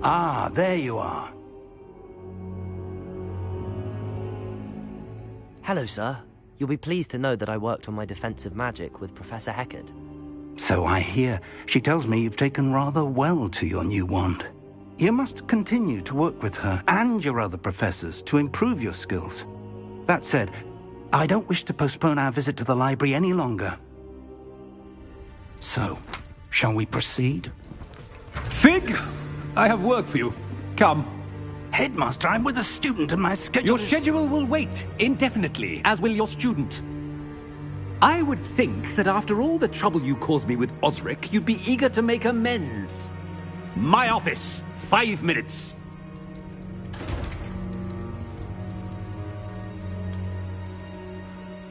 Ah, there you are. Hello, sir. You'll be pleased to know that I worked on my defensive magic with Professor Heckard. So I hear. She tells me you've taken rather well to your new wand. You must continue to work with her and your other professors to improve your skills. That said, I don't wish to postpone our visit to the library any longer. So, shall we proceed? Fig! I have work for you. Come. Headmaster, I'm with a student and my schedule Your schedule will wait indefinitely, as will your student. I would think that after all the trouble you caused me with Osric, you'd be eager to make amends. My office, 5 minutes.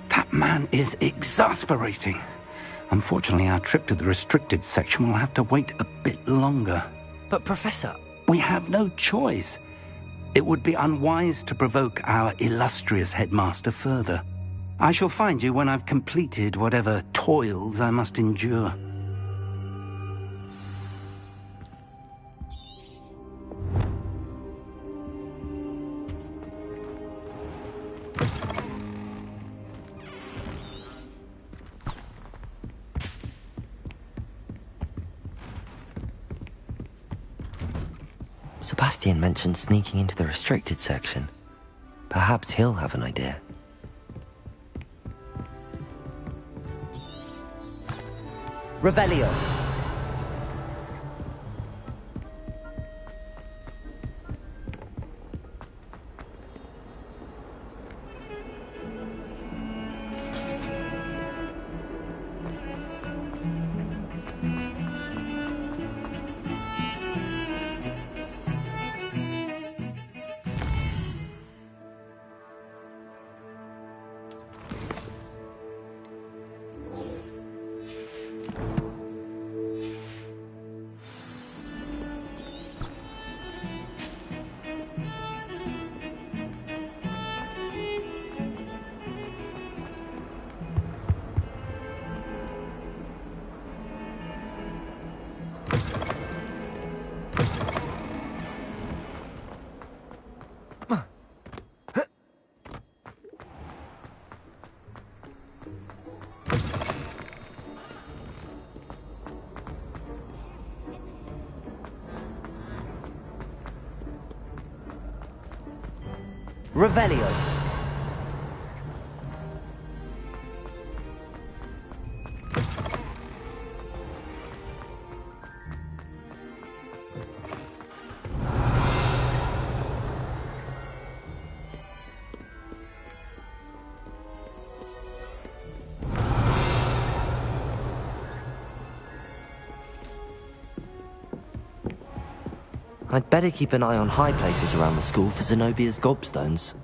That man is exasperating. Unfortunately, our trip to the restricted section will have to wait a bit longer. But, Professor... We have no choice. It would be unwise to provoke our illustrious headmaster further. I shall find you when I've completed whatever toils I must endure. Sebastian mentioned sneaking into the restricted section. Perhaps he'll have an idea. Revelio. Revelio. I'd better keep an eye on high places around the school for Zenobia's gobstones.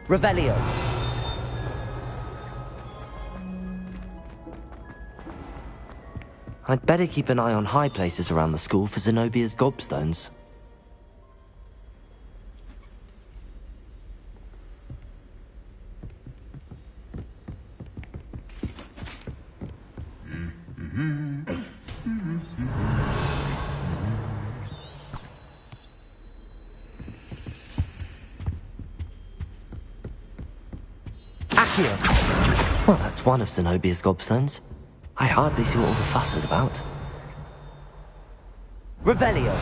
Revelio. I'd better keep an eye on high places around the school for Zenobia's gobstones. Well, that's one of Zenobia's gobstones. I hardly see what all the fuss is about. Revelio.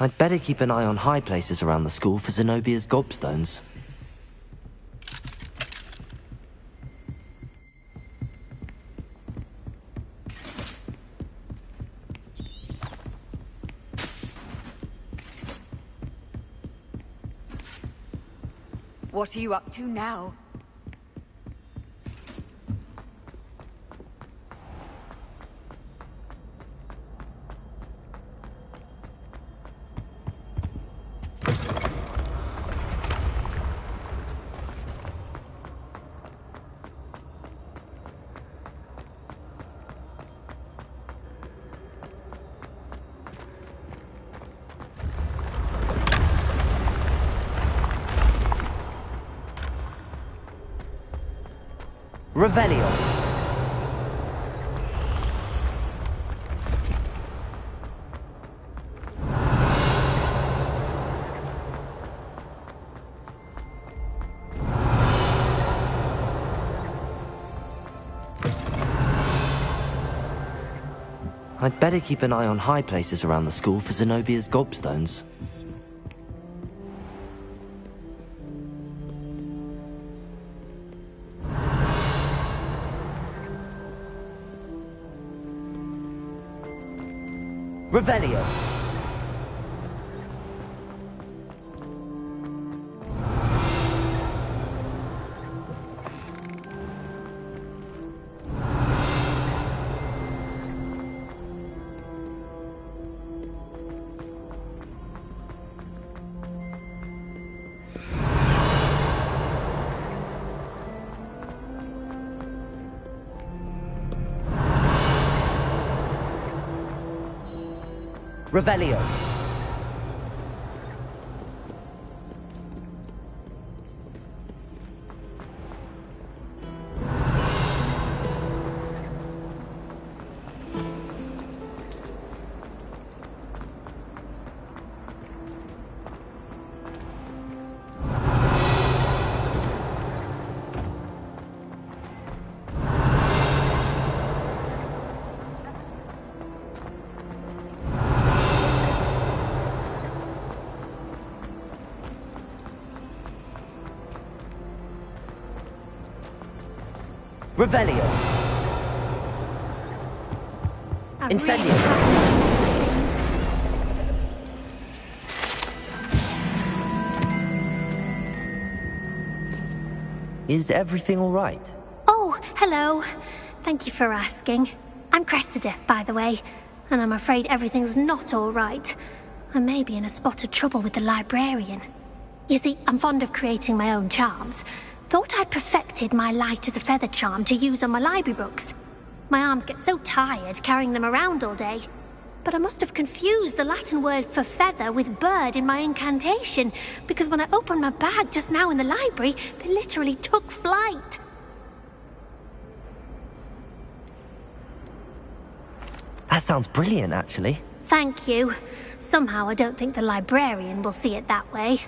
I'd better keep an eye on high places around the school for Zenobia's gobstones. What are you up to now? Revelio. I'd better keep an eye on high places around the school for Zenobia's gobstones. Revelio. Revelio. Revelio. Incendio. Is everything all right? Oh, hello. Thank you for asking. I'm Cressida, by the way, and I'm afraid everything's not all right. I may be in a spot of trouble with the librarian. You see, I'm fond of creating my own charms. Thought I'd perfected my light as a feather charm to use on my library books. My arms get so tired carrying them around all day. But I must have confused the Latin word for feather with bird in my incantation, because when I opened my bag just now in the library, they literally took flight. That sounds brilliant, actually. Thank you. Somehow I don't think the librarian will see it that way.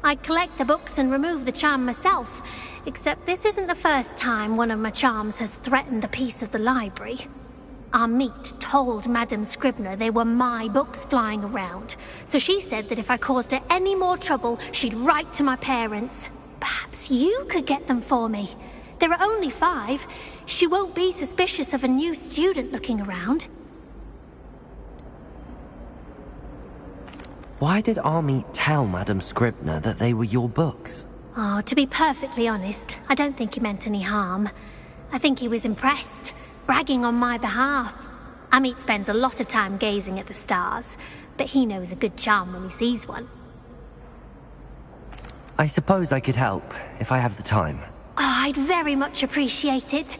I collect the books and remove the charm myself, except this isn't the first time one of my charms has threatened the peace of the library. Our meet told Madame Scribner they were my books flying around, so she said that if I caused her any more trouble, she'd write to my parents. Perhaps you could get them for me. There are only 5. She won't be suspicious of a new student looking around. Why did Army tell Madame Scribner that they were your books? Oh, to be perfectly honest, I don't think he meant any harm. I think he was impressed, bragging on my behalf. Amit spends a lot of time gazing at the stars, but he knows a good charm when he sees one. I suppose I could help, if I have the time. Oh, I'd very much appreciate it.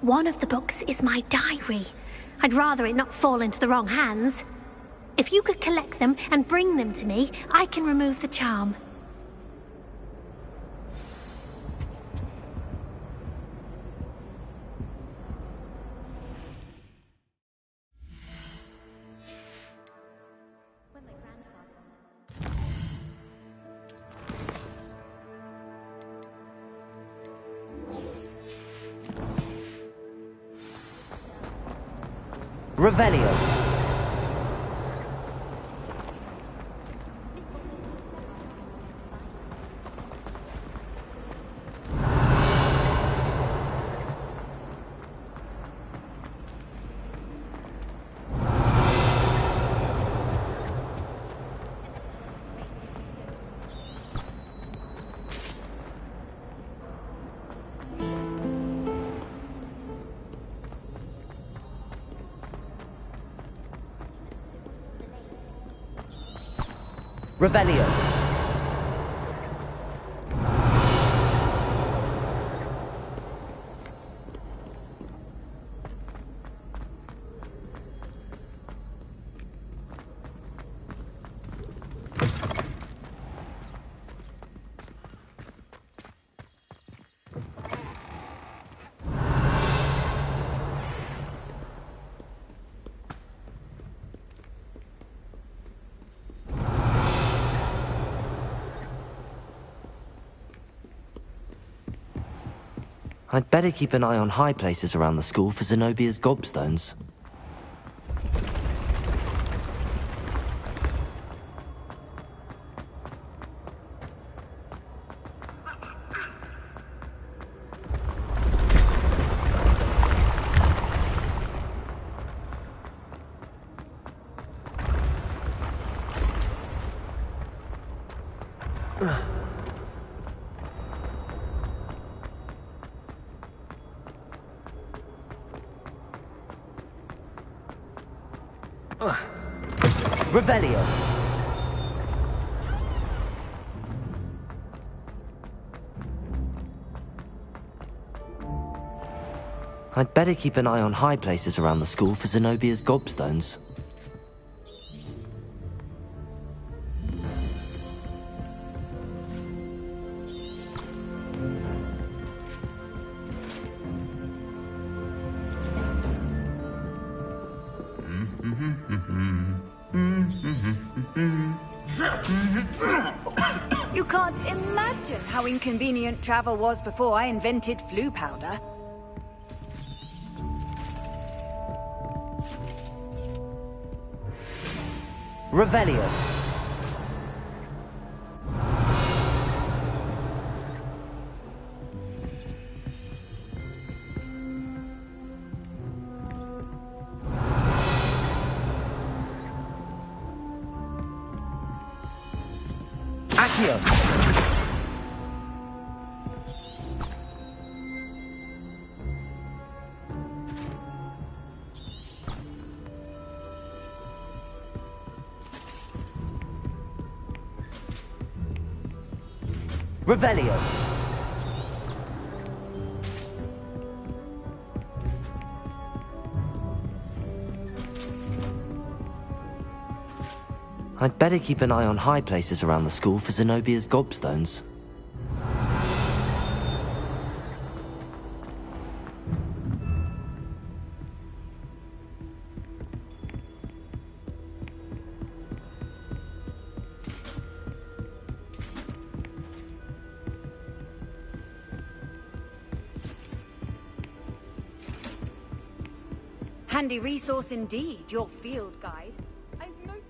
One of the books is my diary. I'd rather it not fall into the wrong hands. If you could collect them and bring them to me, I can remove the charm. Revelio. Revelio. I'd better keep an eye on high places around the school for Zenobia's gobstones. Revelio. I'd better keep an eye on high places around the school for Zenobia's gobstones. You can't imagine how inconvenient travel was before I invented flu powder. Revelio. Accio. Revelio. I'd better keep an eye on high places around the school for Zenobia's gobstones. Handy resource indeed, your field guide. I've noticed...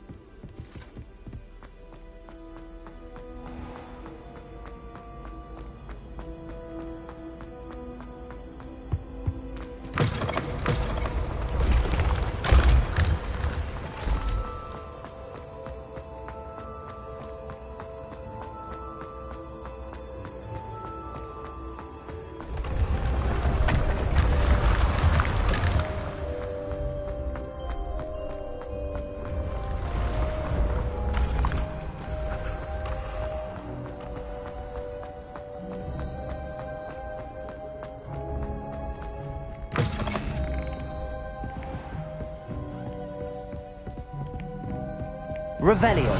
Revelio.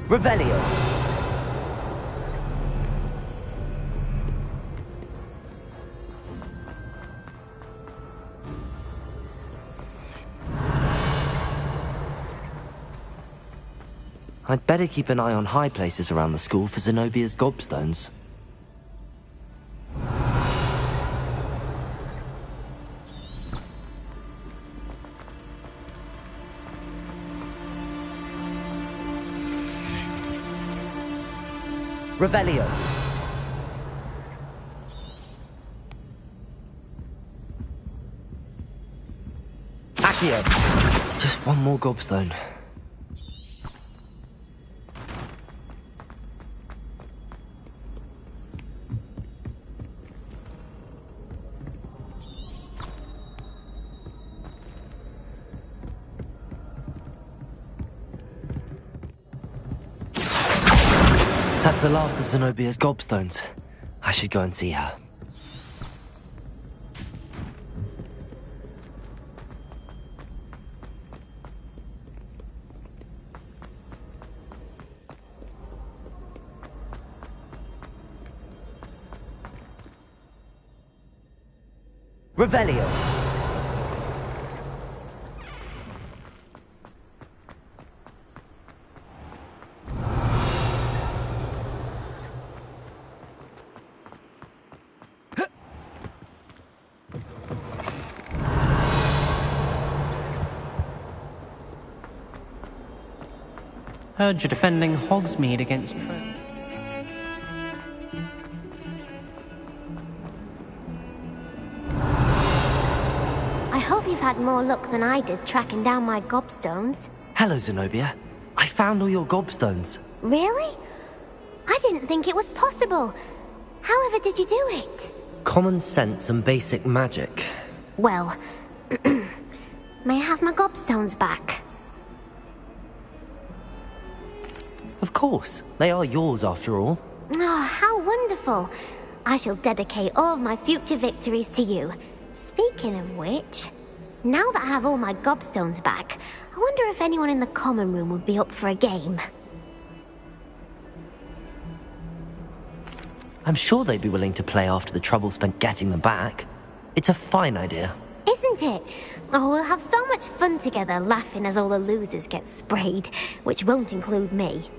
Revelio. I'd better keep an eye on high places around the school for Zenobia's gobstones. Revelio. Accio. Just one more gobstone. That's the last of Zenobia's gobstones. I should go and see her. Revelio. Heard you're defending Hogsmeade against I hope you've had more luck than I did tracking down my gobstones. Hello, Zenobia. I found all your gobstones. Really? I didn't think it was possible. However did you do it? Common sense and basic magic. Well, may I have my gobstones back? Of course. They are yours after all. Oh, how wonderful. I shall dedicate all of my future victories to you. Speaking of which, now that I have all my gobstones back, I wonder if anyone in the common room would be up for a game. I'm sure they'd be willing to play after the trouble spent getting them back. It's a fine idea. Isn't it? Oh, we'll have so much fun together laughing as all the losers get sprayed, which won't include me.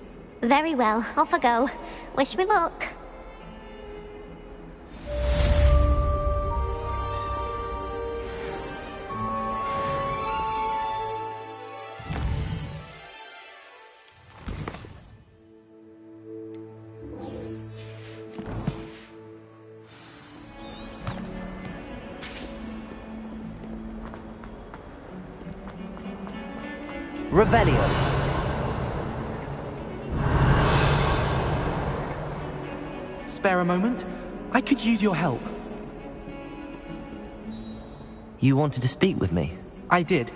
Very well, off I go. Wish me luck. Revelio. Spare a moment? I could use your help. You wanted to speak with me? I did.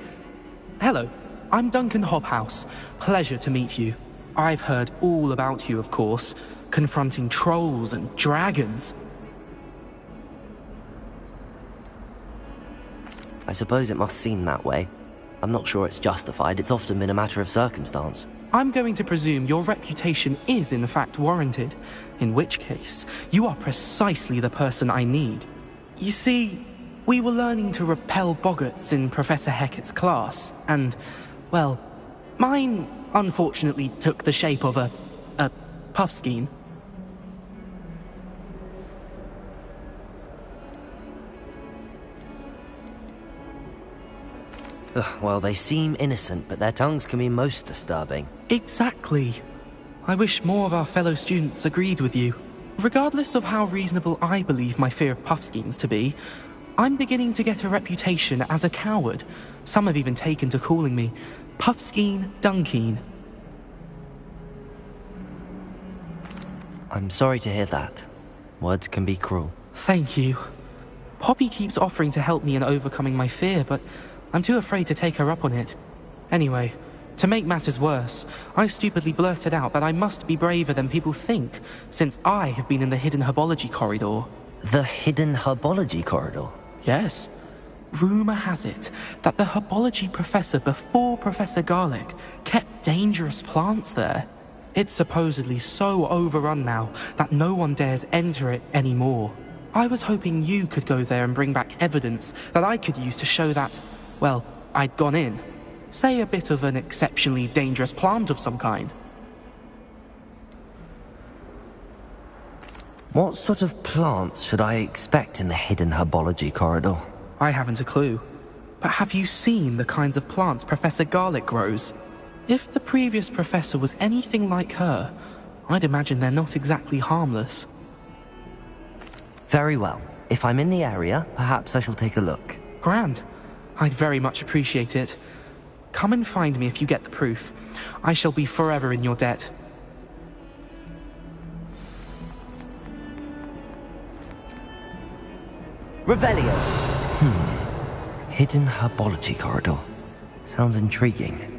Hello, I'm Duncan Hobhouse. Pleasure to meet you. I've heard all about you, of course, confronting trolls and dragons. I suppose it must seem that way. I'm not sure it's justified. It's often been a matter of circumstance. I'm going to presume your reputation is in fact warranted, in which case, you are precisely the person I need. You see, we were learning to repel boggarts in Professor Hecat's class, and, well, mine unfortunately took the shape of a puffskein. Well, they seem innocent, but their tongues can be most disturbing. Exactly. I wish more of our fellow students agreed with you. Regardless of how reasonable I believe my fear of puffskeins to be, I'm beginning to get a reputation as a coward. Some have even taken to calling me Puffskeen Dunkeen. I'm sorry to hear that. Words can be cruel. Thank you. Poppy keeps offering to help me in overcoming my fear, but I'm too afraid to take her up on it. Anyway, to make matters worse, I stupidly blurted out that I must be braver than people think, since I have been in the hidden herbology corridor. The hidden herbology corridor? Yes. Rumor has it that the herbology professor before Professor Garlic kept dangerous plants there. It's supposedly so overrun now that no one dares enter it anymore. I was hoping you could go there and bring back evidence that I could use to show that, well, I'd gone in. Say a bit of an exceptionally dangerous plant of some kind. What sort of plants should I expect in the hidden herbology corridor? I haven't a clue. But have you seen the kinds of plants Professor Garlic grows? If the previous professor was anything like her, I'd imagine they're not exactly harmless. Very well. If I'm in the area, perhaps I shall take a look. Grand. I'd very much appreciate it. Come and find me if you get the proof. I shall be forever in your debt. Revelio. Hidden herbology corridor. Sounds intriguing.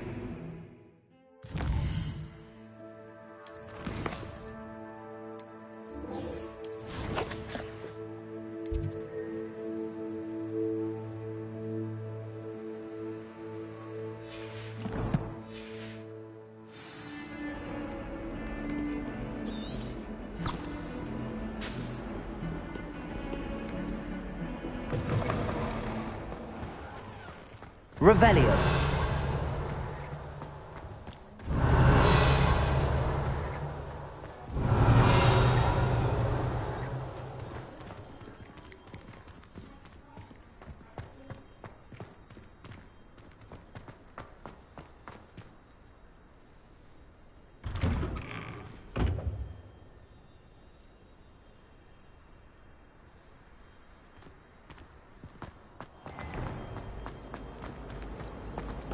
Revelio.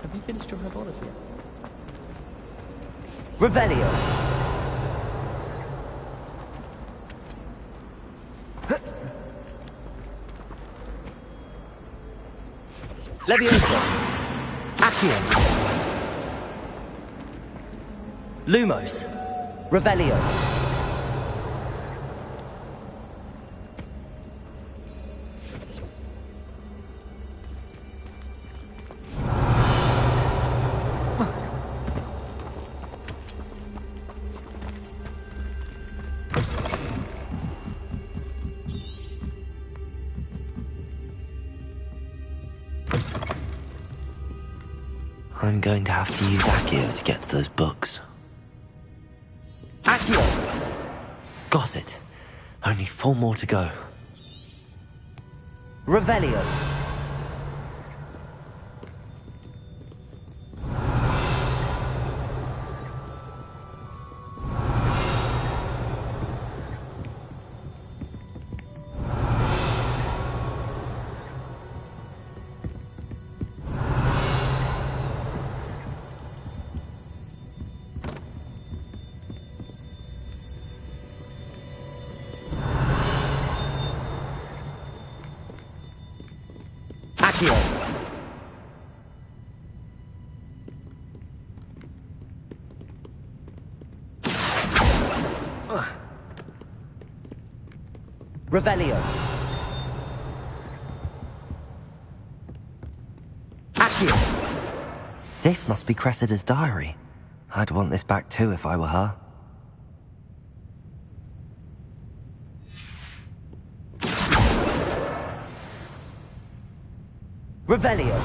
Have you finished your herbology yet? Revelio. Leviosa. Accio. Lumos. Revelio. I'm going to have to use Accio to get to those books. Accio! Got it. Only 4 more to go. Revelio. Revelio. Accio. This must be Cressida's diary. I'd want this back too if I were her. Revelio.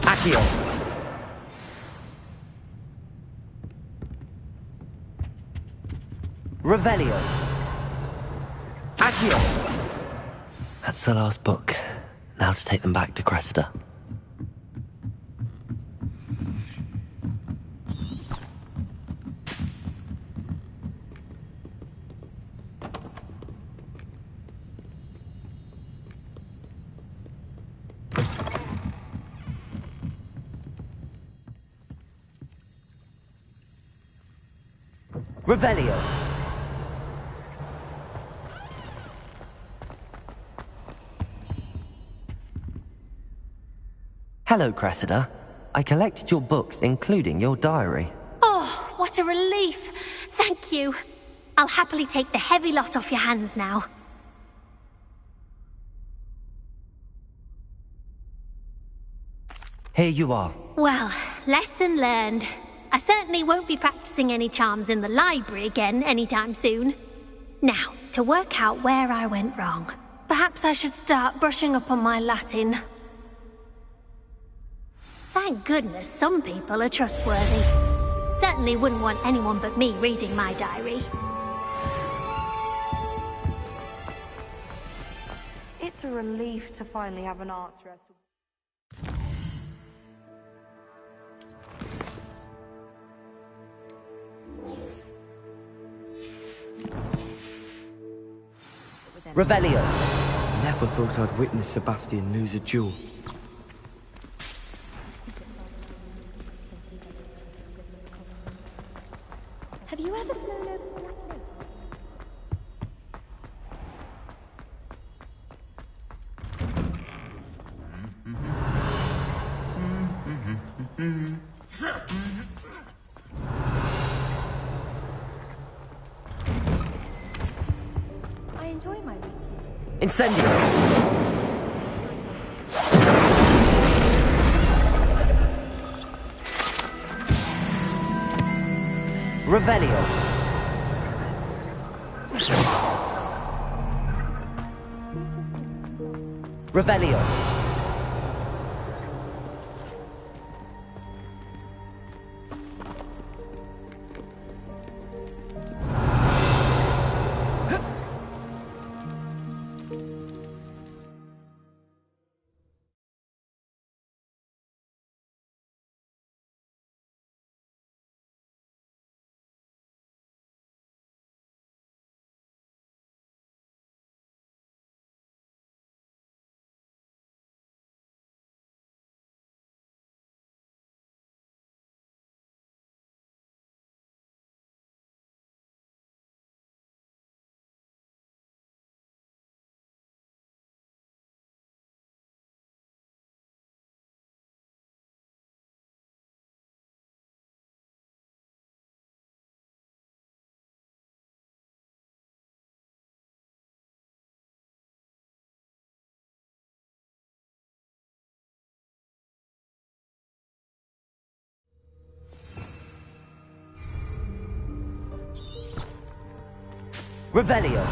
Accio. Revelio. Accio. That's the last book. Now to take them back to Cressida. Revelio. Hello, Cressida. I collected your books, including your diary. Oh, what a relief. Thank you. I'll happily take the heavy lot off your hands now. Here you are. Well, lesson learned. I certainly won't be practicing any charms in the library again anytime soon. Now, to work out where I went wrong. Perhaps I should start brushing up on my Latin. Thank goodness some people are trustworthy. Certainly wouldn't want anyone but me reading my diary. It's a relief to finally have an answer as to... Revelio. Never thought I'd witness Sebastian lose a duel. Have you ever flown over I enjoy my weekend. Incendio. Revelio. Revelio. Revelio.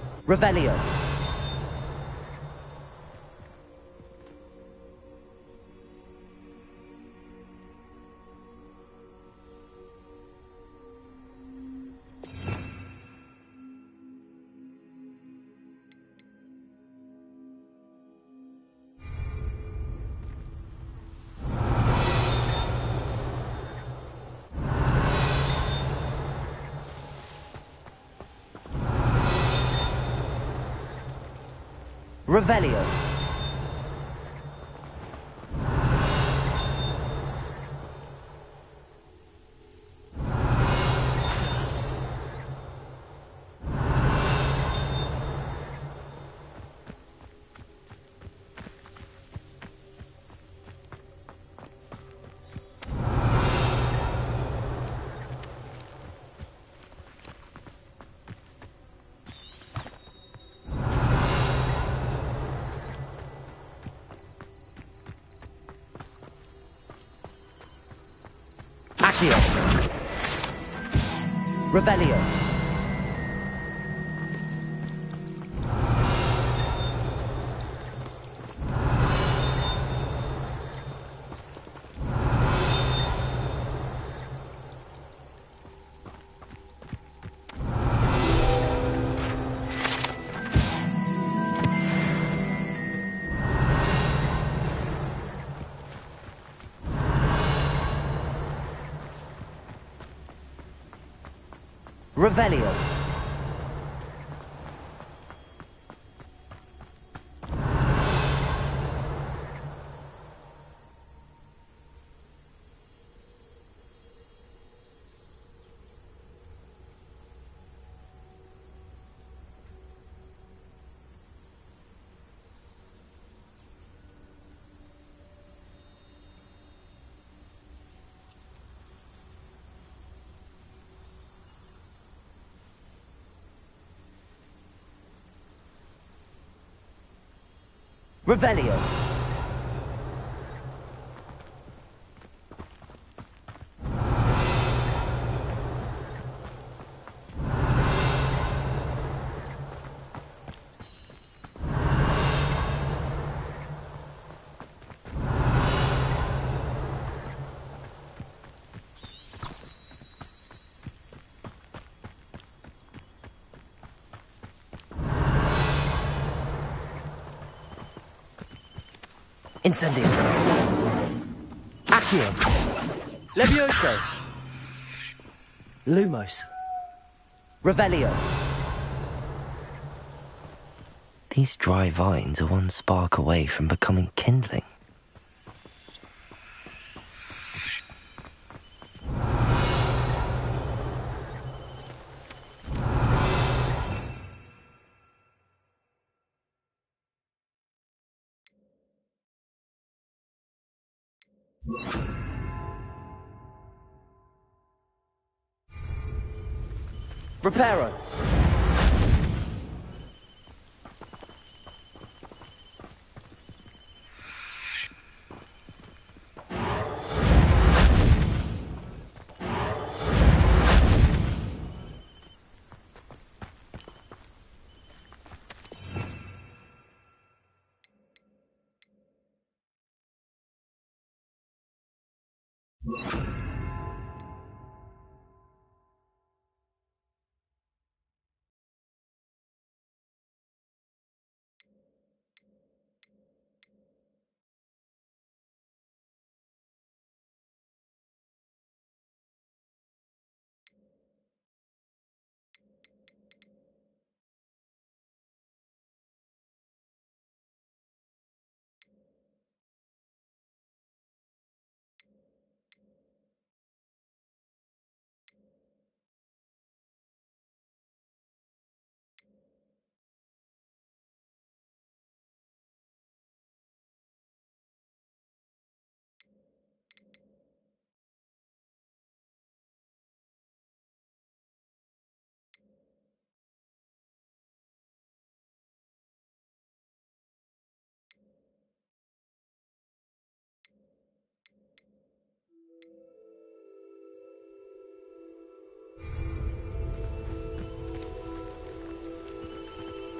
Revelio. Revelio. Accio. Revelio. Revelio. Revelio. Incendio. Accio. Levioso. Lumos. Revelio. These dry vines are one spark away from becoming kindling. Reparo.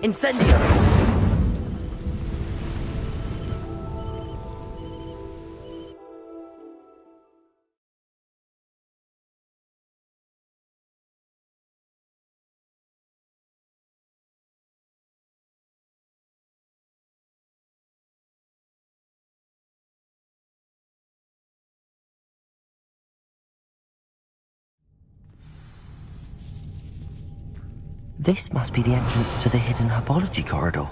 Incendio! This must be the entrance to the hidden herbology corridor.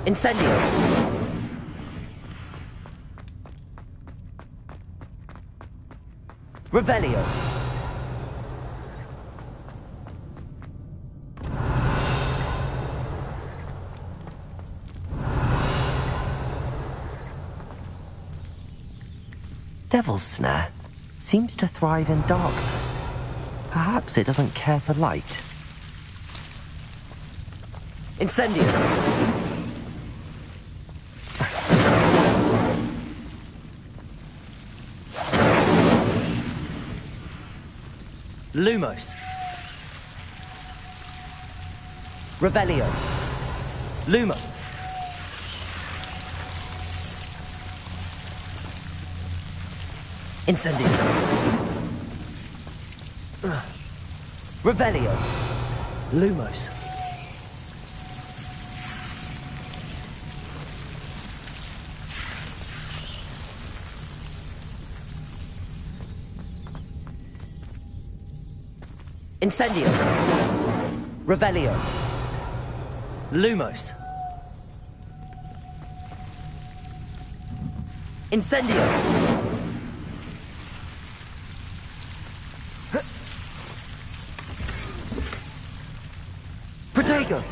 Incendio! Revelio! Devil's Snare seems to thrive in darkness. Perhaps it doesn't care for light. Incendio! Lumos. Revelio. Lumo. Incendio. Revelio. Lumos. Incendio. Revelio. Lumos. Incendio. Protego.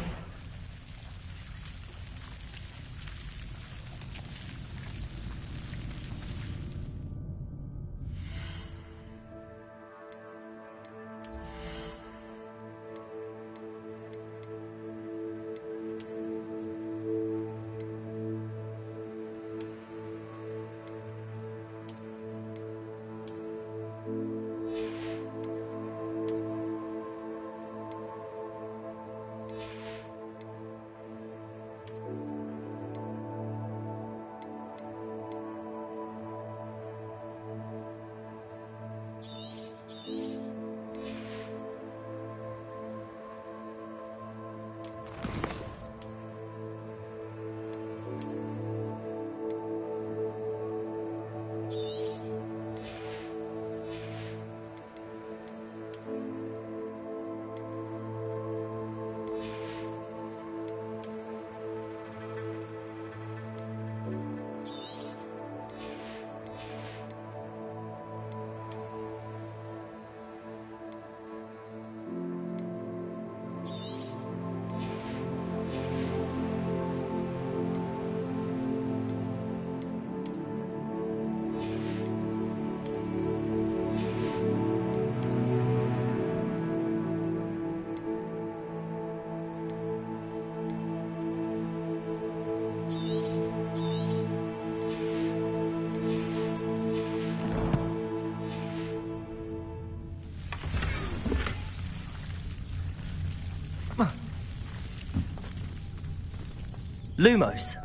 Lumos.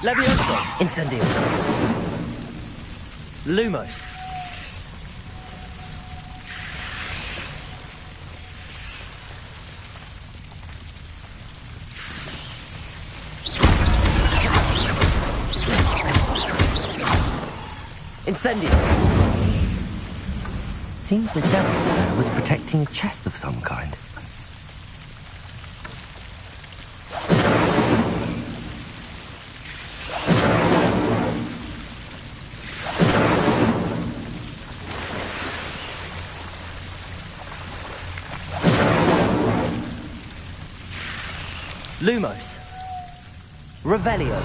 Levioso. Incendio. Lumos. Incendio. Seems the devil was protecting a chest of some kind. Lumos. Revelio.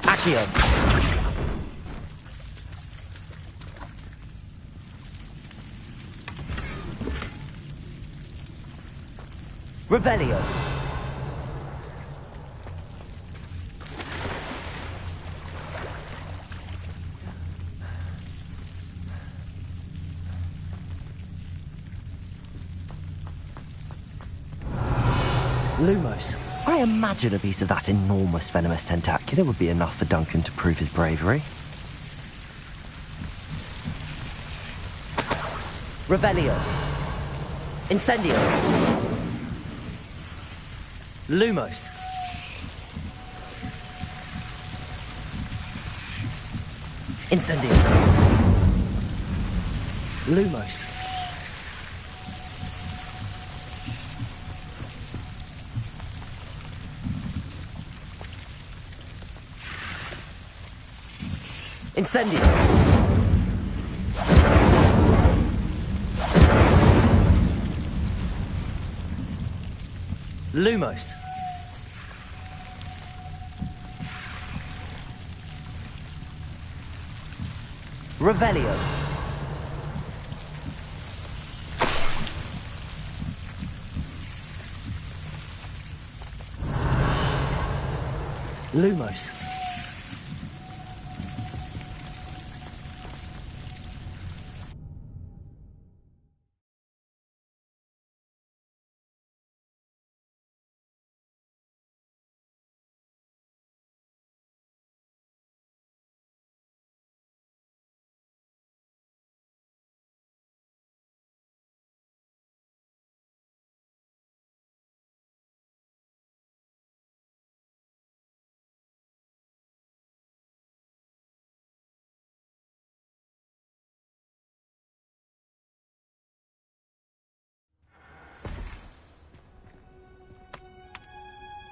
Accio. Revelio. Lumos. I imagine a piece of that enormous venomous tentacula would be enough for Duncan to prove his bravery. Revelio. Incendio. Lumos. Incendio. Lumos. Incendio. Lumos. Revelio. Lumos.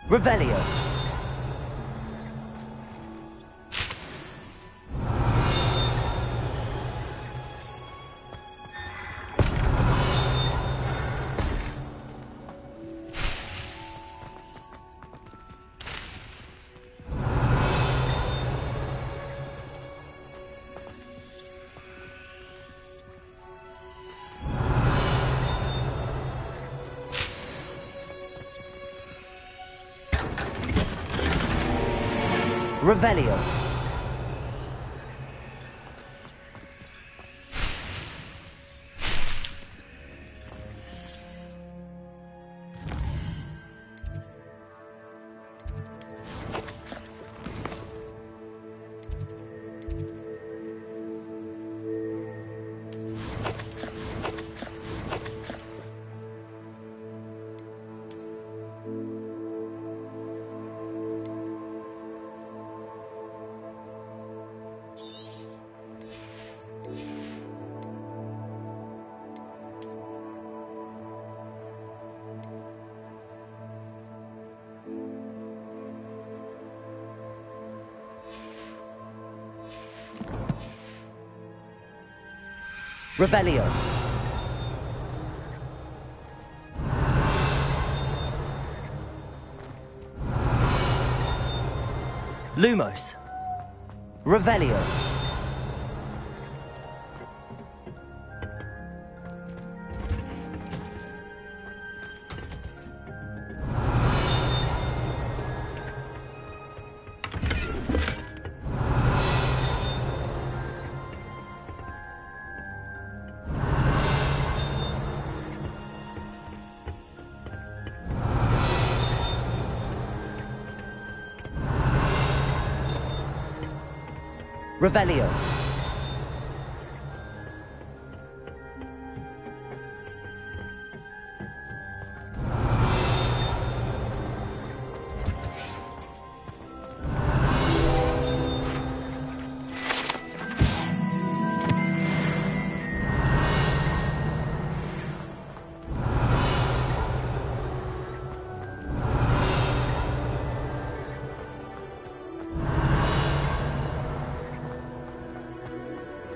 Revelio. Revelio. Revelio. Lumos. Revelio. Revelio.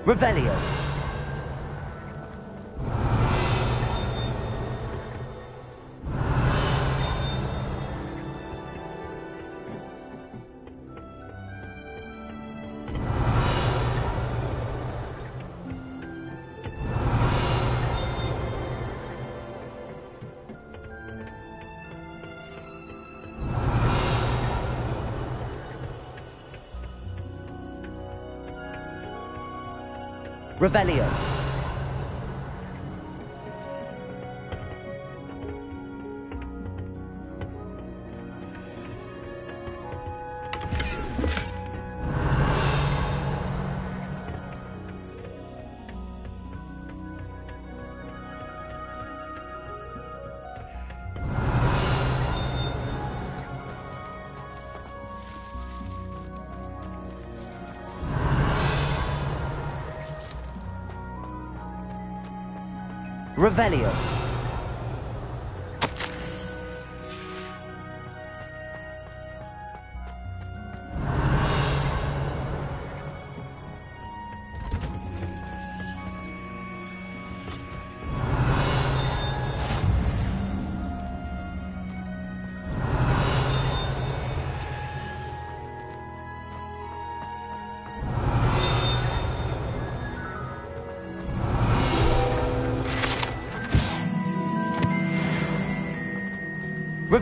Revelio. Revelio. Revelio.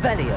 Revelio.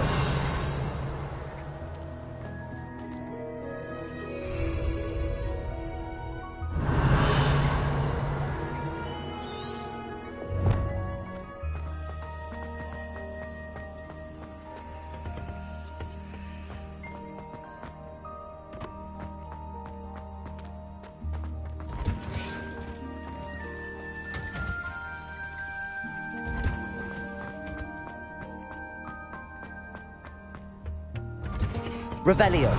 Revelio.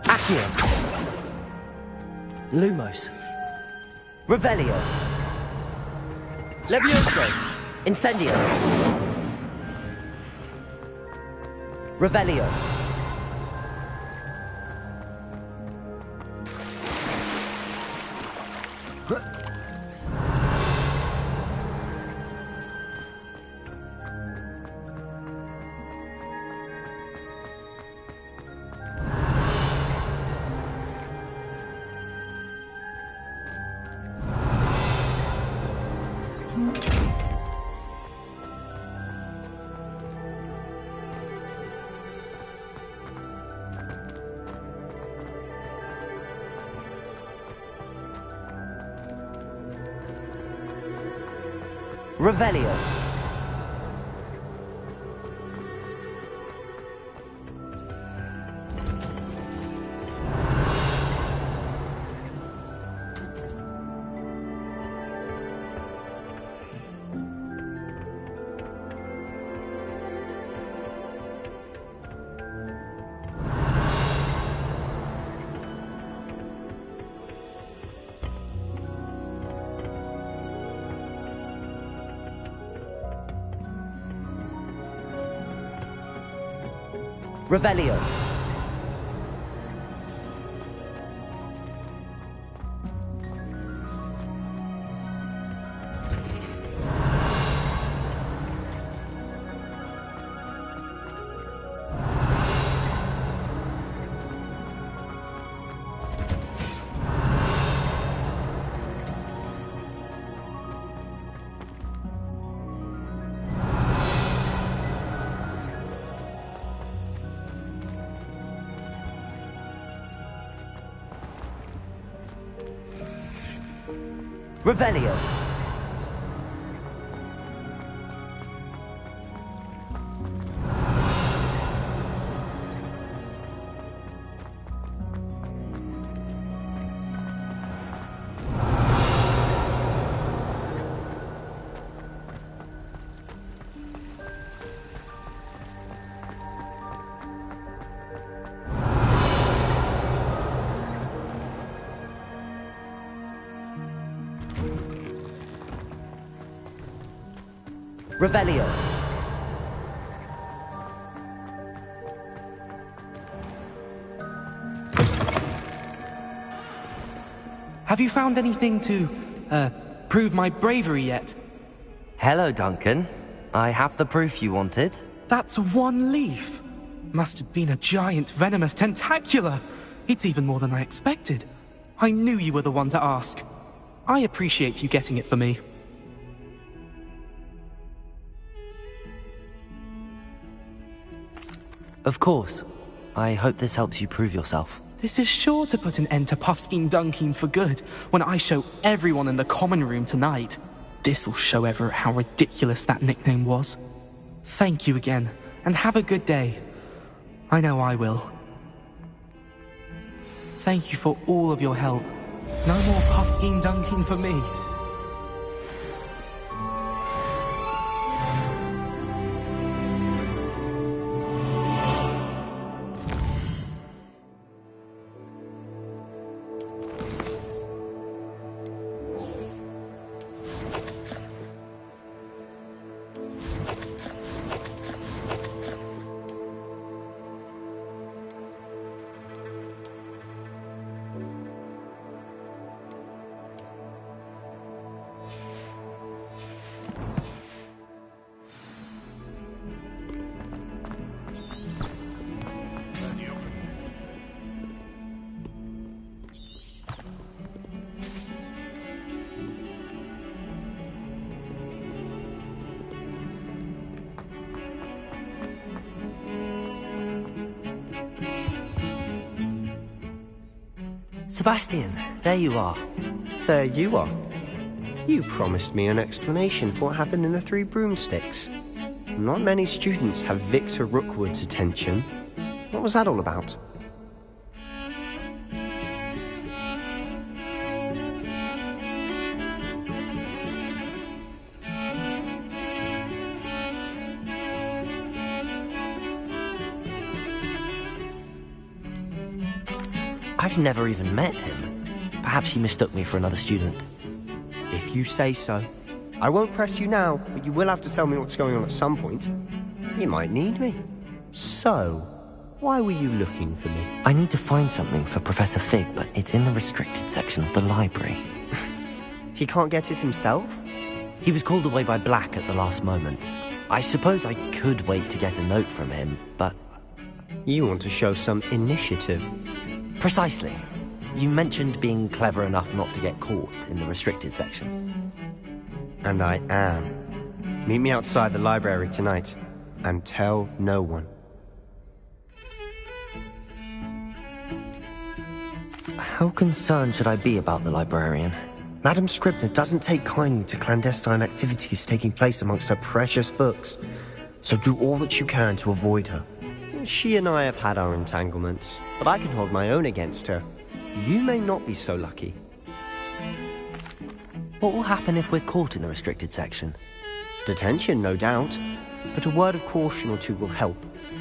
Accio. Lumos. Revelio. Levioso. Incendio. Revelio. Revelio. Revelio. Revelio. Revelio. Have you found anything to, prove my bravery yet? Hello, Duncan. I have the proof you wanted. That's one leaf. Must have been a giant venomous tentacula. It's even more than I expected. I knew you were the one to ask. I appreciate you getting it for me. Of course. I hope this helps you prove yourself. This is sure to put an end to Puffskein Dunkeen for good when I show everyone in the common room tonight. This'll show Everett how ridiculous that nickname was. Thank you again, and have a good day. I know I will. Thank you for all of your help. No more Puffskein Dunkeen for me. Sebastian, there you are. There you are. You promised me an explanation for what happened in the Three Broomsticks. Not many students have Victor Rookwood's attention. What was that all about? I've never even met him. Perhaps he mistook me for another student. If you say so. I won't press you now, but you will have to tell me what's going on at some point. You might need me. So, why were you looking for me? I need to find something for Professor Fig, but it's in the restricted section of the library. He can't get it himself? He was called away by Black at the last moment. I suppose I could wait to get a note from him, but... You want to show some initiative. Precisely. You mentioned being clever enough not to get caught in the restricted section. And I am. Meet me outside the library tonight, and tell no one. How concerned should I be about the librarian? Madam Scribner doesn't take kindly to clandestine activities taking place amongst her precious books, so do all that you can to avoid her. She and I have had our entanglements, but I can hold my own against her. You may not be so lucky. What will happen if we're caught in the restricted section? Detention, no doubt, but a word of caution or two will help.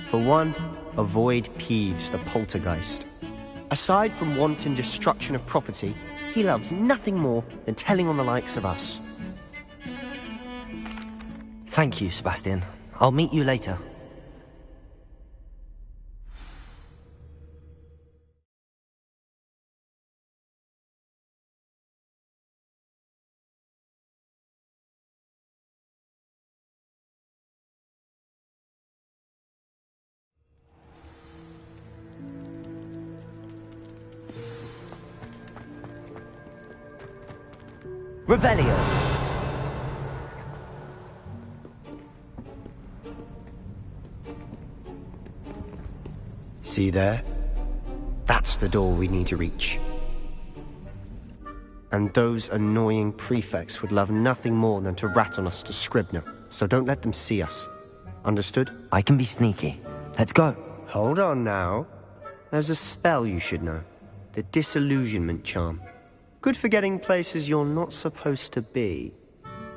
For one, avoid Peeves, the poltergeist. Aside from wanton destruction of property, he loves nothing more than telling on the likes of us. Thank you, Sebastian. I'll meet you later. Revelio! See there? That's the door we need to reach. And those annoying prefects would love nothing more than to rat on us to Scribner, so don't let them see us. Understood? I can be sneaky. Let's go. Hold on now. There's a spell you should know. The Disillusionment Charm. Good for getting places you're not supposed to be.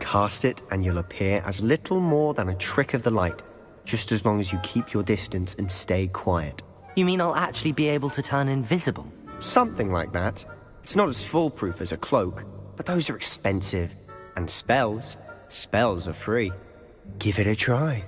Cast it and you'll appear as little more than a trick of the light, just as long as you keep your distance and stay quiet. You mean I'll actually be able to turn invisible? Something like that. It's not as foolproof as a cloak, but those are expensive. And spells are free. Give it a try.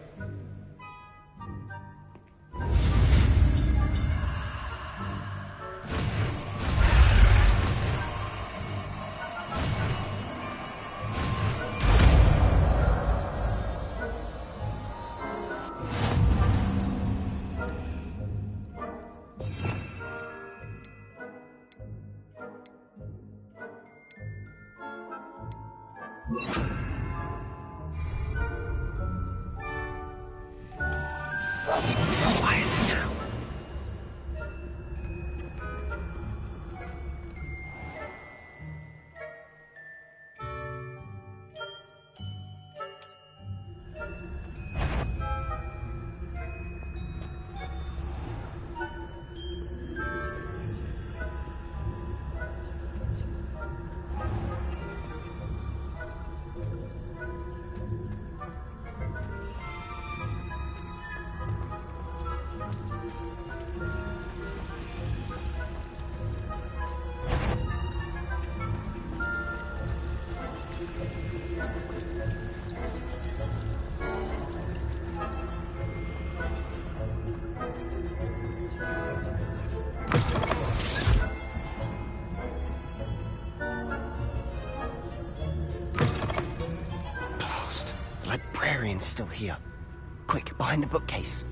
Librarian's still here. Quick, behind the bookcase.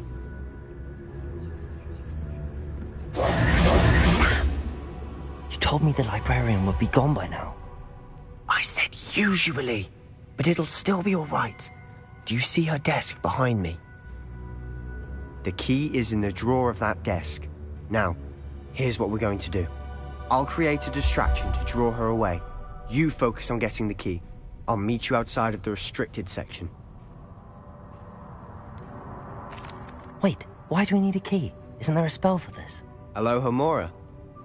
You told me the librarian would be gone by now. I said usually, but it'll still be all right. Do you see her desk behind me? The key is in the drawer of that desk. Now, here's what we're going to do. I'll create a distraction to draw her away. You focus on getting the key. I'll meet you outside of the restricted section. Wait, why do we need a key? Isn't there a spell for this? Alohomora.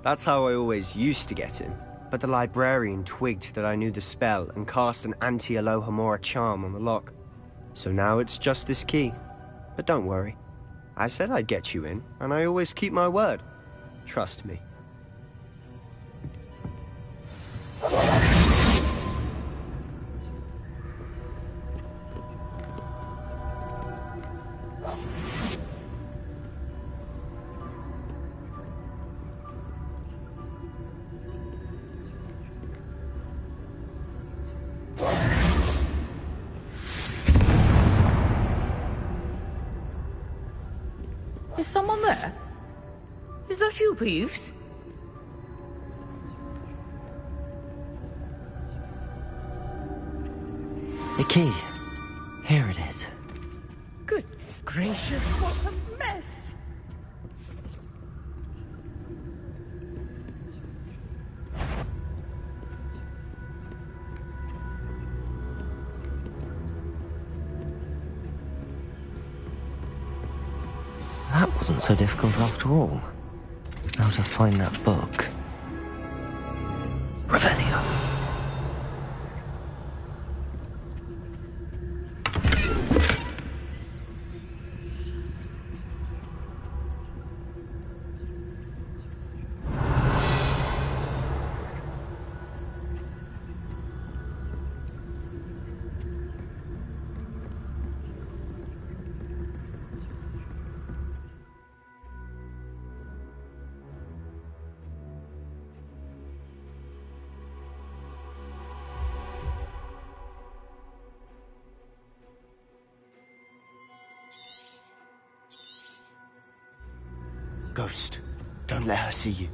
That's how I always used to get in. But the librarian twigged that I knew the spell and cast an anti-Alohomora charm on the lock. So now it's just this key. But don't worry. I said I'd get you in, and I always keep my word. Trust me. Is someone there? Is that you, Peeves? The key. Here it is. Goodness gracious, what a mess! That wasn't so difficult after all. How to find that book. Revelio. Ghost, don't let her see you.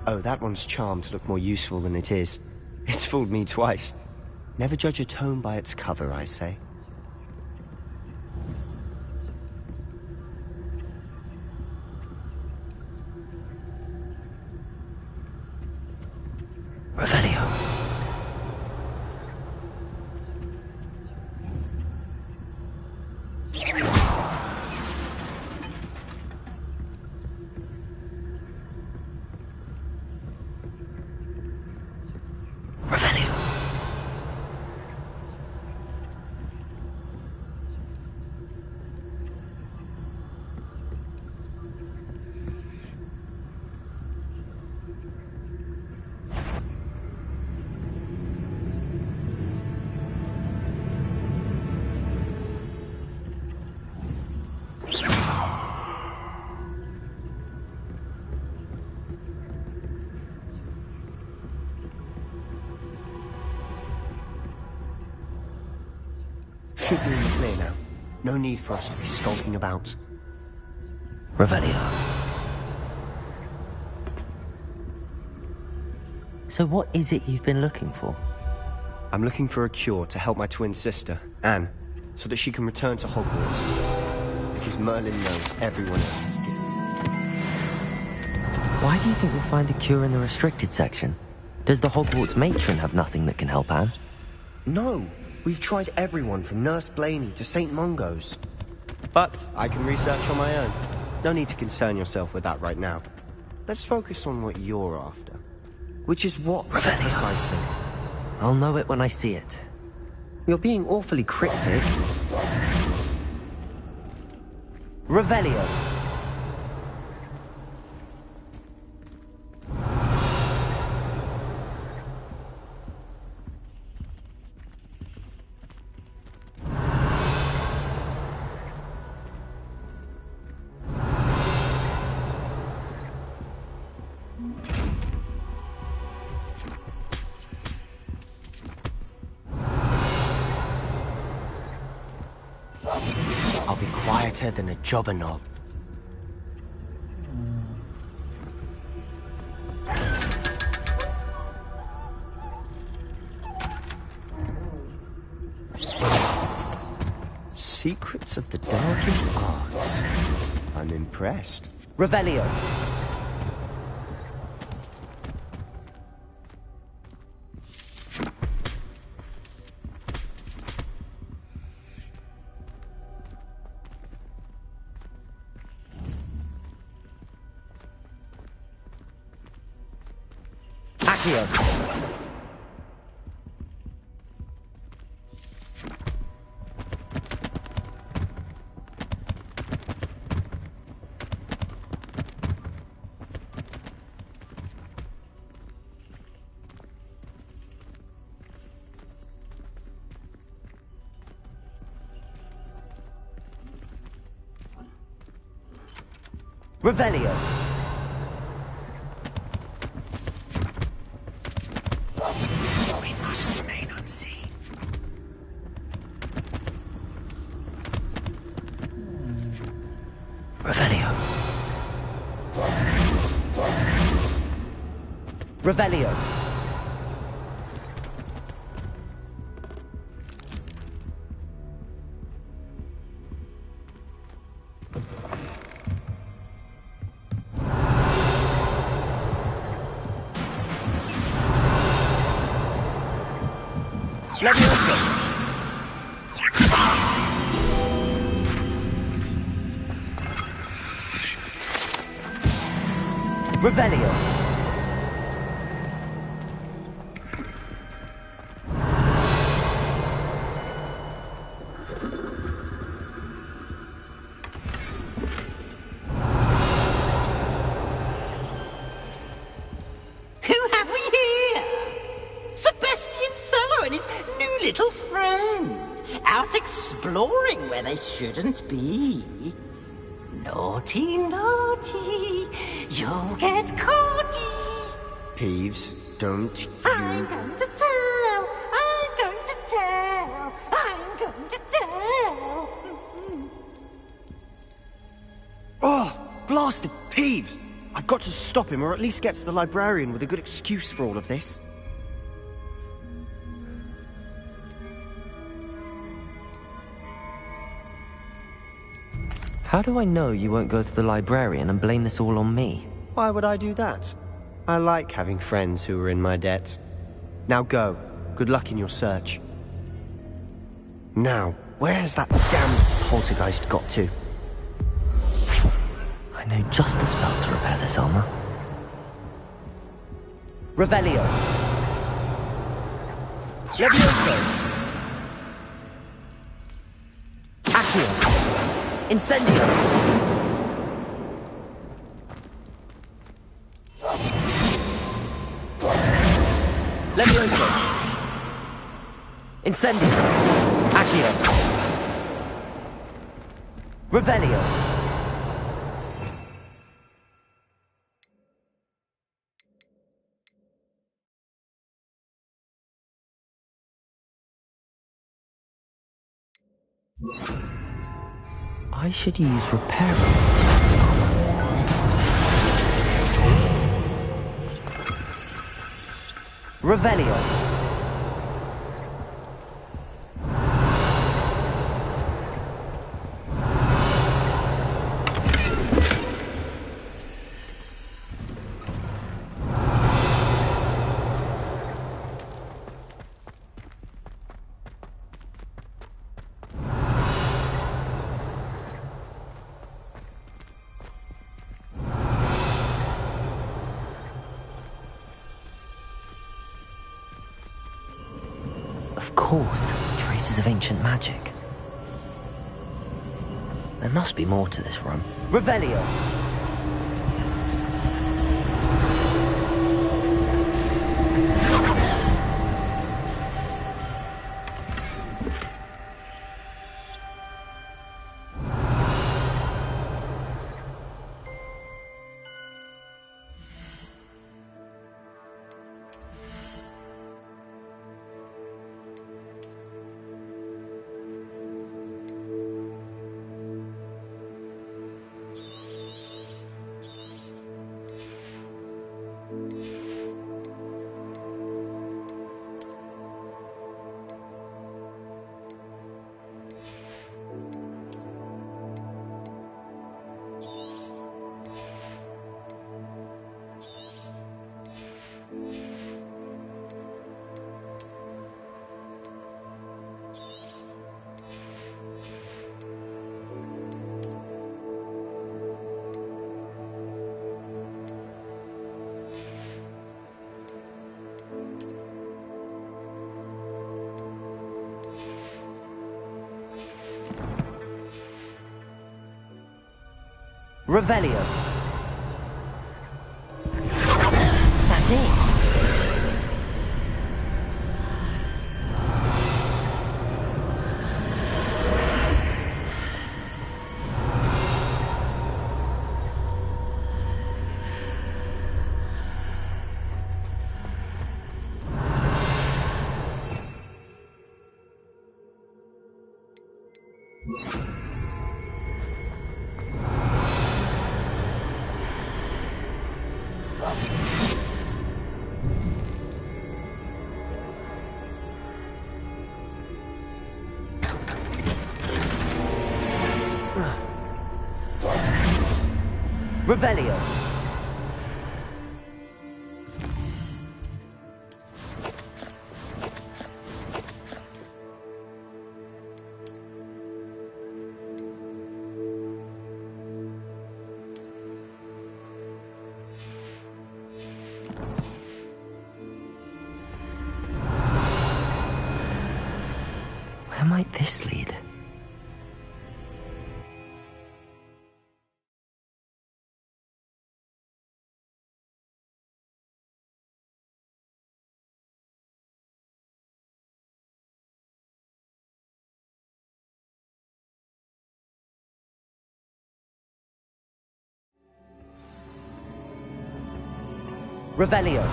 Oh, that one's charmed to look more useful than it is. It's fooled me twice. Never judge a tome by its cover, I say. Revelio. Revelio. Should be in the clear now. No need for us to be skulking about. Revelio. So what is it you've been looking for? I'm looking for a cure to help my twin sister, Anne, so that she can return to Hogwarts. Because Merlin knows everyone else is getting... Why do you think we'll find a cure in the restricted section? Does the Hogwarts matron have nothing that can help Anne? No! We've tried everyone from Nurse Blaney to St. Mungo's. But I can research on my own. No need to concern yourself with that right now. Let's focus on what you're after. Which is what, precisely? I'll know it when I see it. You're being awfully cryptic. Revelio. I'll be quieter than a jobber knob. Secrets of the darkest arts. I'm impressed. Revelio. Accio. Revelio. We must remain unseen. Revelio. Revelio. Revelio. Who have we here? Sebastian Sallow and his new little friend. Out exploring where they shouldn't be. Naughty, naughty. You'll get caughty. Peeves, don't you... I'm going to tell. I'm going to tell. I'm going to tell. Oh, blasted Peeves! I've got to stop him, or at least get to the librarian with a good excuse for all of this. How do I know you won't go to the librarian and blame this all on me? Why would I do that? I like having friends who are in my debt. Now go. Good luck in your search. Now, where has that damned poltergeist got to? I know just the spell to repair this armor. Revelio! Levioso! Accio! Incendio! Levioso! Incendio! Accio! Revelio! I should use repair robots. Revelio. Of course, traces of ancient magic. There must be more to this room. Revelio! Revelio. That's it. Revelio. Where might this lead? Revelio.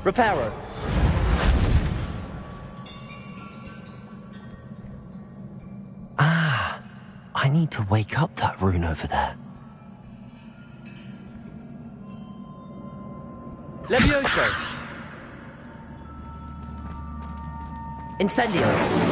Reparo. Ah, I need to wake up that rune over there. Levioso. Incendio.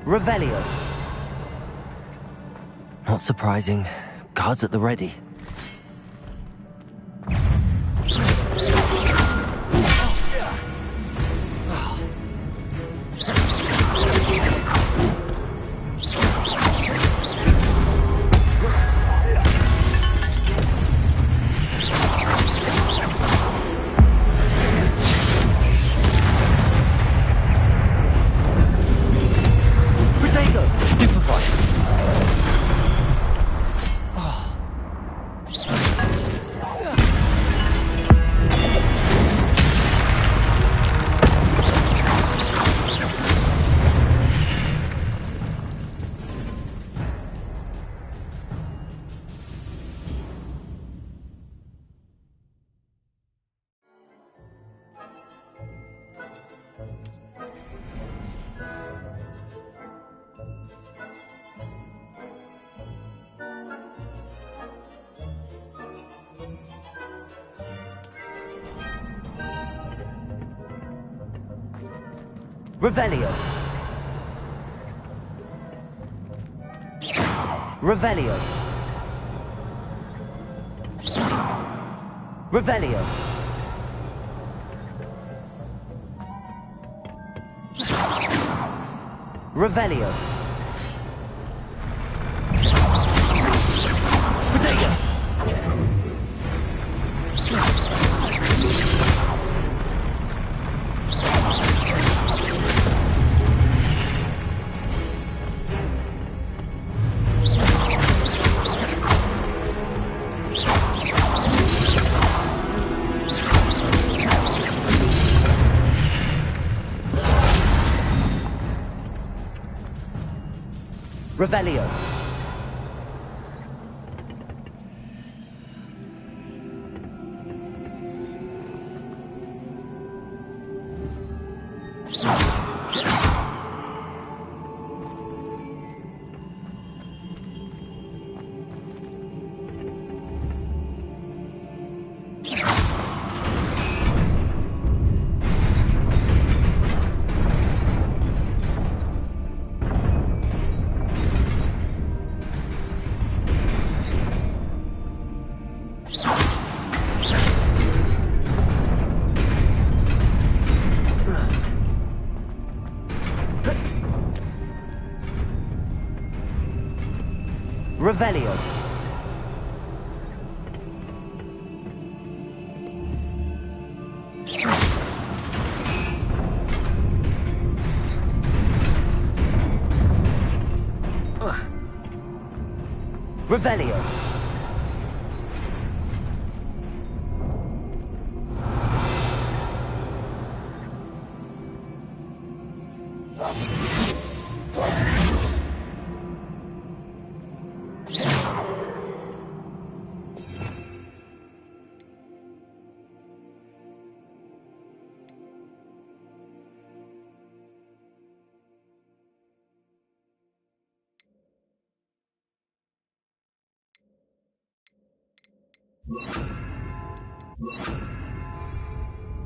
Revelio. Not surprising. Guards at the ready. Revelio. Revelio. Revelio. Revelio. Potato. Revelio. Revelio. Revelio.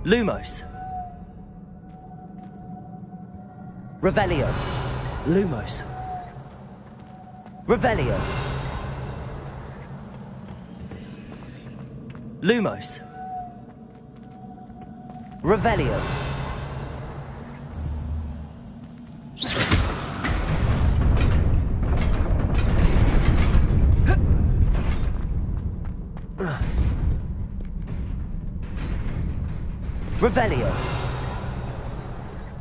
Lumos. Revelio. Lumos. Revelio. Lumos. Revelio. Revelio.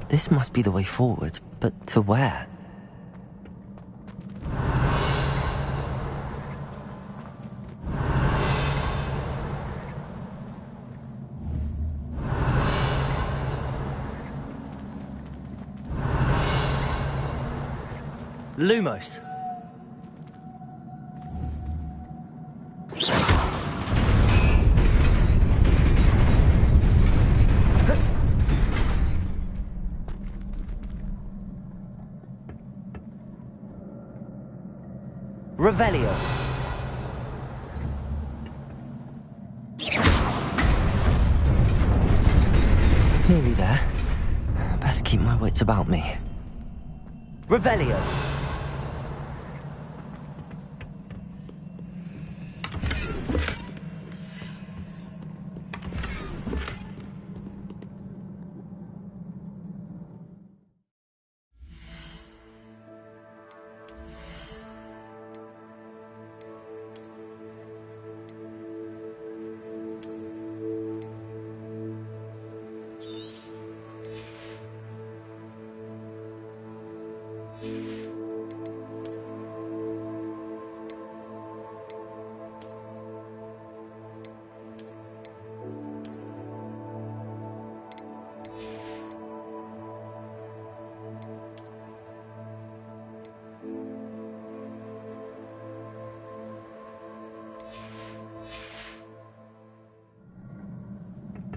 This must be the way forward, but to where? Lumos. Revelio. Nearly there. Best keep my wits about me. Revelio.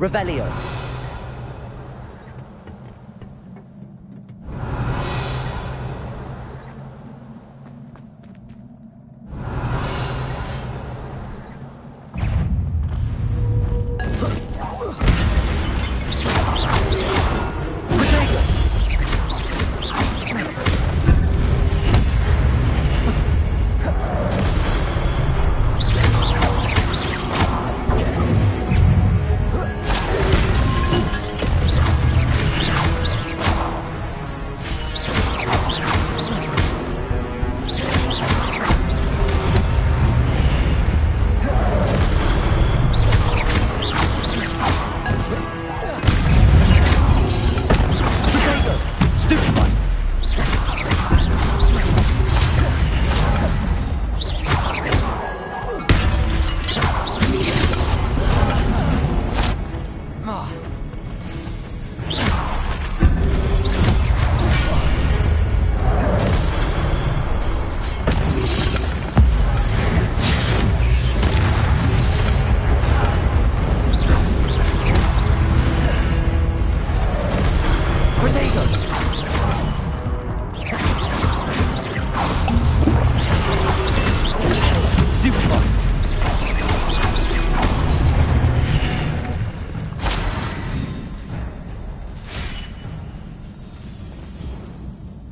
Revelio.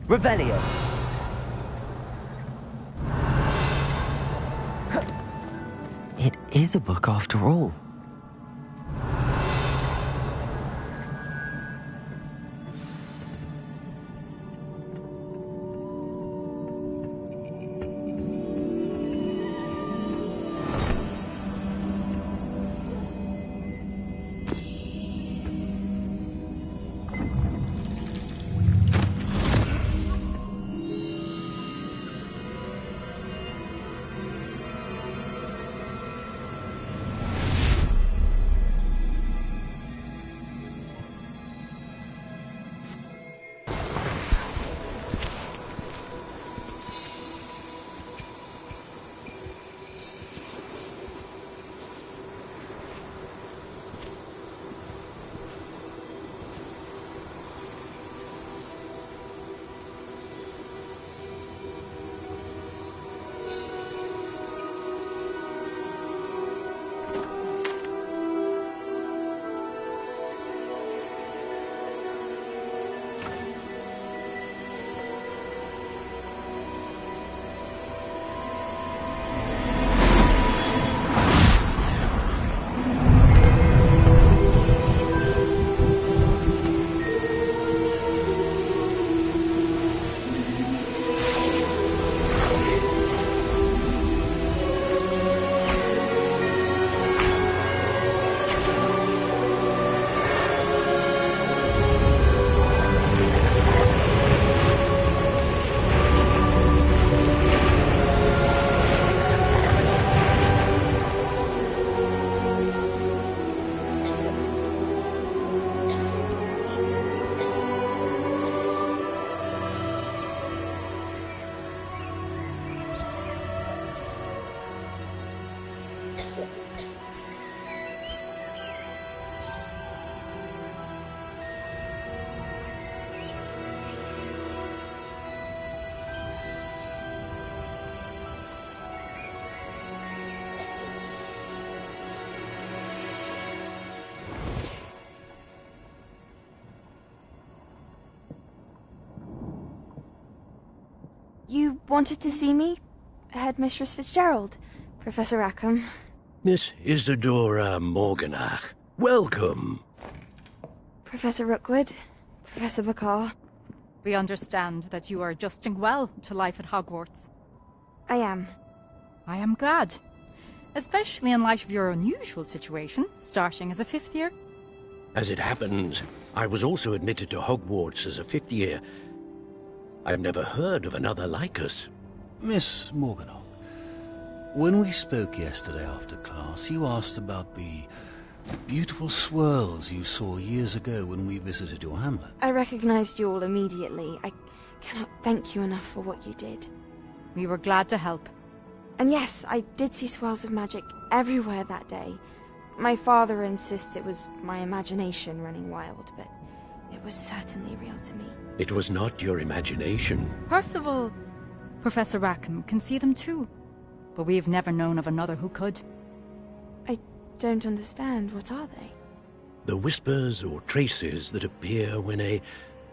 Revelio. It is a book after all. You wanted to see me? Headmistress Fitzgerald, Professor Rackham. Miss Isadora Morganach, welcome. Professor Rookwood, Professor Bakar. We understand that you are adjusting well to life at Hogwarts. I am. I am glad. Especially in light of your unusual situation, starting as a 5th year. As it happens, I was also admitted to Hogwarts as a 5th year. I've never heard of another like us. Miss Morganach, when we spoke yesterday after class, you asked about the beautiful swirls you saw years ago when we visited your hamlet. I recognized you all immediately. I cannot thank you enough for what you did. We were glad to help. And yes, I did see swirls of magic everywhere that day. My father insists it was my imagination running wild, but it was certainly real to me. It was not your imagination. Percival, Professor Rackham can see them too. But we've never known of another who could. I don't understand. What are they? The whispers or traces that appear when a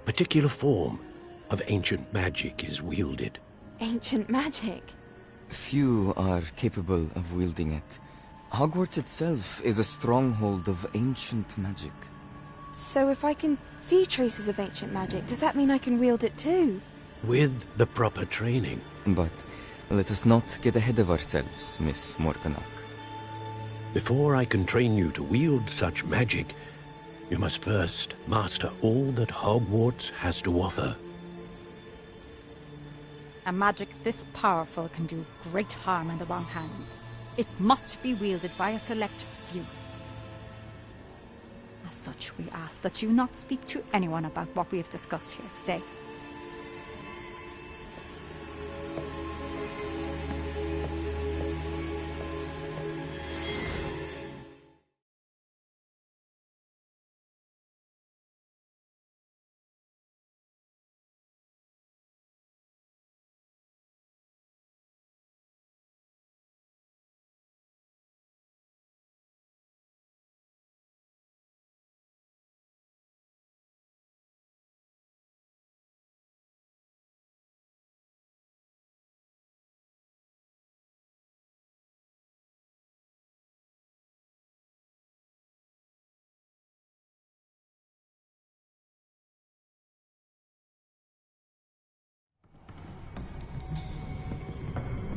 particular form of ancient magic is wielded. Ancient magic? Few are capable of wielding it. Hogwarts itself is a stronghold of ancient magic. So if I can see traces of ancient magic, does that mean I can wield it too? With the proper training. But let us not get ahead of ourselves, Miss Morganach. Before I can train you to wield such magic, you must first master all that Hogwarts has to offer. A magic this powerful can do great harm in the wrong hands. It must be wielded by a select few. As such, we ask that you not speak to anyone about what we have discussed here today.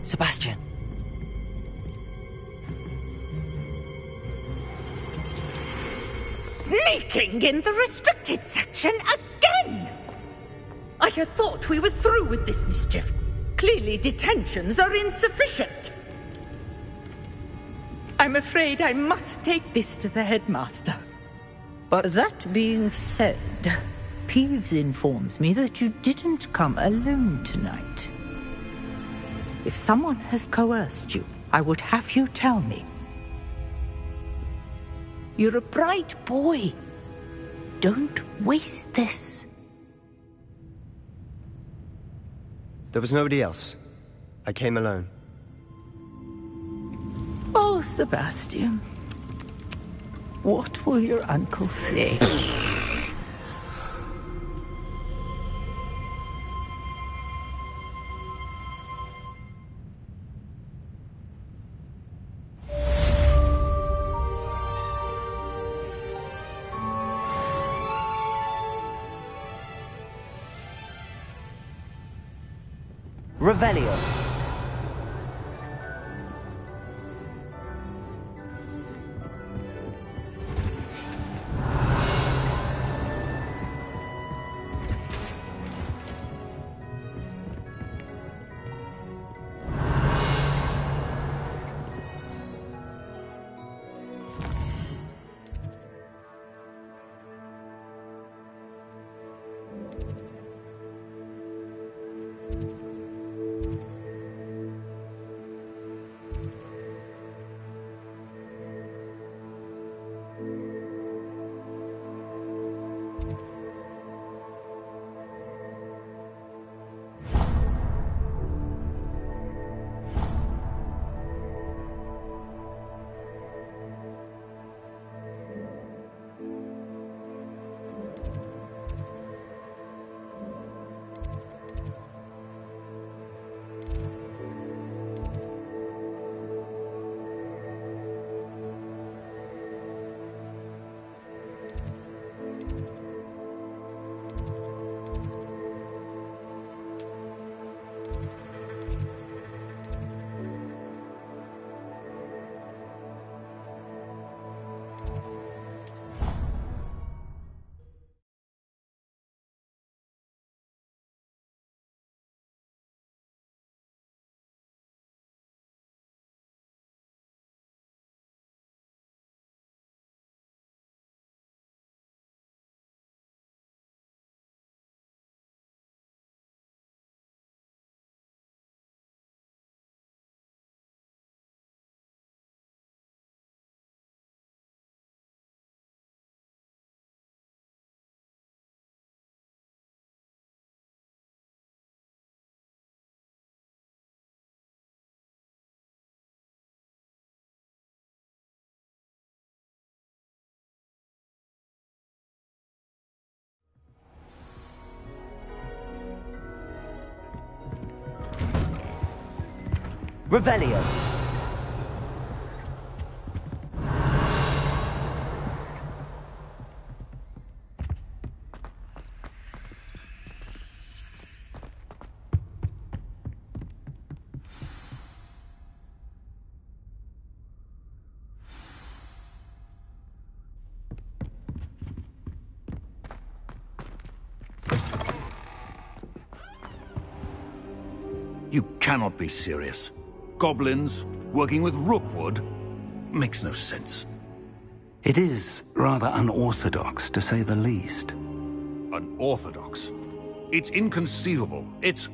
Sebastian. Sneaking in the restricted section again! I had thought we were through with this mischief. Clearly detentions are insufficient. I'm afraid I must take this to the headmaster. But that being said, Peeves informs me that you didn't come alone tonight. If someone has coerced you, I would have you tell me. You're a bright boy. Don't waste this. there was nobody else. I came alone. Oh, Sebastian. What will your uncle say? Revelio. Revelio. You cannot be serious. Goblins working with Rookwood makes no sense. It is rather unorthodox, to say the least. Unorthodox? It's inconceivable. It's...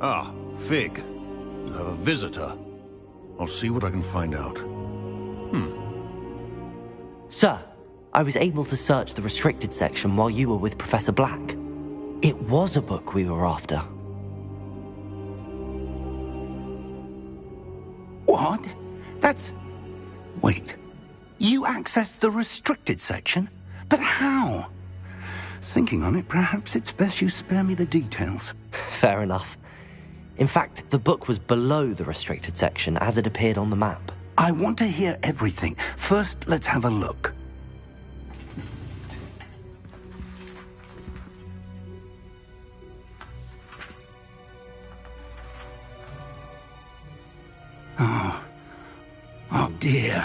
Ah, Fig. You have a visitor. I'll see what I can find out. Sir, I was able to search the restricted section while you were with Professor Black. It was a book we were after. What? That's... Wait. You accessed the restricted section? But how? Thinking on it, perhaps it's best you spare me the details. Fair enough. In fact, the book was below the restricted section as it appeared on the map. I want to hear everything. First, let's have a look. dear.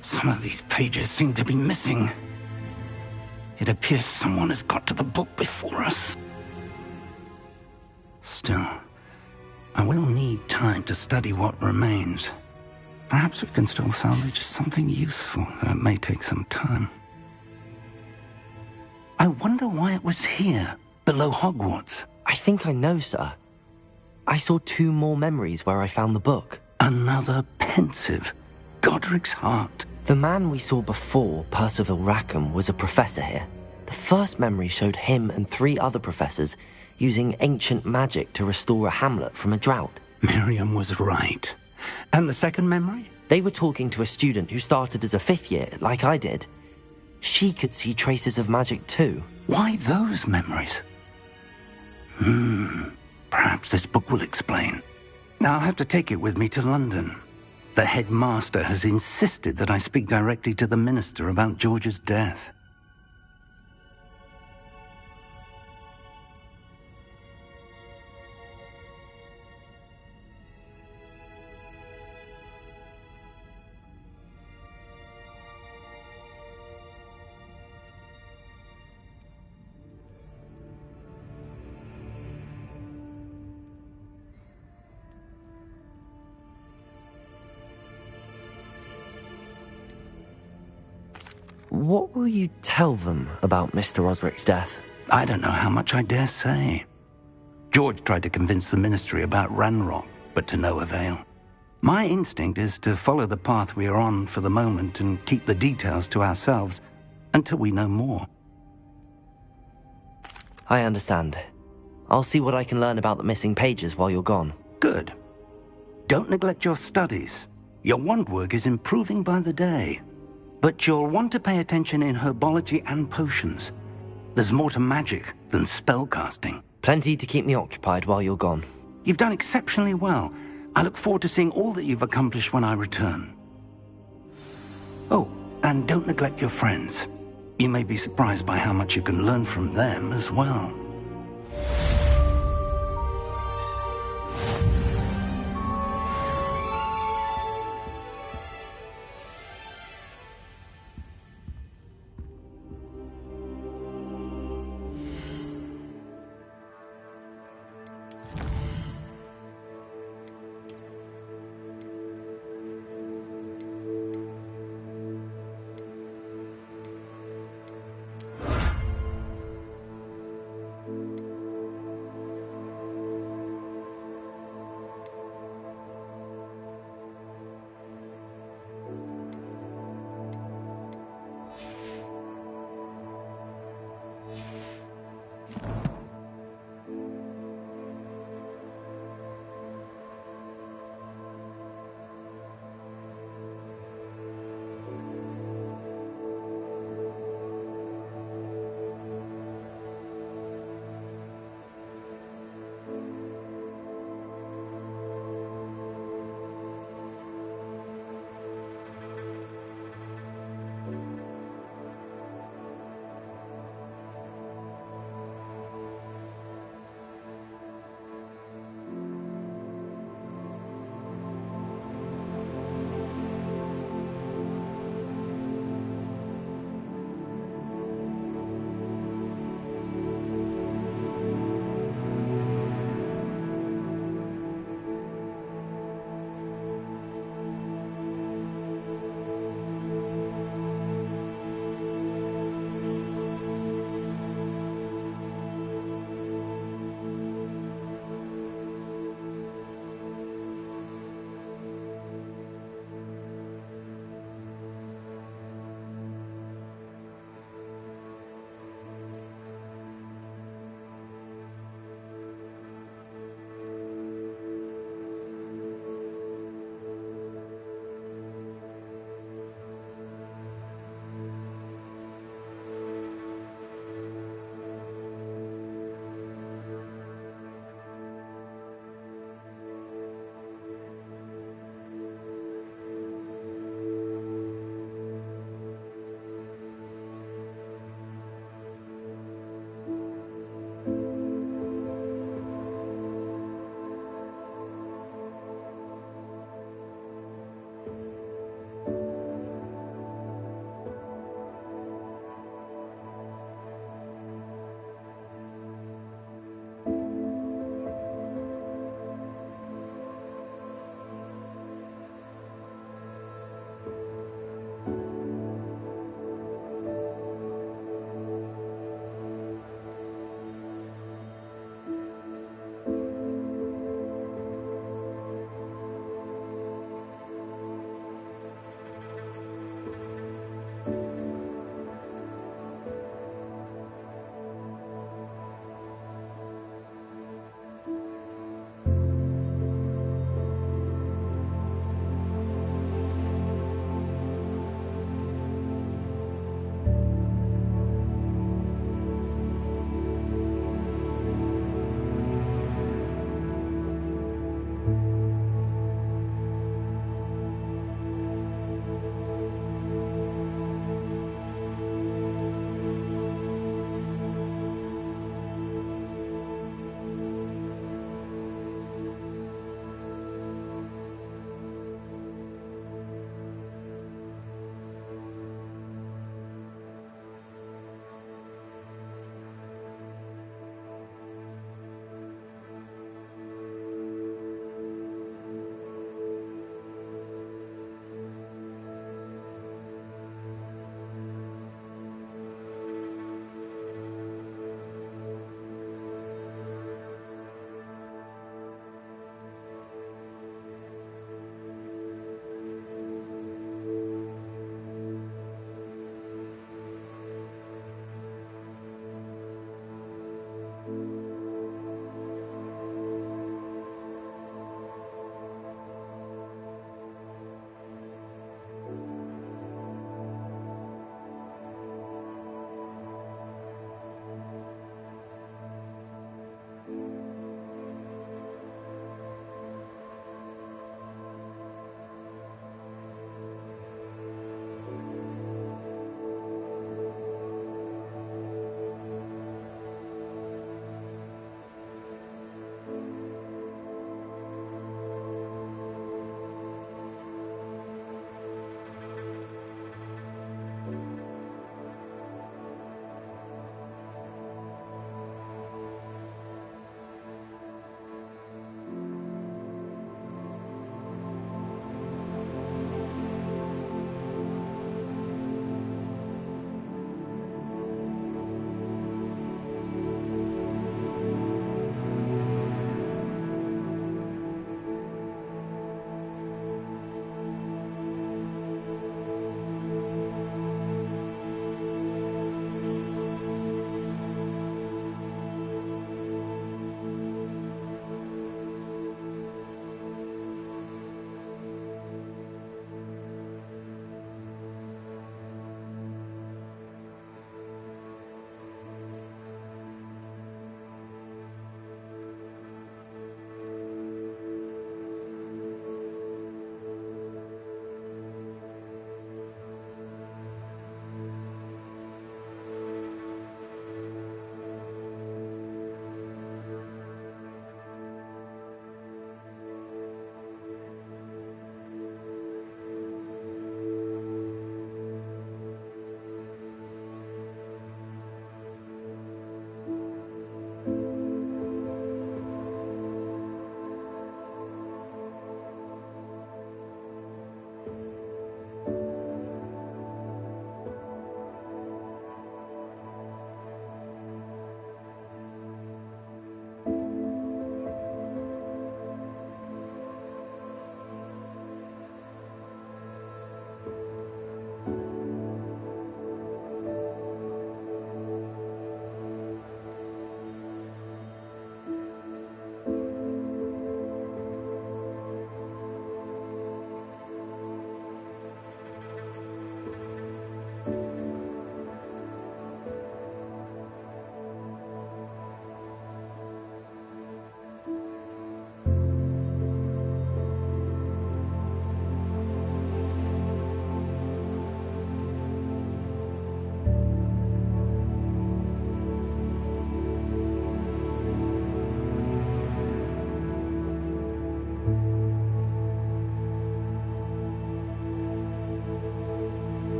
Some of these pages seem to be missing. It appears someone has got to the book before us. Still, I will need time to study what remains. Perhaps we can still salvage something useful, though it may take some time. I wonder why it was here, below Hogwarts. I think I know, sir. I saw 2 more memories where I found the book. Another pensive. Godric's heart. The man we saw before, Percival Rackham, was a professor here. The first memory showed him and 3 other professors using ancient magic to restore a hamlet from a drought. Miriam was right. And the second memory? They were talking to a student who started as a 5th year, like I did. She could see traces of magic too. Why those memories? Perhaps this book will explain. I'll have to take it with me to London. The headmaster has insisted that I speak directly to the minister about George's death. What will you tell them about Mr. Osric's death? I don't know how much I dare say. George tried to convince the ministry about Ranrock, but to no avail. My instinct is to follow the path we are on for the moment and keep the details to ourselves until we know more. I understand. I'll see what I can learn about the missing pages while you're gone. Good. Don't neglect your studies. Your wand work is improving by the day. But you'll want to pay attention in herbology and potions. There's more to magic than spellcasting. Plenty to keep me occupied while you're gone. You've done exceptionally well. I look forward to seeing all that you've accomplished when I return. Oh, and don't neglect your friends. You may be surprised by how much you can learn from them as well.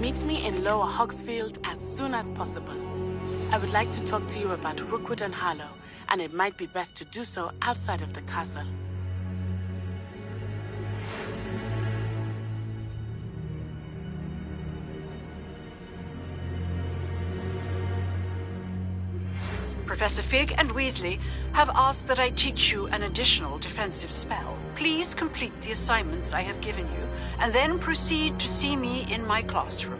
Meet me in Lower Hogsfield as soon as possible. I would like to talk to you about Rookwood and Harlow, and it might be best to do so outside of the castle. Professor Fig and Weasley have asked that I teach you an additional defensive spell. Please complete the assignments I have given you, and then proceed to see me in my classroom.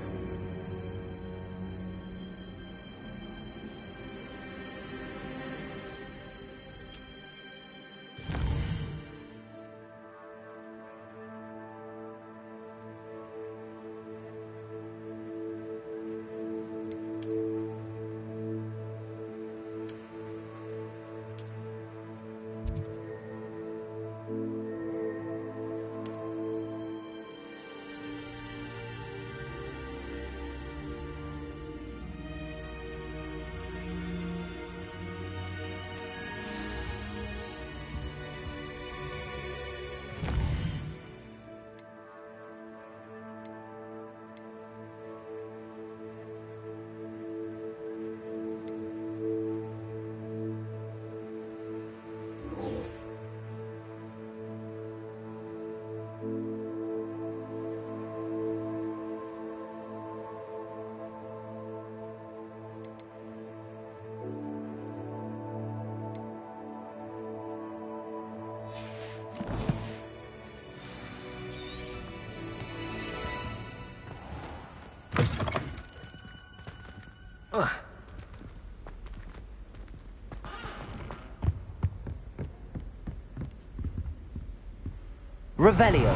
Revelio.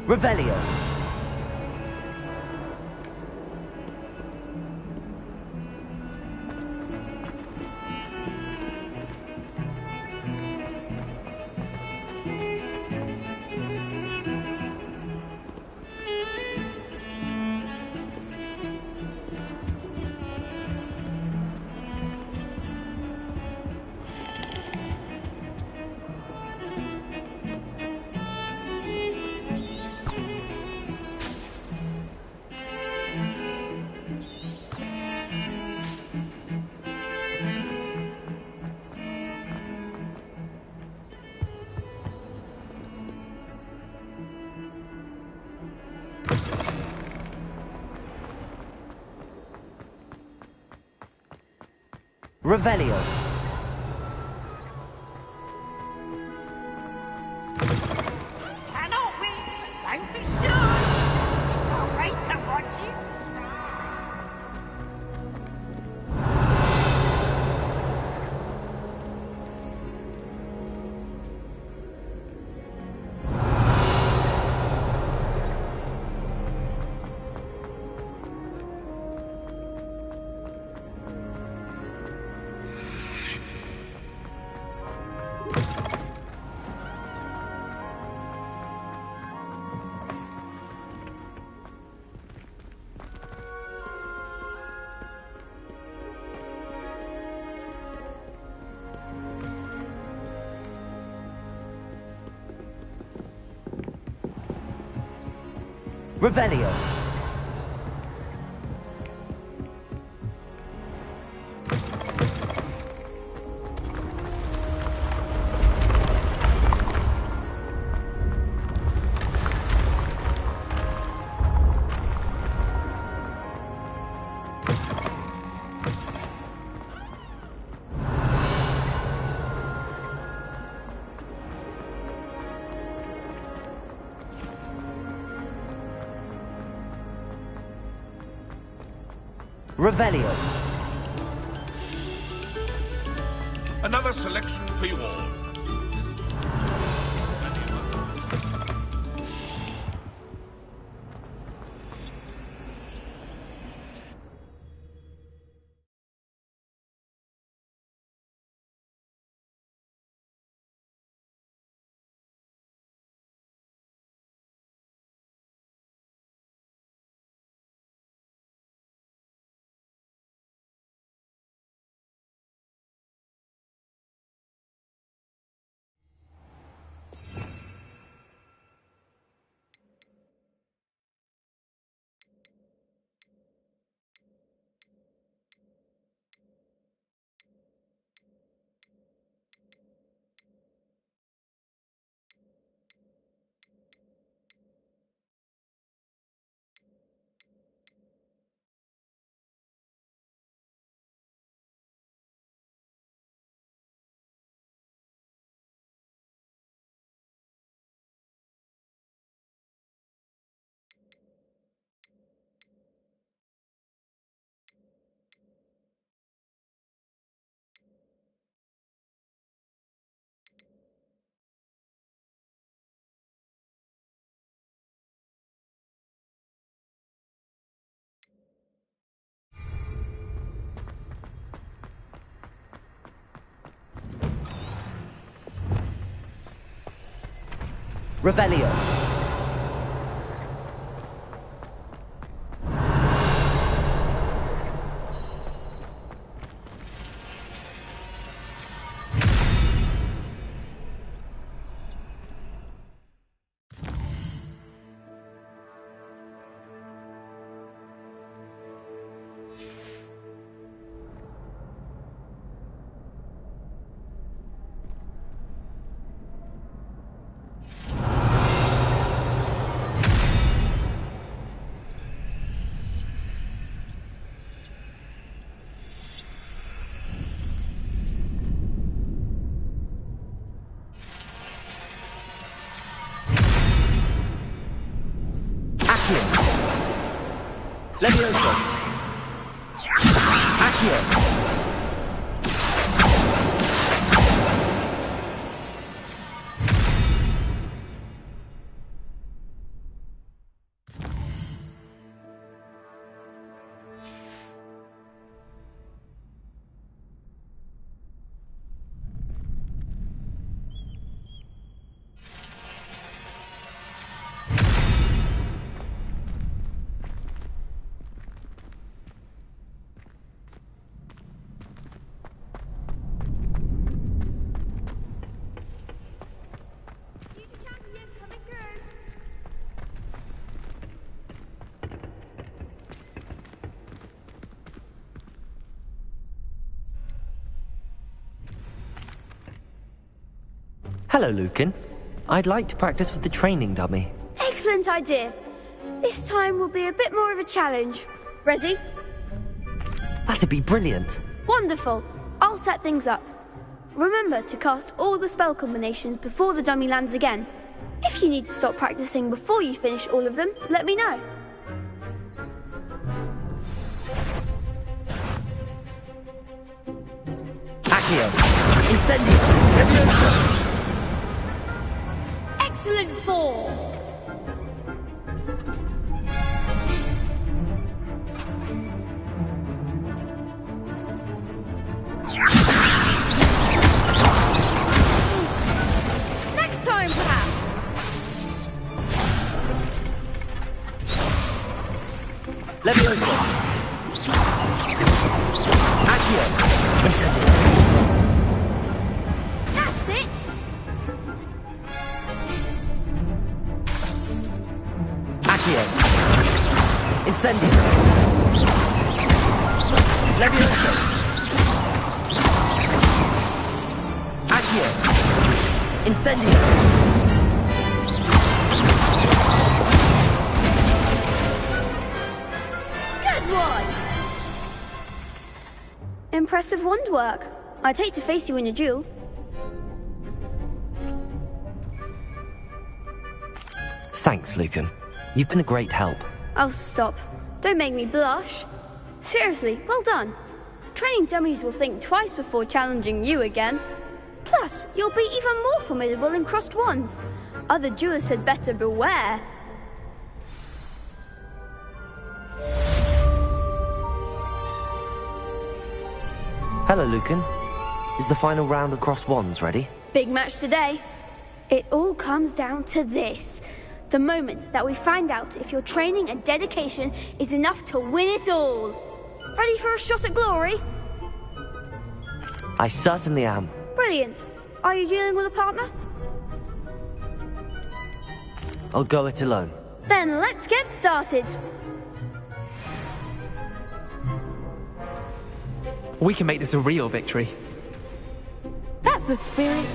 Revelio. Revelio. Cannot win, but don't be sure. Can't wait to watch you. Revelio. Revelio. Another selection for you all. Revelio. Levioso. Accio. Hello, Lucan. I'd like to practice with the training dummy. Excellent idea. This time will be a bit more of a challenge. Ready? That'd be brilliant. Wonderful. I'll set things up. Remember to cast all the spell combinations before the dummy lands again. If you need to stop practicing before you finish all of them, let me know. Accio. Incendio. Levioso. Excellent form! Next time, perhaps! Levioso. Accio. Incendio. That's it! Accio. Incendio. Levioso. Accio. Incendio. Good one! Impressive wand work. I'd hate to face you in a duel. Thanks, Lucan. You've been a great help. Oh, stop. Don't make me blush. Seriously, well done. Training dummies will think twice before challenging you again. Plus, you'll be even more formidable in crossed wands. Other duelists had better beware. Hello, Lucan. Is the final round of crossed wands ready? Big match today. It all comes down to this. The moment that we find out if your training and dedication is enough to win it all. Ready for a shot at glory? I certainly am. Brilliant. Are you dealing with a partner? I'll go it alone. Then let's get started. We can make this a real victory. That's the spirit.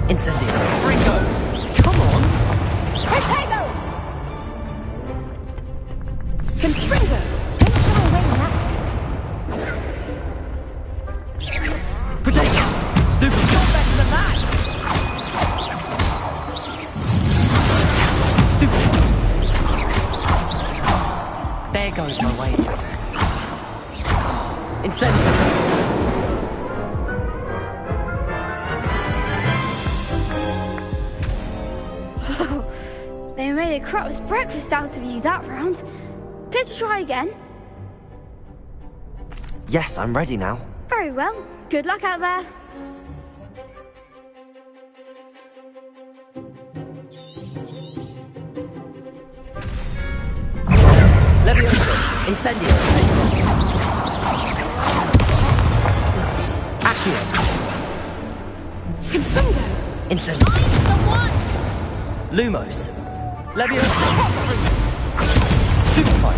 Incendio. Ringo! Come on! Potato! Confringo! Don't shy away now. Potato! Stupid! You're better than that. Stupid! There goes my wager. Incendio. They made a crap's breakfast out of you that round. Care to try again? Yes, I'm ready now. Very well. Good luck out there. Levioso. Incendio. Accio. Confringo! Incendio. I'm the one. Lumos. Levioso. Stupefy.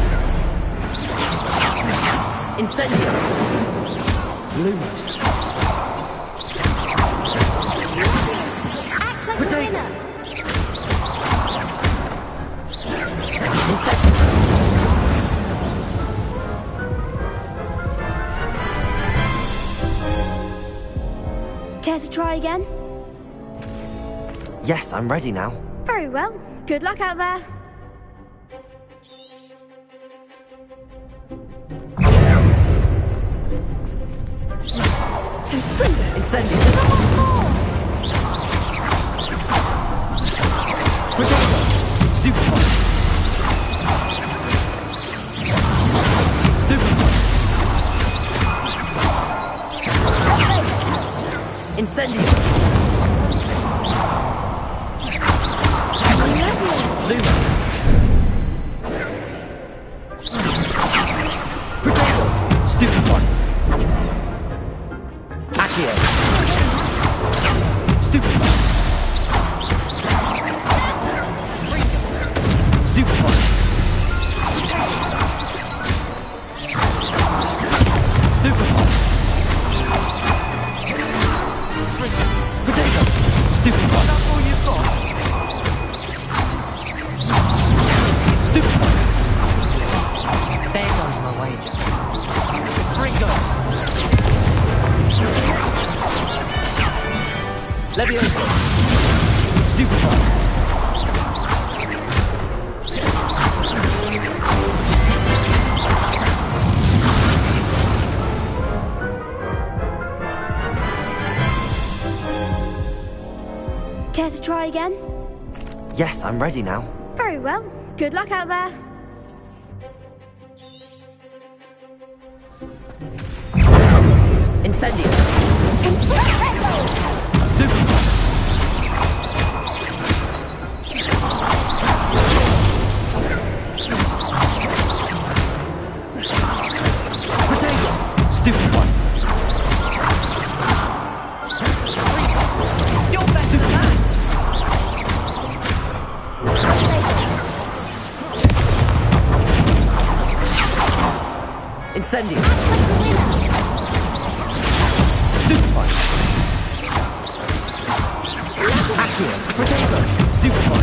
Incendio. Lumos. Act like a Potato. winner. Incendio. Care to try again? Yes, I'm ready now. Very well. Good luck out there. Incendio. Potato. Stupefy. Stupefy. Incendio. Lumos. Potato. Stupefy. Accio. Stupefy. Stupefy. Stupefy. Potato. Stupefy. That's all you've got. Stupefy. There goes my wager. Ringo! Levioso. Stupefy. Care to try again? Yes, I'm ready now. Very well. Good luck out there. Incendio. Potato. Stupefy. You're better than that. Incendio. Stupefy. Accio. Potato. Stupefy.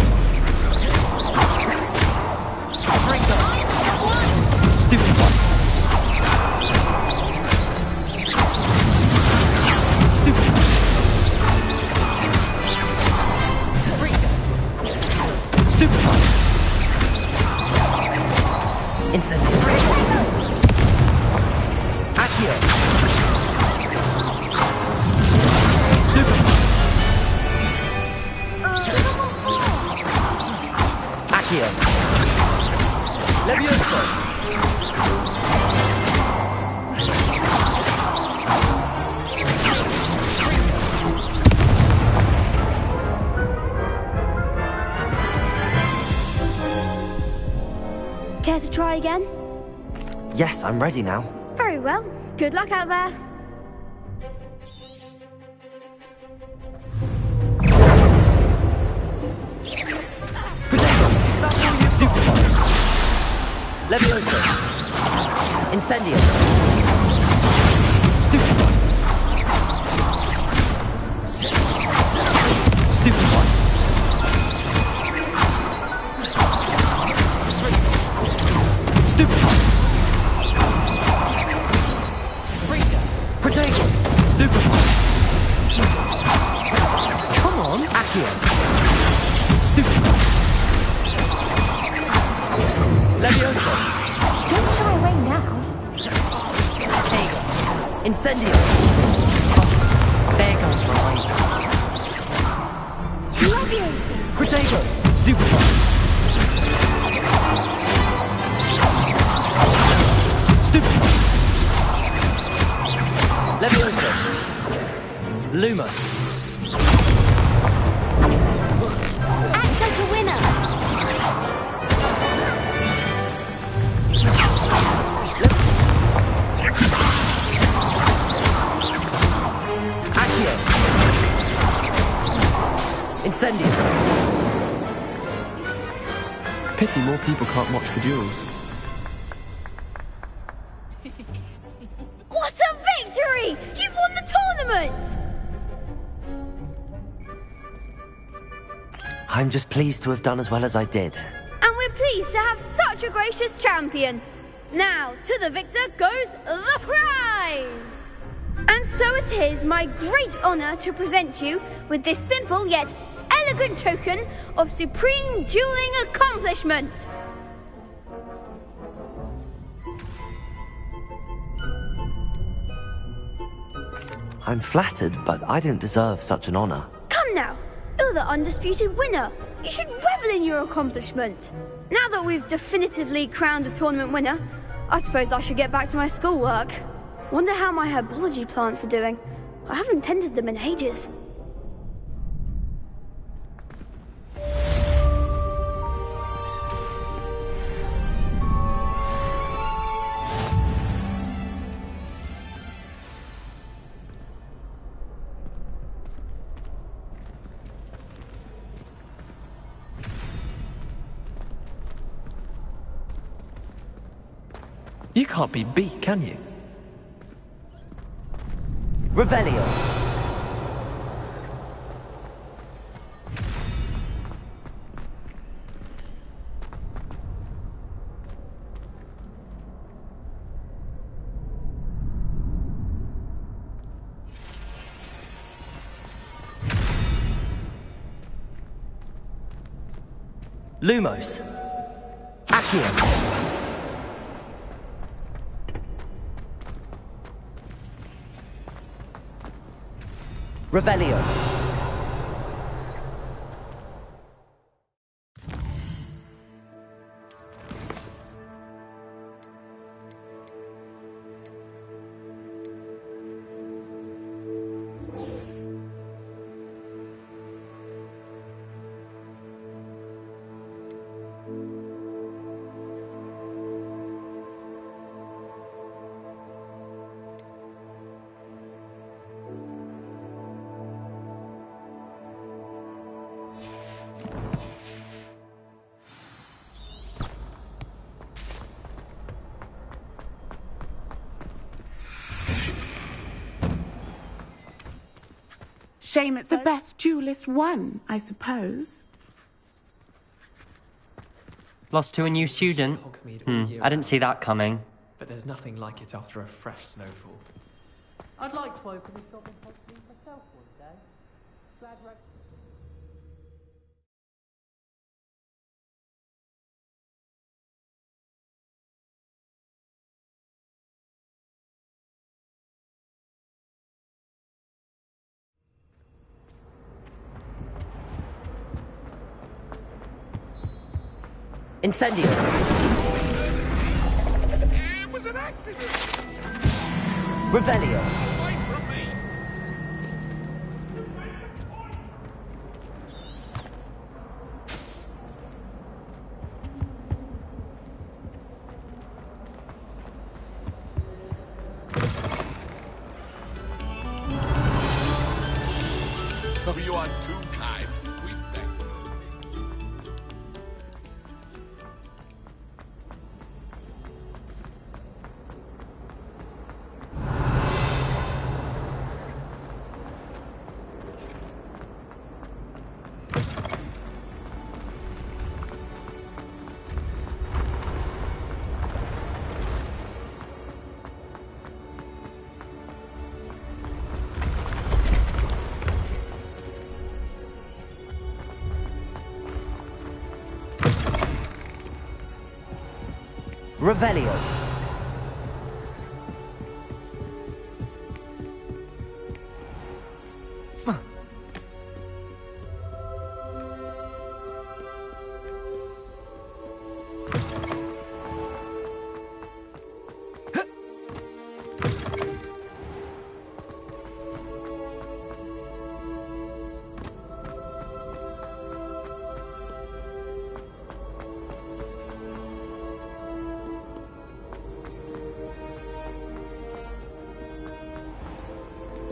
I'm the one. Stupefy. try again? Yes, I'm ready now. Very well. Good luck out there. Levioso! Incendio! Stupefy! Stupefy! Stupefy! Protego! Stupefy! Come on, Accio! Stupefy! Levioso! Don't shy away now. Protego! Incendio! There goes my way. Levioso! Protego! Stupefy! Stupefy! Levioso! Lumos! Act like a winner! Accio! Incendio! Pity more people can't watch the duels. What a victory! You've won the tournament! I'm just pleased to have done as well as I did. And we're pleased to have such a gracious champion. Now, to the victor goes the prize! And so it is my great honor to present you with this simple yet elegant token of supreme dueling accomplishment. I'm flattered, but I don't deserve such an honor. Come now, you're the undisputed winner. You should revel in your accomplishment. Now that we've definitively crowned the tournament winner, I suppose I should get back to my schoolwork. Wonder how my herbology plants are doing. I haven't tended them in ages. You can't be beat, can you? Revelio! Lumos! Accio! Revelio! Shame it's the best duelist won, I suppose. Lost to a new student? I didn't see that coming. But there's nothing like it after a fresh snowfall. I'd like to open a shop in Hogsmeade myself one day. Glad Incendio! It was an accident! Revelio! Away from me! Oh, you are too kind. We thank you. Revelio.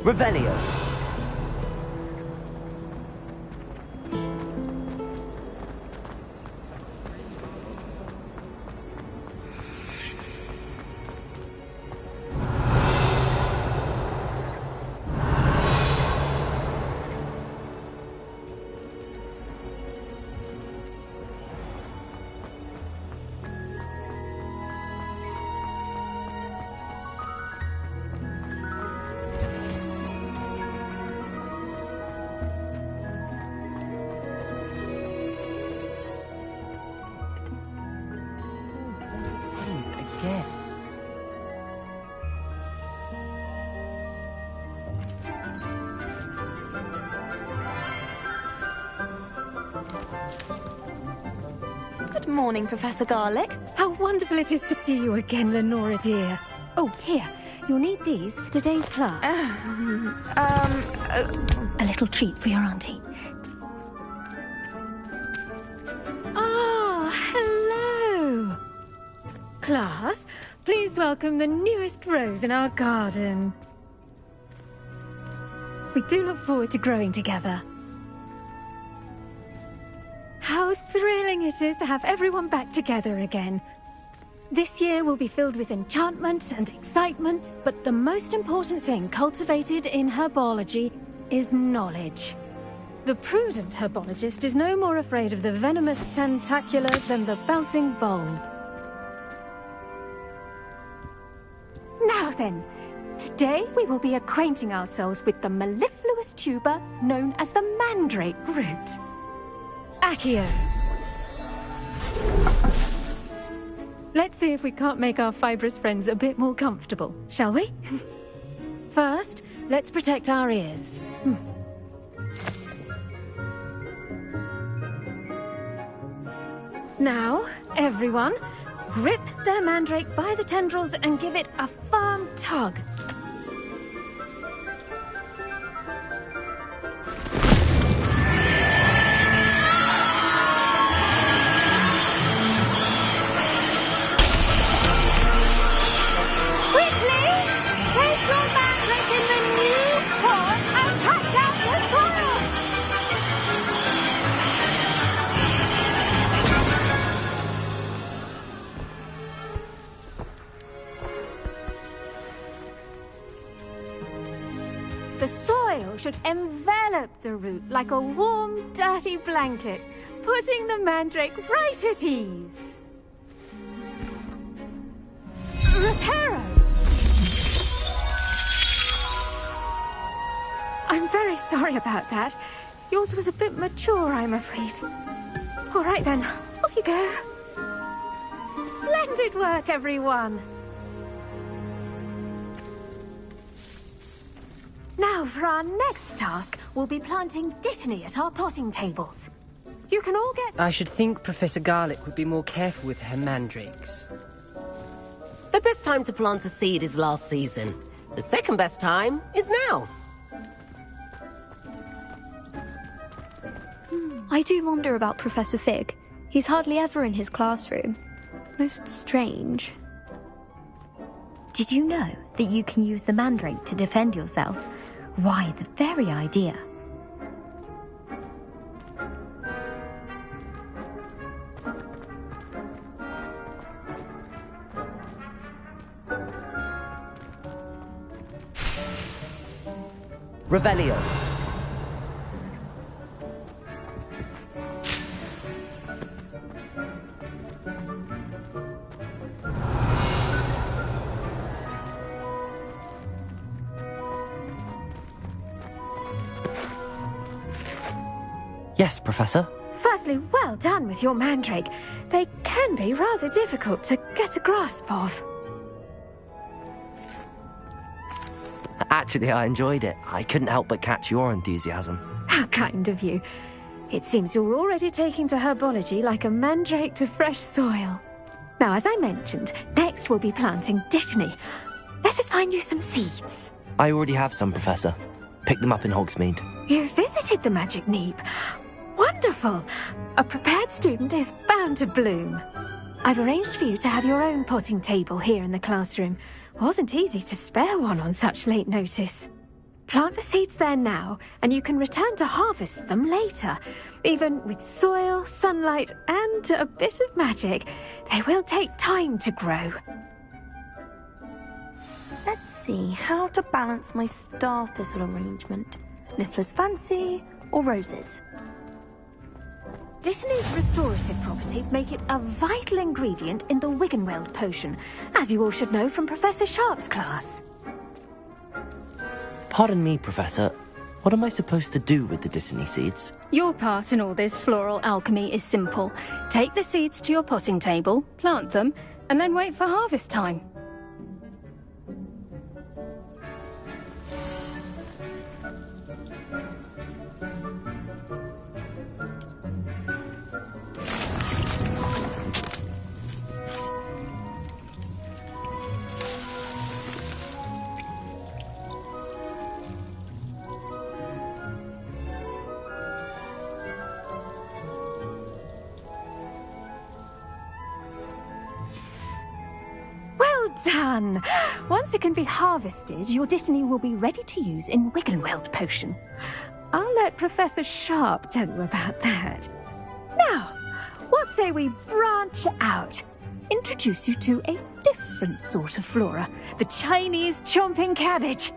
Revelio. Good morning, Professor Garlic. How wonderful it is to see you again, Lenora dear. Oh, here. You'll need these for today's class. A little treat for your auntie. Ah, hello. Class, please welcome the newest rose in our garden. We do look forward to growing together. How thrilling it is to have everyone back together again. This year will be filled with enchantment and excitement, but the most important thing cultivated in herbology is knowledge. The prudent herbologist is no more afraid of the venomous tentacula than the bouncing bulb. Now then, today we will be acquainting ourselves with the mellifluous tuber known as the mandrake root. Accio. Let's see if we can't make our fibrous friends a bit more comfortable, shall we? First, let's protect our ears. Now, everyone, grip their mandrake by the tendrils and give it a firm tug. The soil should envelop the root like a warm, dirty blanket, putting the mandrake right at ease. Reparo! I'm very sorry about that. Yours was a bit mature, I'm afraid. All right then, off you go. Splendid work, everyone! Now, for our next task, we'll be planting dittany at our potting tables. You can all get... I should think Professor Garlic would be more careful with her mandrakes. The best time to plant a seed is last season. The second best time is now. I do wonder about Professor Fig. He's hardly ever in his classroom. Most strange. Did you know that you can use the mandrake to defend yourself? Why, the very idea. Revelio. Yes, Professor? Firstly, well done with your mandrake. They can be rather difficult to get a grasp of. Actually, I enjoyed it. I couldn't help but catch your enthusiasm. How kind of you. It seems you're already taking to herbology like a mandrake to fresh soil. Now, as I mentioned, next we'll be planting dittany. Let us find you some seeds. I already have some, Professor. Picked them up in Hogsmeade. You visited the Magic Neep. Wonderful! A prepared student is bound to bloom. I've arranged for you to have your own potting table here in the classroom. Wasn't easy to spare one on such late notice. Plant the seeds there now, and you can return to harvest them later. Even with soil, sunlight, and a bit of magic, they will take time to grow. Let's see how to balance my star thistle arrangement. Niffler's fancy or roses? Dittany's restorative properties make it a vital ingredient in the Wiggenweld potion, as you all should know from Professor Sharp's class. Pardon me, Professor. What am I supposed to do with the dittany seeds? Your part in all this floral alchemy is simple. Take the seeds to your potting table, plant them, and then wait for harvest time. Done! Once it can be harvested, your dittany will be ready to use in Wiggenweld potion. I'll let Professor Sharp tell you about that. Now, what say we branch out? Introduce you to a different sort of flora, the Chinese chomping cabbage.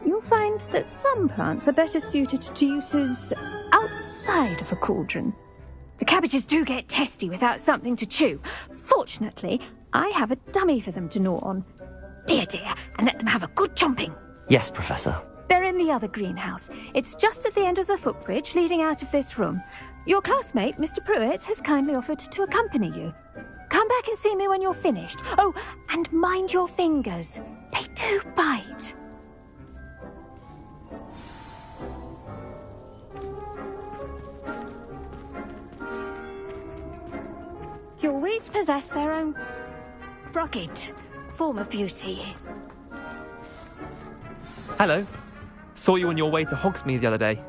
You'll find that some plants are better suited to uses outside of a cauldron. The cabbages do get testy without something to chew. Fortunately, I have a dummy for them to gnaw on. Be a dear and let them have a good chomping. Yes, Professor. They're in the other greenhouse. It's just at the end of the footbridge leading out of this room. Your classmate, Mr. Pruitt, has kindly offered to accompany you. Come back and see me when you're finished. Oh, and mind your fingers. They do bite. Your weeds possess their own rugged form of beauty. Hello. Saw you on your way to Hogsmeade the other day.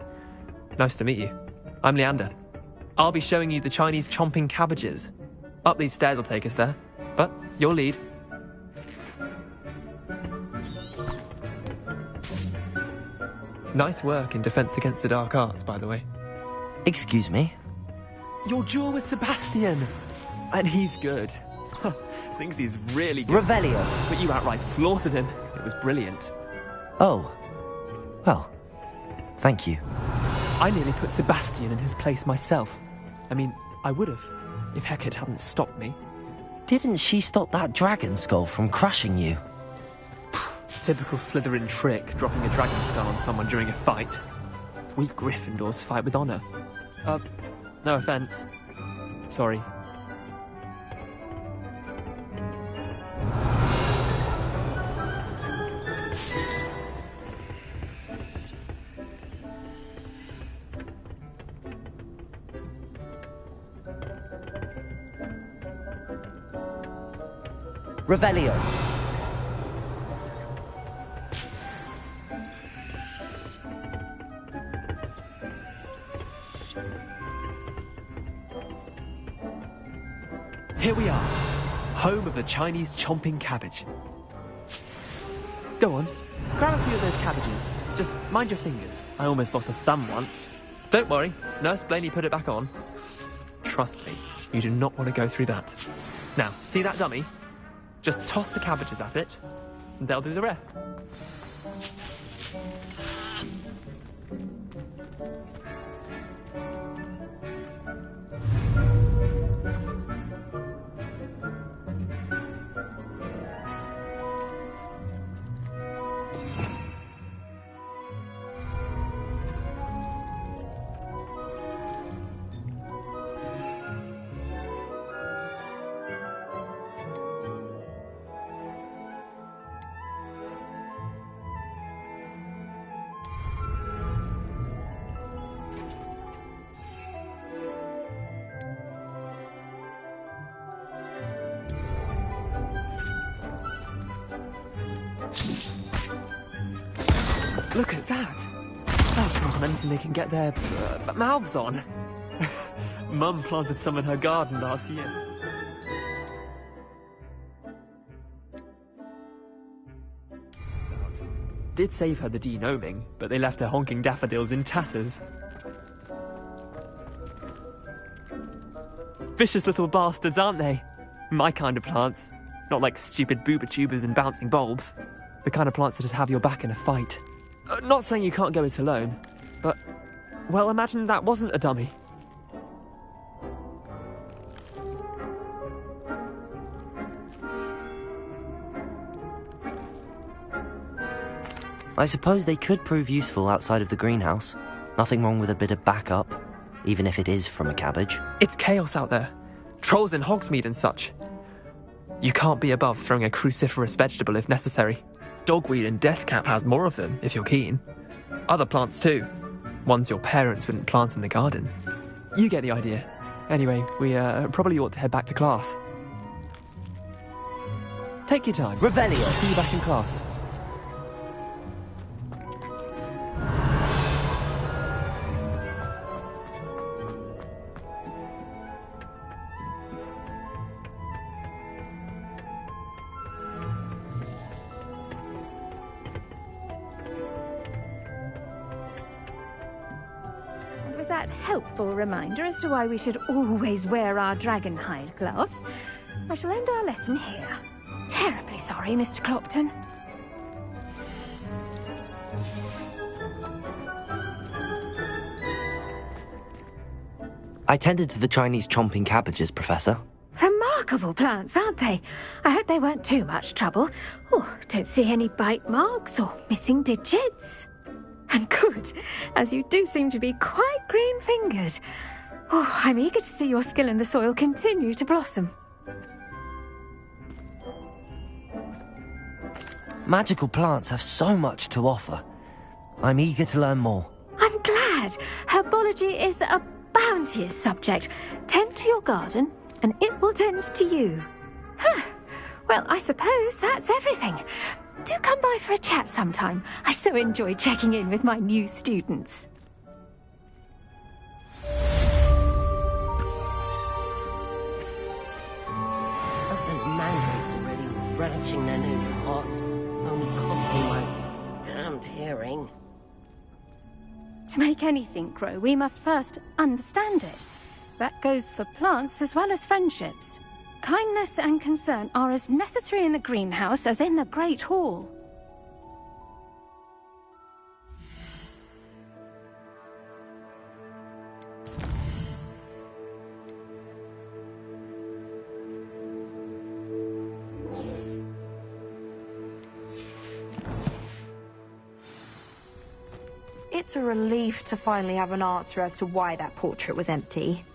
Nice to meet you. I'm Leander. I'll be showing you the Chinese chomping cabbages. Up these stairs will take us there, but your lead. Nice work in Defense Against the Dark Arts, by the way. Excuse me? Your duel with Sebastian! And he's good. Thinks he's really good. Revelio. But you outright slaughtered him. It was brilliant. Oh. Well, thank you. I nearly put Sebastian in his place myself. I mean, I would have, if Hecate hadn't stopped me. Didn't she stop that dragon skull from crushing you? Typical Slytherin trick, dropping a dragon skull on someone during a fight. We Gryffindors fight with honor. No offense. Sorry. Revelio. Here we are, home of the Chinese chomping cabbage. Go on, grab a few of those cabbages. Just mind your fingers. I almost lost a thumb once. Don't worry, Nurse Blaney put it back on. Trust me, you do not want to go through that. Now, see that dummy? Just toss the cabbages at it, and they'll do the rest. Look at that. They'll plant on anything they can get their mouths on. Mum planted some in her garden last year. Did save her the denoming, but they left her honking daffodils in tatters. Vicious little bastards, aren't they? My kind of plants. Not like stupid booba tubers and bouncing bulbs. The kind of plants that just have your back in a fight. Not saying you can't go it alone, but, well, imagine that wasn't a dummy. I suppose they could prove useful outside of the greenhouse. Nothing wrong with a bit of backup, even if it is from a cabbage. It's chaos out there. Trolls in Hogsmeade and such. You can't be above throwing a cruciferous vegetable if necessary. Dogweed and deathcap has more of them, if you're keen. Other plants too. Ones your parents wouldn't plant in the garden. You get the idea. Anyway, we probably ought to head back to class. Take your time. Revelio. See you back in class. With that helpful reminder as to why we should always wear our dragonhide gloves, I shall end our lesson here. Terribly sorry, Mr. Clopton. I tended to the Chinese chomping cabbages, Professor. Remarkable plants, aren't they? I hope they weren't too much trouble. Oh, don't see any bite marks or missing digits. And good, as you do seem to be quite green-fingered. Oh, I'm eager to see your skill in the soil continue to blossom. Magical plants have so much to offer. I'm eager to learn more. I'm glad. Herbology is a bounteous subject. Tend to your garden, and it will tend to you. Huh. Well, I suppose that's everything. Do come by for a chat sometime. I so enjoy checking in with my new students. Those mandrakes are really relishing their new pots. Only cost me my damned hearing. To make anything grow, we must first understand it. That goes for plants as well as friendships. Kindness and concern are as necessary in the greenhouse as in the Great Hall. It's a relief to finally have an answer as to why that portrait was empty.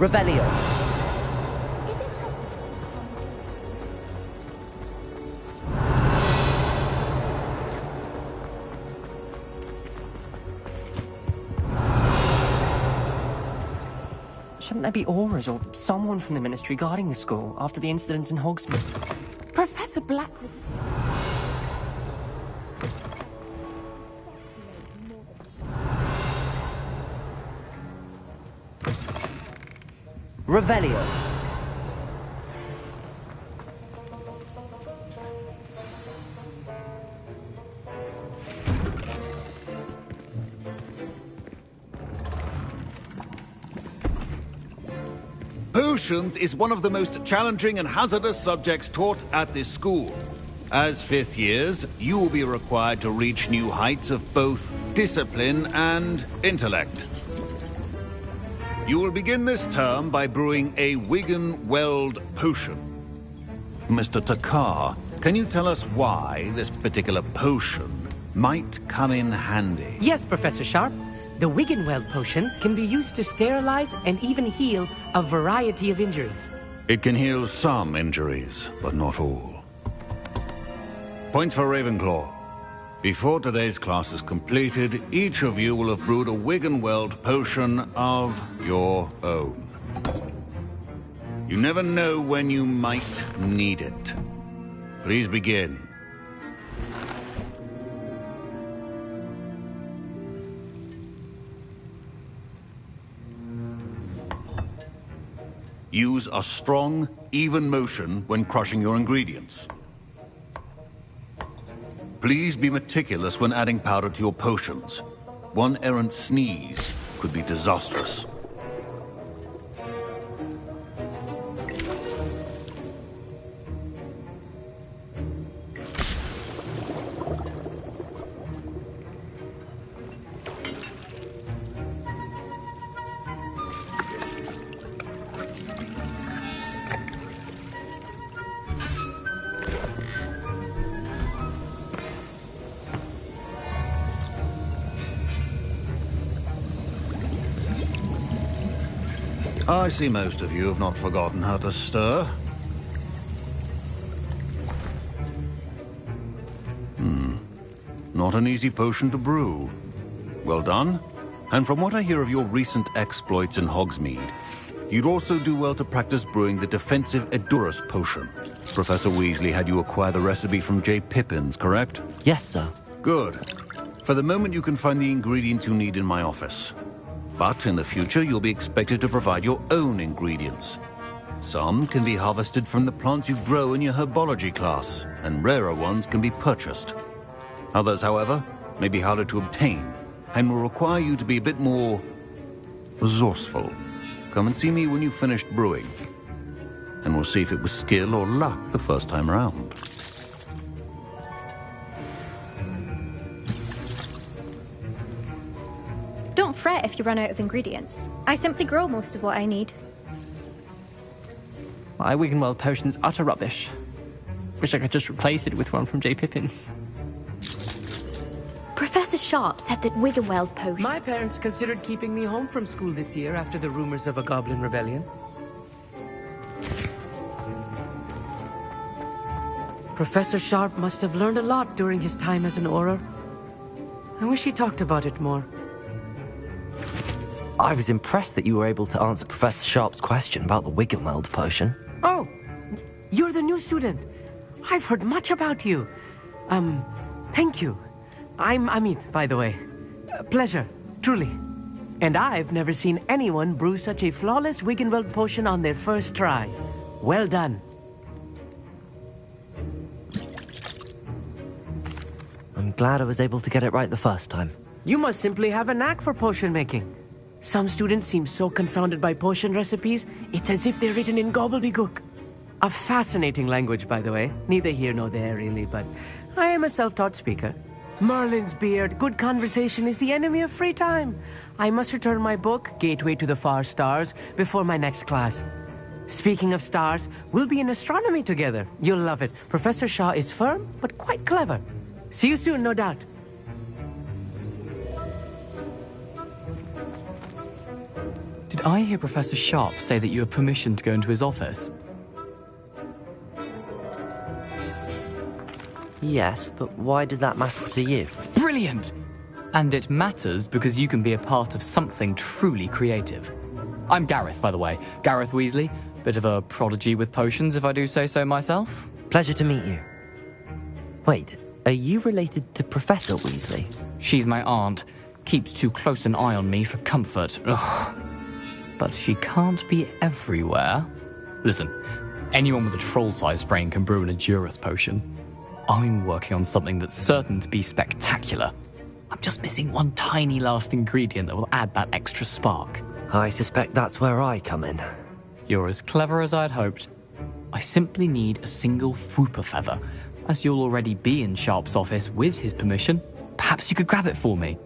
Revelio. Shouldn't there be auras or someone from the Ministry guarding the school after the incident in Hogsmeade? Professor Blackwood. Revelio. Potions is one of the most challenging and hazardous subjects taught at this school. As fifth years, you will be required to reach new heights of both discipline and intellect. You will begin this term by brewing a Wigan-Weld potion. Mr. Takar, can you tell us why this particular potion might come in handy? Yes, Professor Sharp. The Wigan-Weld potion can be used to sterilize and even heal a variety of injuries. It can heal some injuries, but not all. Point for Ravenclaw. Before today's class is completed, each of you will have brewed a Wigan-Weld potion of your own. You never know when you might need it. Please begin. Use a strong, even motion when crushing your ingredients. Please be meticulous when adding powder to your potions. One errant sneeze could be disastrous. I see most of you have not forgotten how to stir. Not an easy potion to brew. Well done. And from what I hear of your recent exploits in Hogsmeade, you'd also do well to practice brewing the defensive Edurus potion. Professor Weasley had you acquire the recipe from J. Pippin's, correct? Yes, sir. Good. For the moment, you can find the ingredients you need in my office. But in the future, you'll be expected to provide your own ingredients. Some can be harvested from the plants you grow in your herbology class, and rarer ones can be purchased. Others, however, may be harder to obtain, and will require you to be a bit more resourceful. Come and see me when you've finished brewing, and we'll see if it was skill or luck the first time around. Don't fret if you run out of ingredients. I simply grow most of what I need. My Wigan-Weld potion's utter rubbish. Wish I could just replace it with one from J. Pippin's. Professor Sharp said that Wigan-Weld potion... My parents considered keeping me home from school this year after the rumors of a goblin rebellion. Professor Sharp must have learned a lot during his time as an Auror. I wish he talked about it more. I was impressed that you were able to answer Professor Sharp's question about the Wigan-Weld potion. Oh, you're the new student. I've heard much about you. Thank you. I'm Amit, by the way. Pleasure, truly. And I've never seen anyone brew such a flawless Wigan-Weld potion on their first try. Well done. I'm glad I was able to get it right the first time. You must simply have a knack for potion making. Some students seem so confounded by potion recipes, it's as if they're written in gobbledygook. A fascinating language, by the way. Neither here nor there, really, but I am a self-taught speaker. Merlin's beard, good conversation is the enemy of free time. I must return my book, Gateway to the Far Stars, before my next class. Speaking of stars, we'll be in astronomy together. You'll love it. Professor Shaw is firm, but quite clever. See you soon, no doubt. Did I hear Professor Sharp say that you have permission to go into his office? Yes, but why does that matter to you? Brilliant! And it matters because you can be a part of something truly creative. I'm Gareth, by the way. Gareth Weasley. Bit of a prodigy with potions, if I do say so myself. Pleasure to meet you. Wait, are you related to Professor Weasley? She's my aunt. Keeps too close an eye on me for comfort. Ugh. But she can't be everywhere. Listen, anyone with a troll-sized brain can brew an Edurus potion. I'm working on something that's certain to be spectacular. I'm just missing one tiny last ingredient that will add that extra spark. I suspect that's where I come in. You're as clever as I'd hoped. I simply need a single Fwooper feather. As you'll already be in Sharp's office with his permission, perhaps you could grab it for me.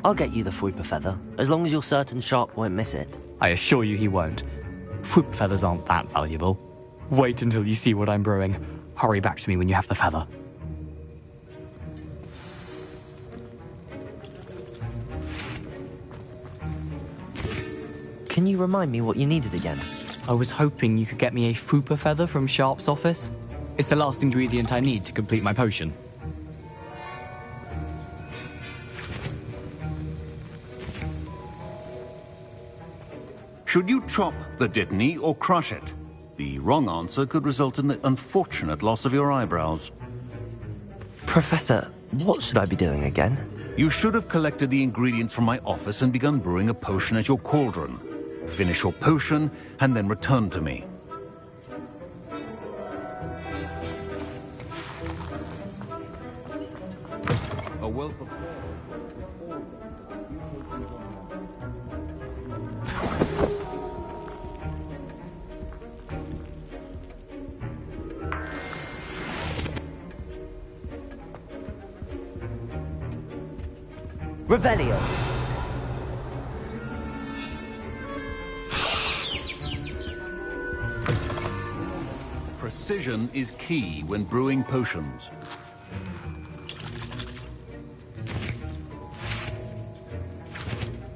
I'll get you the Fwooper feather, as long as you're certain Sharp won't miss it. I assure you he won't. Fwooper feathers aren't that valuable. Wait until you see what I'm brewing. Hurry back to me when you have the feather. Can you remind me what you needed again? I was hoping you could get me a Fwooper feather from Sharp's office. It's the last ingredient I need to complete my potion. Should you chop the Dittany or crush it? The wrong answer could result in the unfortunate loss of your eyebrows. Professor, what should I be doing again? You should have collected the ingredients from my office and begun brewing a potion at your cauldron. Finish your potion and then return to me. A well prepared. Revelio! Precision is key when brewing potions.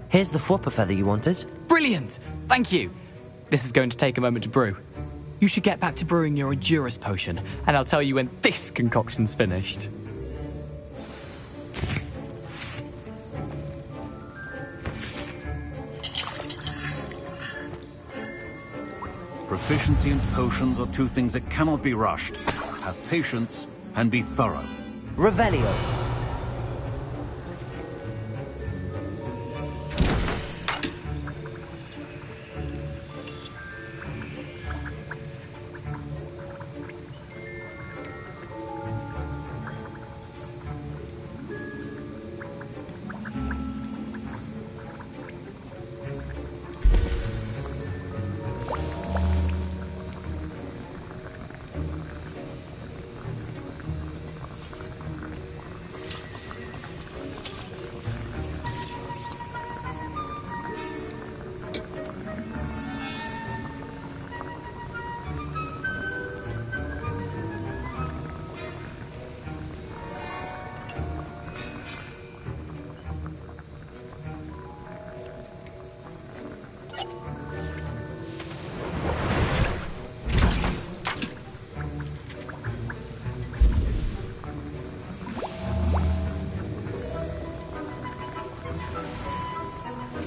Here's the whopper feather you wanted. Brilliant! Thank you! This is going to take a moment to brew. You should get back to brewing your Endurus potion, and I'll tell you when this concoction's finished. Proficiency in potions are two things that cannot be rushed. Have patience and be thorough. Revelio.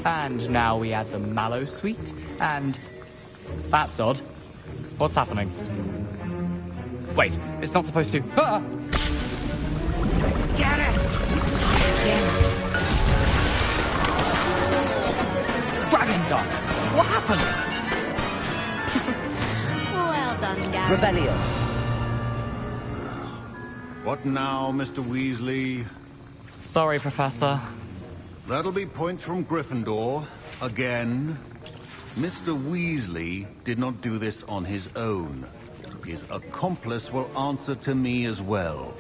And now we add the mallow sweet, and... That's odd. What's happening? Wait, it's not supposed to... Ah! Get it! Dragon Dog! What happened? Well done, Gary. Revelio. What now, Mr. Weasley? Sorry, Professor. That'll be points from Gryffindor. Again. Mr. Weasley did not do this on his own. His accomplice will answer to me as well.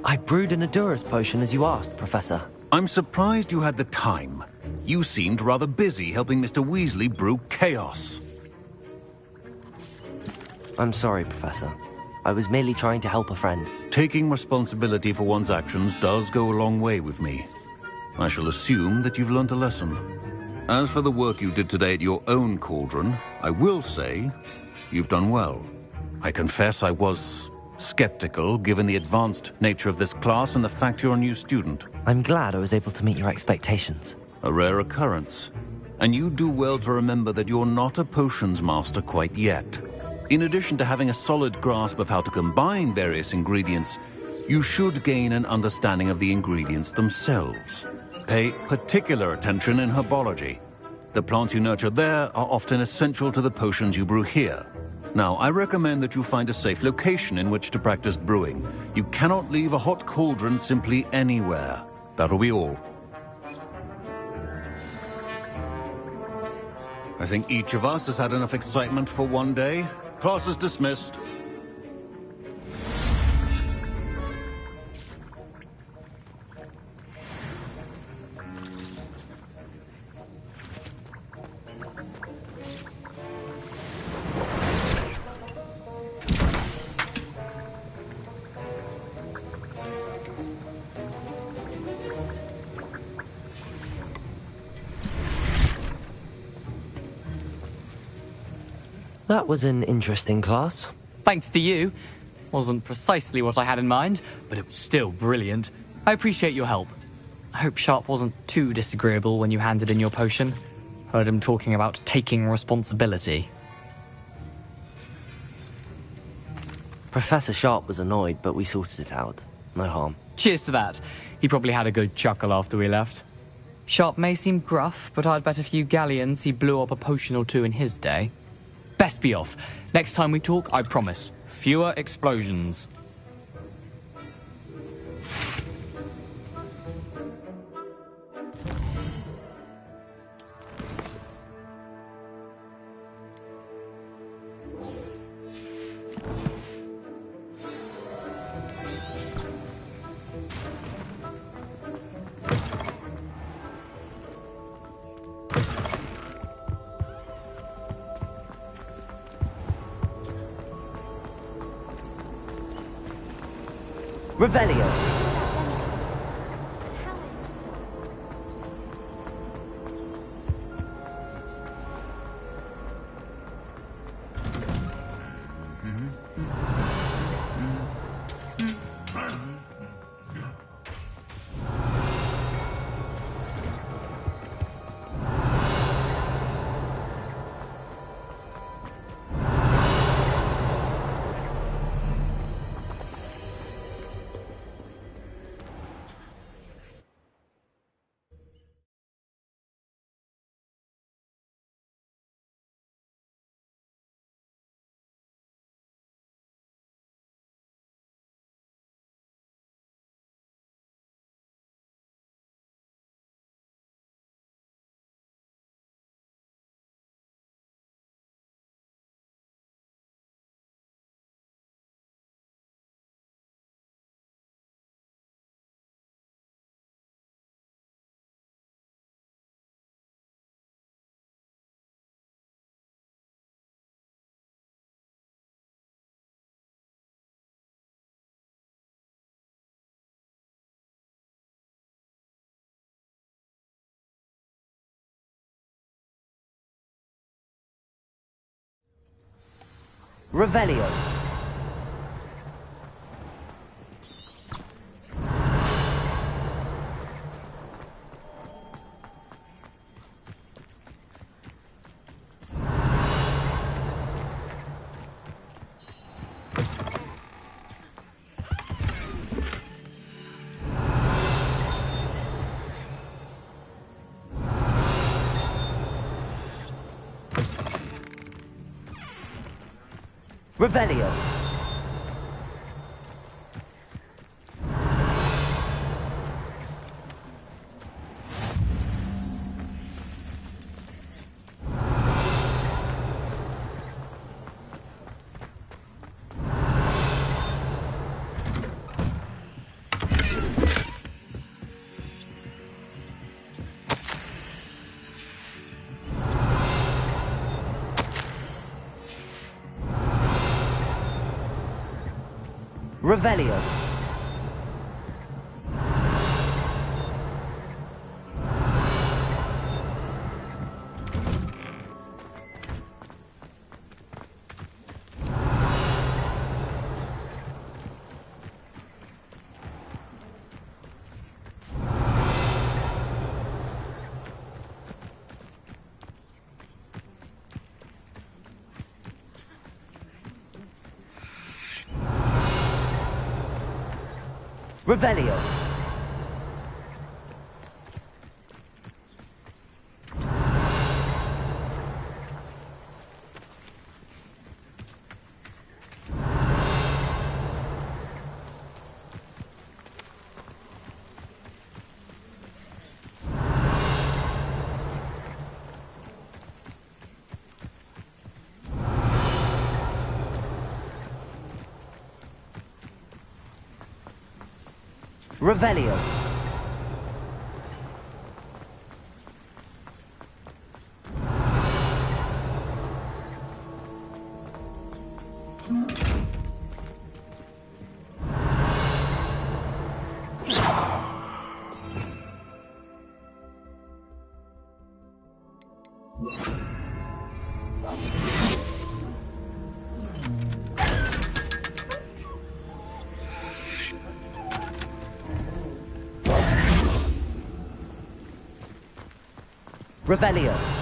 I brewed an Endurus potion as you asked, Professor. I'm surprised you had the time. You seemed rather busy helping Mr. Weasley brew chaos. I'm sorry, Professor. I was merely trying to help a friend. Taking responsibility for one's actions does go a long way with me. I shall assume that you've learnt a lesson. As for the work you did today at your own cauldron, I will say you've done well. I confess I was skeptical, given the advanced nature of this class and the fact you're a new student. I'm glad I was able to meet your expectations. A rare occurrence. And you do well to remember that you're not a potions master quite yet. In addition to having a solid grasp of how to combine various ingredients, you should gain an understanding of the ingredients themselves. Pay particular attention in herbology. The plants you nurture there are often essential to the potions you brew here. Now, I recommend that you find a safe location in which to practice brewing. You cannot leave a hot cauldron simply anywhere. That'll be all. I think each of us has had enough excitement for one day. Class is dismissed. That was an interesting class. Thanks to you. Wasn't precisely what I had in mind, but it was still brilliant. I appreciate your help. I hope Sharp wasn't too disagreeable when you handed in your potion. Heard him talking about taking responsibility. Professor Sharp was annoyed, but we sorted it out. No harm. Cheers to that. He probably had a good chuckle after we left. Sharp may seem gruff, but I'd bet a few galleons he blew up a potion or two in his day. Best be off. Next time we talk, I promise, fewer explosions. Revelio. Revelio. Revelio. Revelio. Revelio. Revelio. Revelio.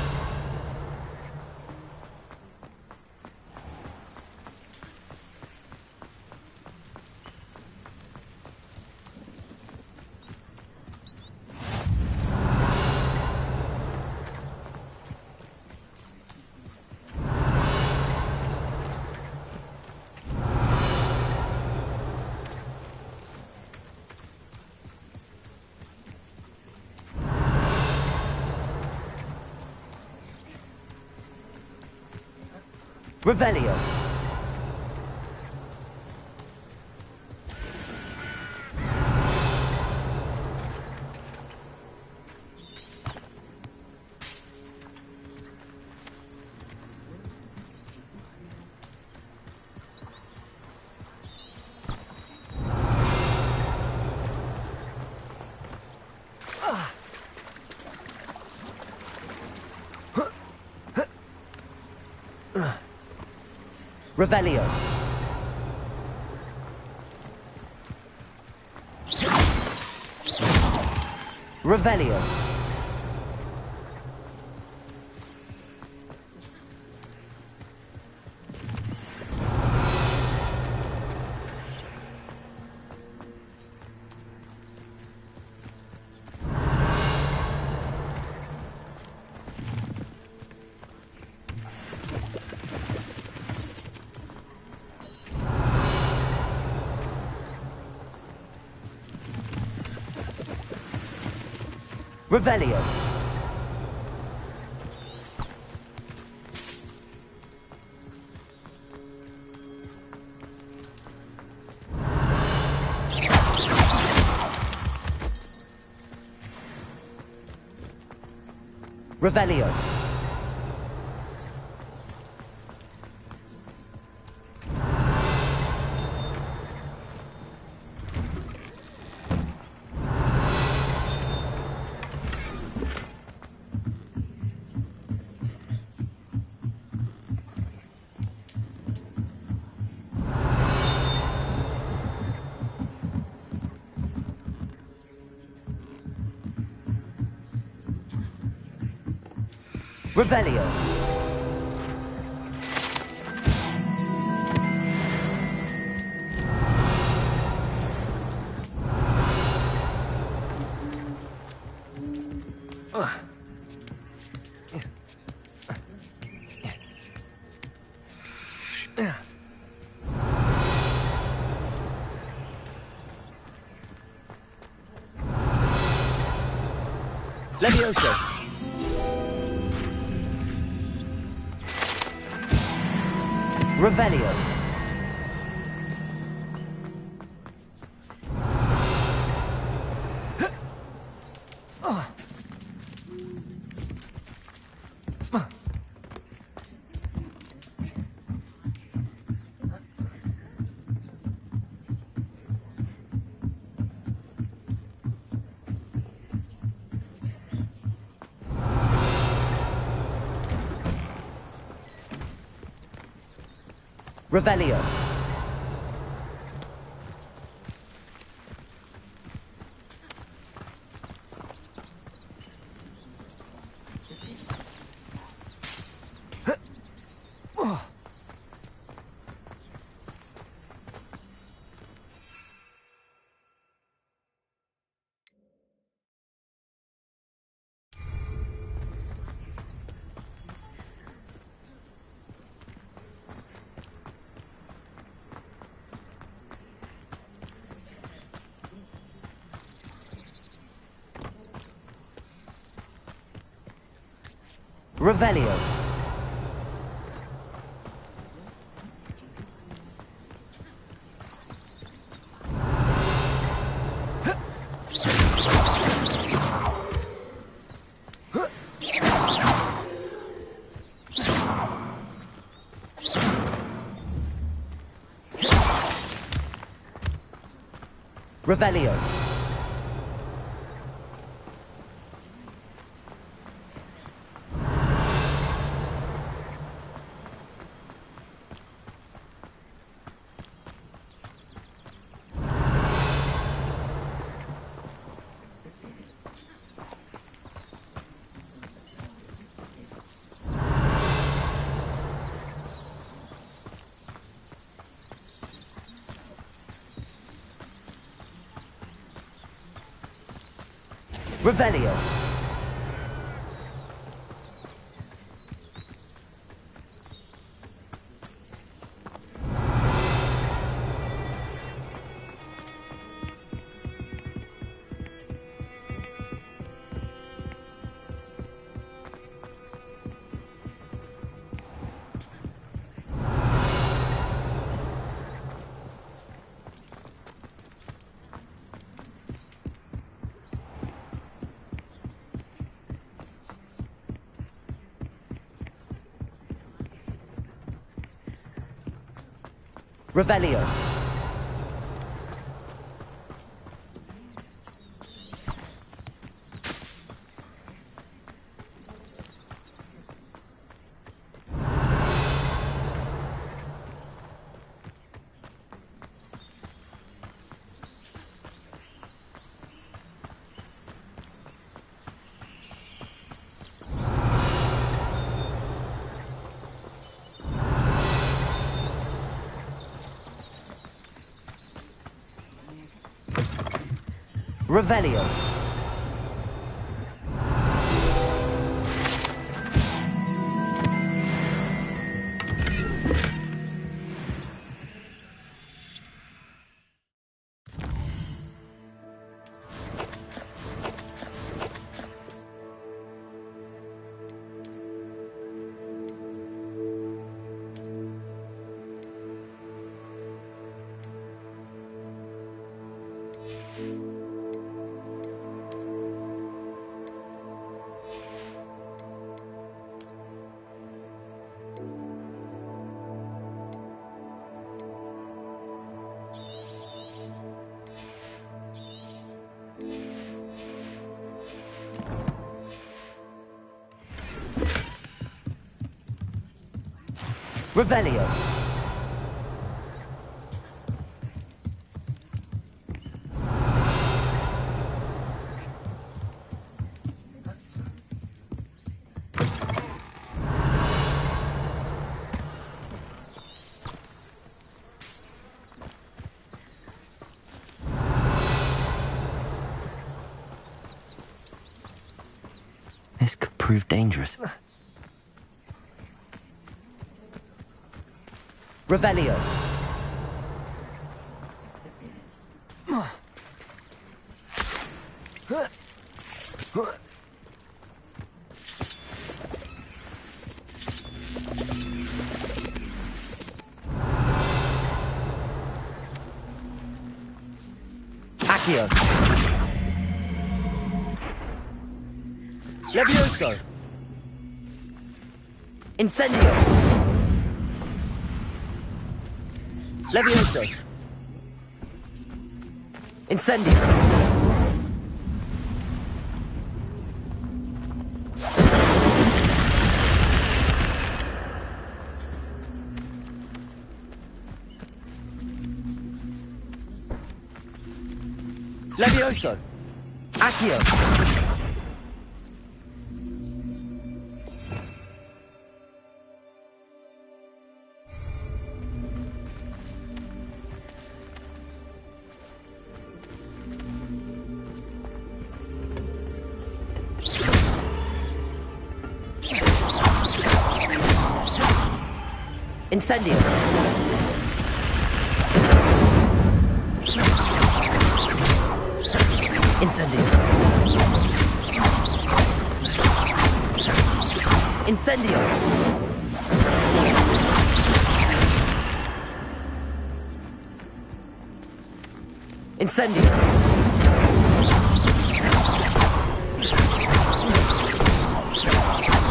Revelio. Revelio. Revelio. Revelio. Revelio. Revelio. Levioso. Revelio. Revelio. Revelio. Revelio. Revelio. Revelio. Revelio. Revelio. This could prove dangerous. Revelio. Accio. Levioso. Incendio. Levioso. Incendio. Levioso. Accio. Incendio. Incendio. Incendio. Incendio.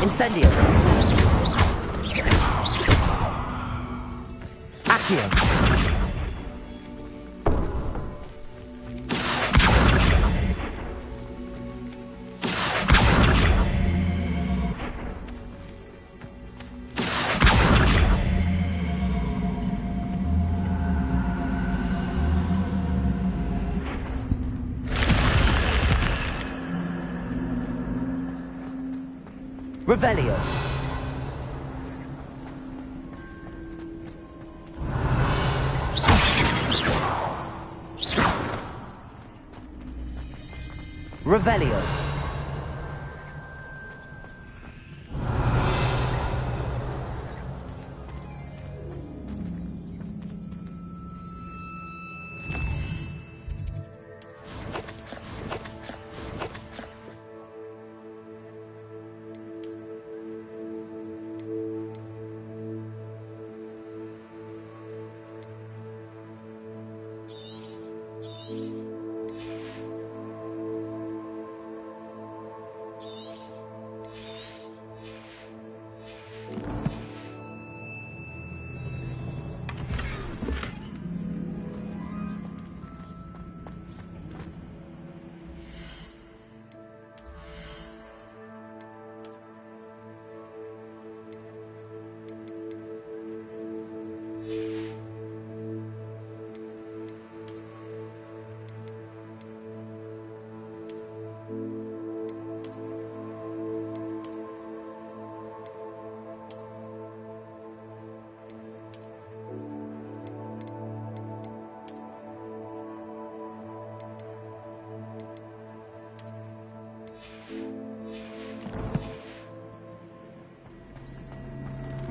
Incendio. Accio. Revelio. Revelio.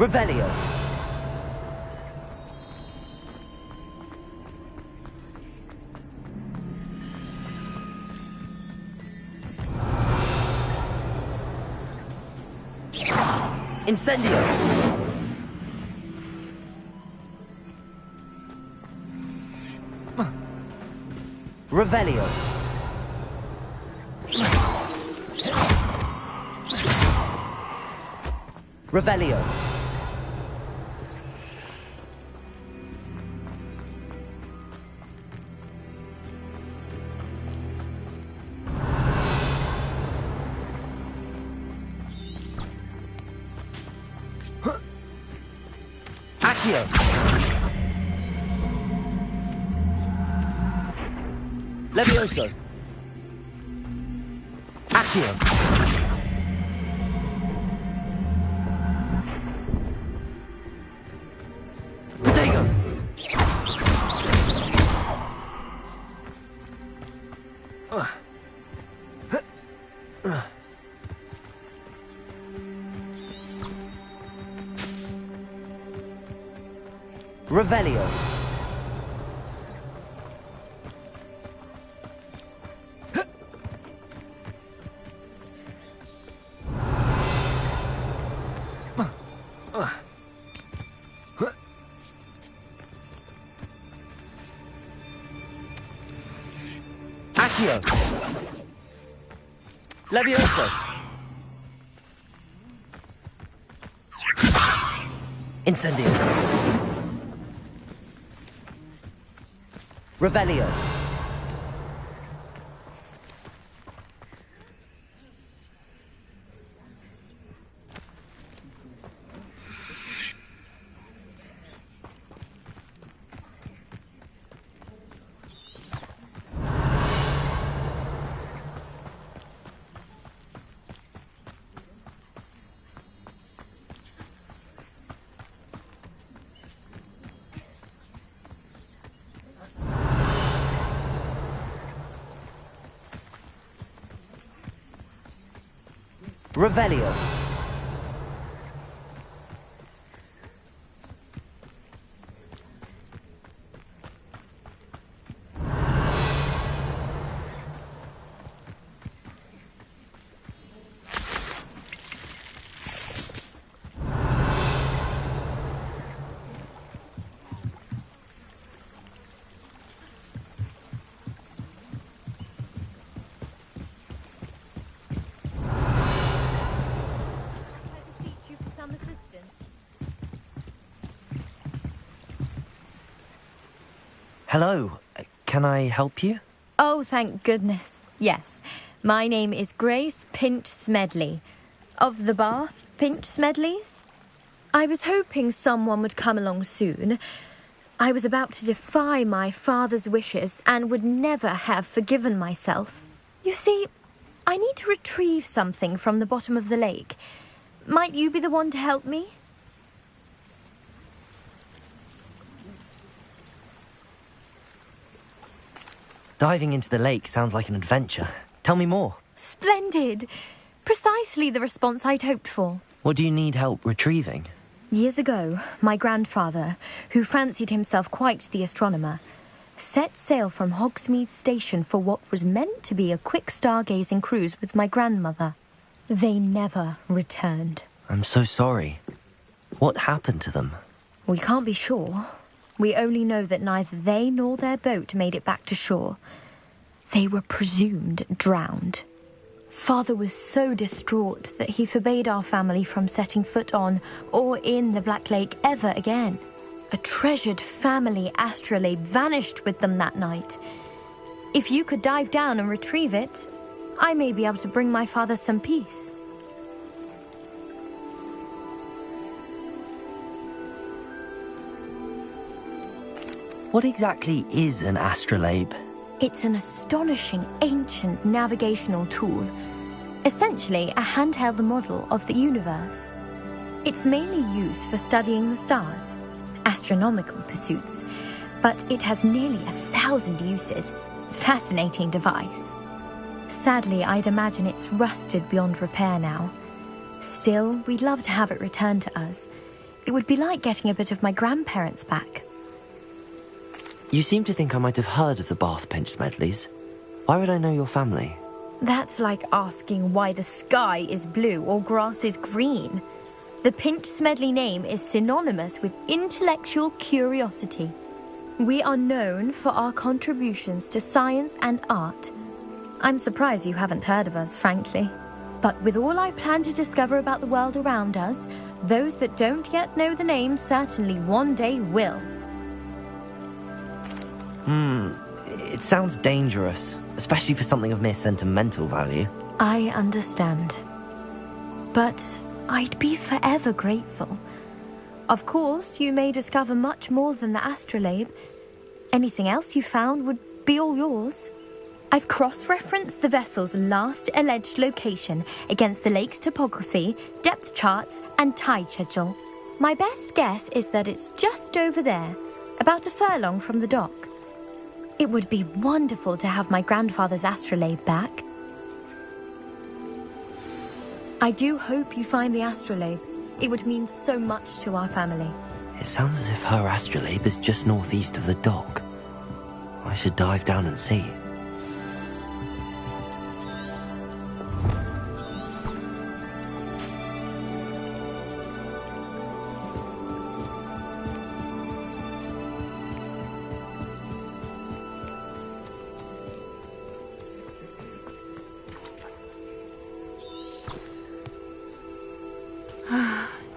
Revelio. Incendio. Revelio. Revelio. Accio. Levioso. Accio. Protego. Revelio. Accio. Levioso. Incendio. Revelio. Revelio. Hello, can I help you? Oh, thank goodness. Yes. My name is Grace Pinch Smedley. Of the Bath Pinch Smedleys? I was hoping someone would come along soon. I was about to defy my father's wishes and would never have forgiven myself. You see, I need to retrieve something from the bottom of the lake. Might you be the one to help me? Diving into the lake sounds like an adventure. Tell me more. Splendid! Precisely the response I'd hoped for. What do you need help retrieving? Years ago, my grandfather, who fancied himself quite the astronomer, set sail from Hogsmeade Station for what was meant to be a quick stargazing cruise with my grandmother. They never returned. I'm so sorry. What happened to them? We can't be sure. We only know that neither they nor their boat made it back to shore. They were presumed drowned. Father was so distraught that he forbade our family from setting foot on or in the Black Lake ever again. A treasured family astrolabe vanished with them that night. If you could dive down and retrieve it, I may be able to bring my father some peace. What exactly is an astrolabe? It's an astonishing ancient navigational tool. Essentially a handheld model of the universe. It's mainly used for studying the stars, astronomical pursuits, but it has nearly 1,000 uses. Fascinating device. Sadly, I'd imagine it's rusted beyond repair now. Still, we'd love to have it returned to us. It would be like getting a bit of my grandparents back. You seem to think I might have heard of the Bath Pinch Smedleys. Why would I know your family? That's like asking why the sky is blue or grass is green. The Pinch Smedley name is synonymous with intellectual curiosity. We are known for our contributions to science and art. I'm surprised you haven't heard of us, frankly. But with all I plan to discover about the world around us, those that don't yet know the name certainly one day will. It sounds dangerous, especially for something of mere sentimental value. I understand. But I'd be forever grateful. Of course, you may discover much more than the astrolabe. Anything else you found would be all yours. I've cross-referenced the vessel's last alleged location against the lake's topography, depth charts, and tide schedule. My best guess is that it's just over there, about a furlong from the dock. It would be wonderful to have my grandfather's astrolabe back. I do hope you find the astrolabe. It would mean so much to our family. It sounds as if her astrolabe is just northeast of the dock. I should dive down and see.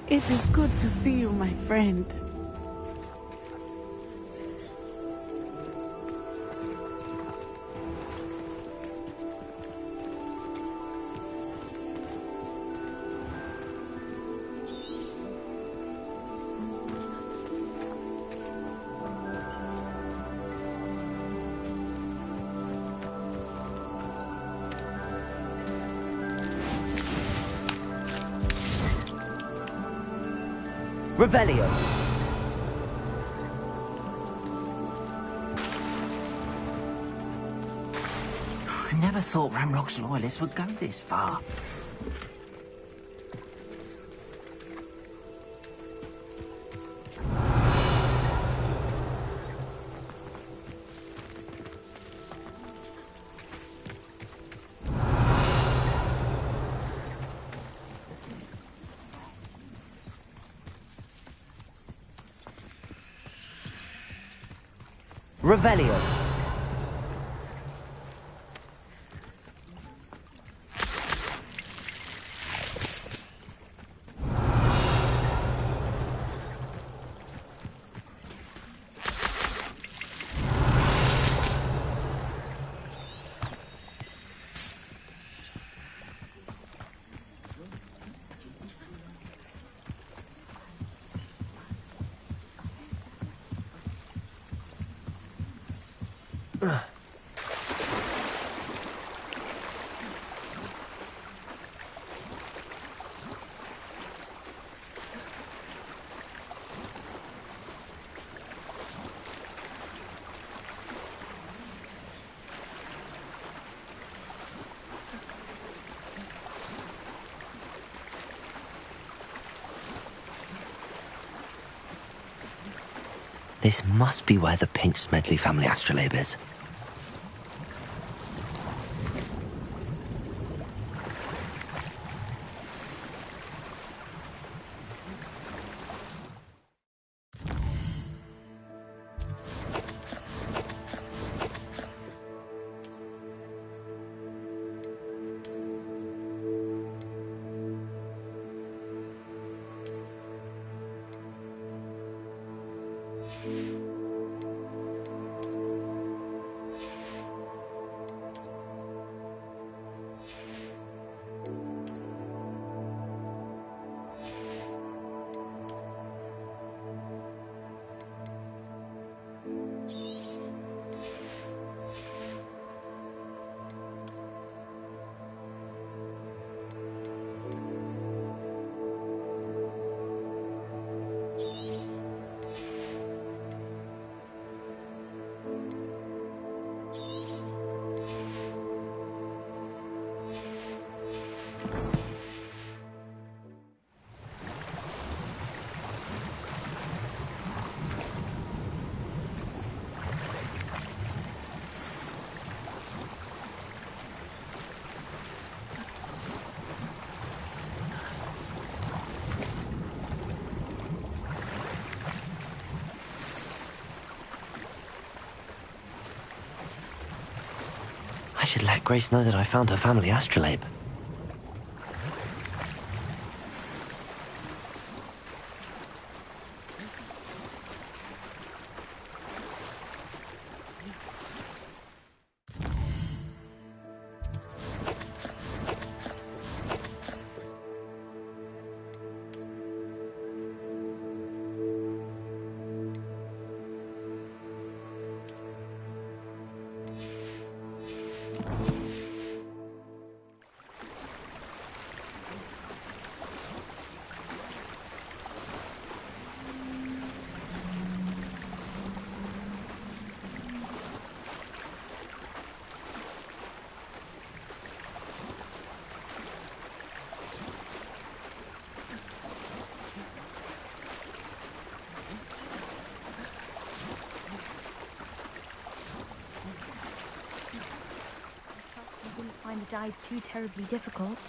It is good to see you, my friend. Revelio. I never thought Ramrock's loyalists would go this far. Revelio. This must be where the Pinch Smedley family astrolabe is. I should let Grace know that I found her family astrolabe. Find the dive too terribly difficult.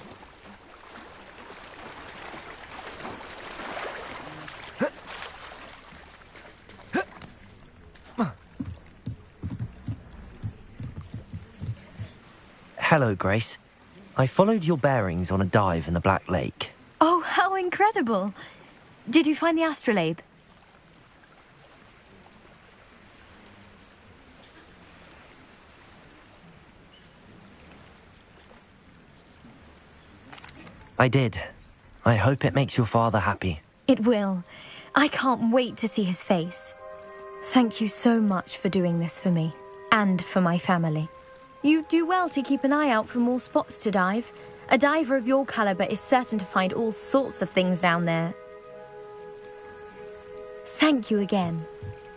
Hello, Grace. I followed your bearings on a dive in the Black Lake. Oh, how incredible! Did you find the astrolabe? I did. I hope it makes your father happy. It will. I can't wait to see his face. Thank you so much for doing this for me, and for my family. You do well to keep an eye out for more spots to dive. A diver of your caliber is certain to find all sorts of things down there. Thank you again,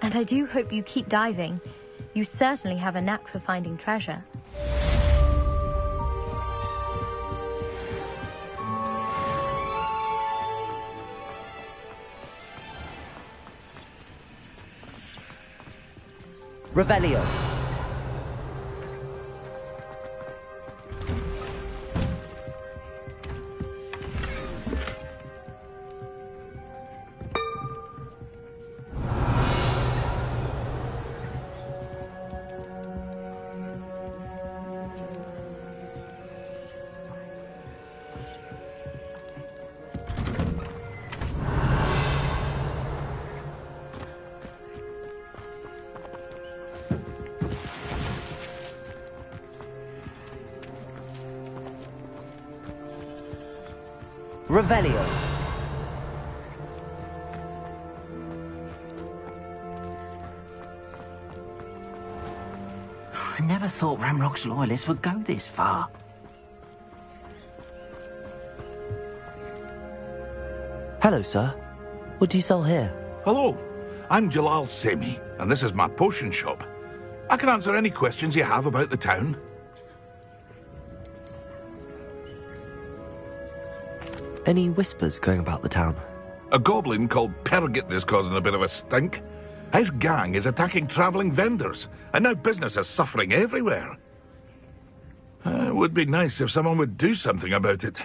and I do hope you keep diving. You certainly have a knack for finding treasure. Revelio. Revelio. I never thought Ramrock's loyalists would go this far. Hello, sir. What do you sell here? Hello, I'm Jalal Semi, and this is my potion shop. I can answer any questions you have about the town. Any whispers going about the town? A goblin called Pergit is causing a bit of a stink. His gang is attacking travelling vendors, and now business is suffering everywhere. It would be nice if someone would do something about it.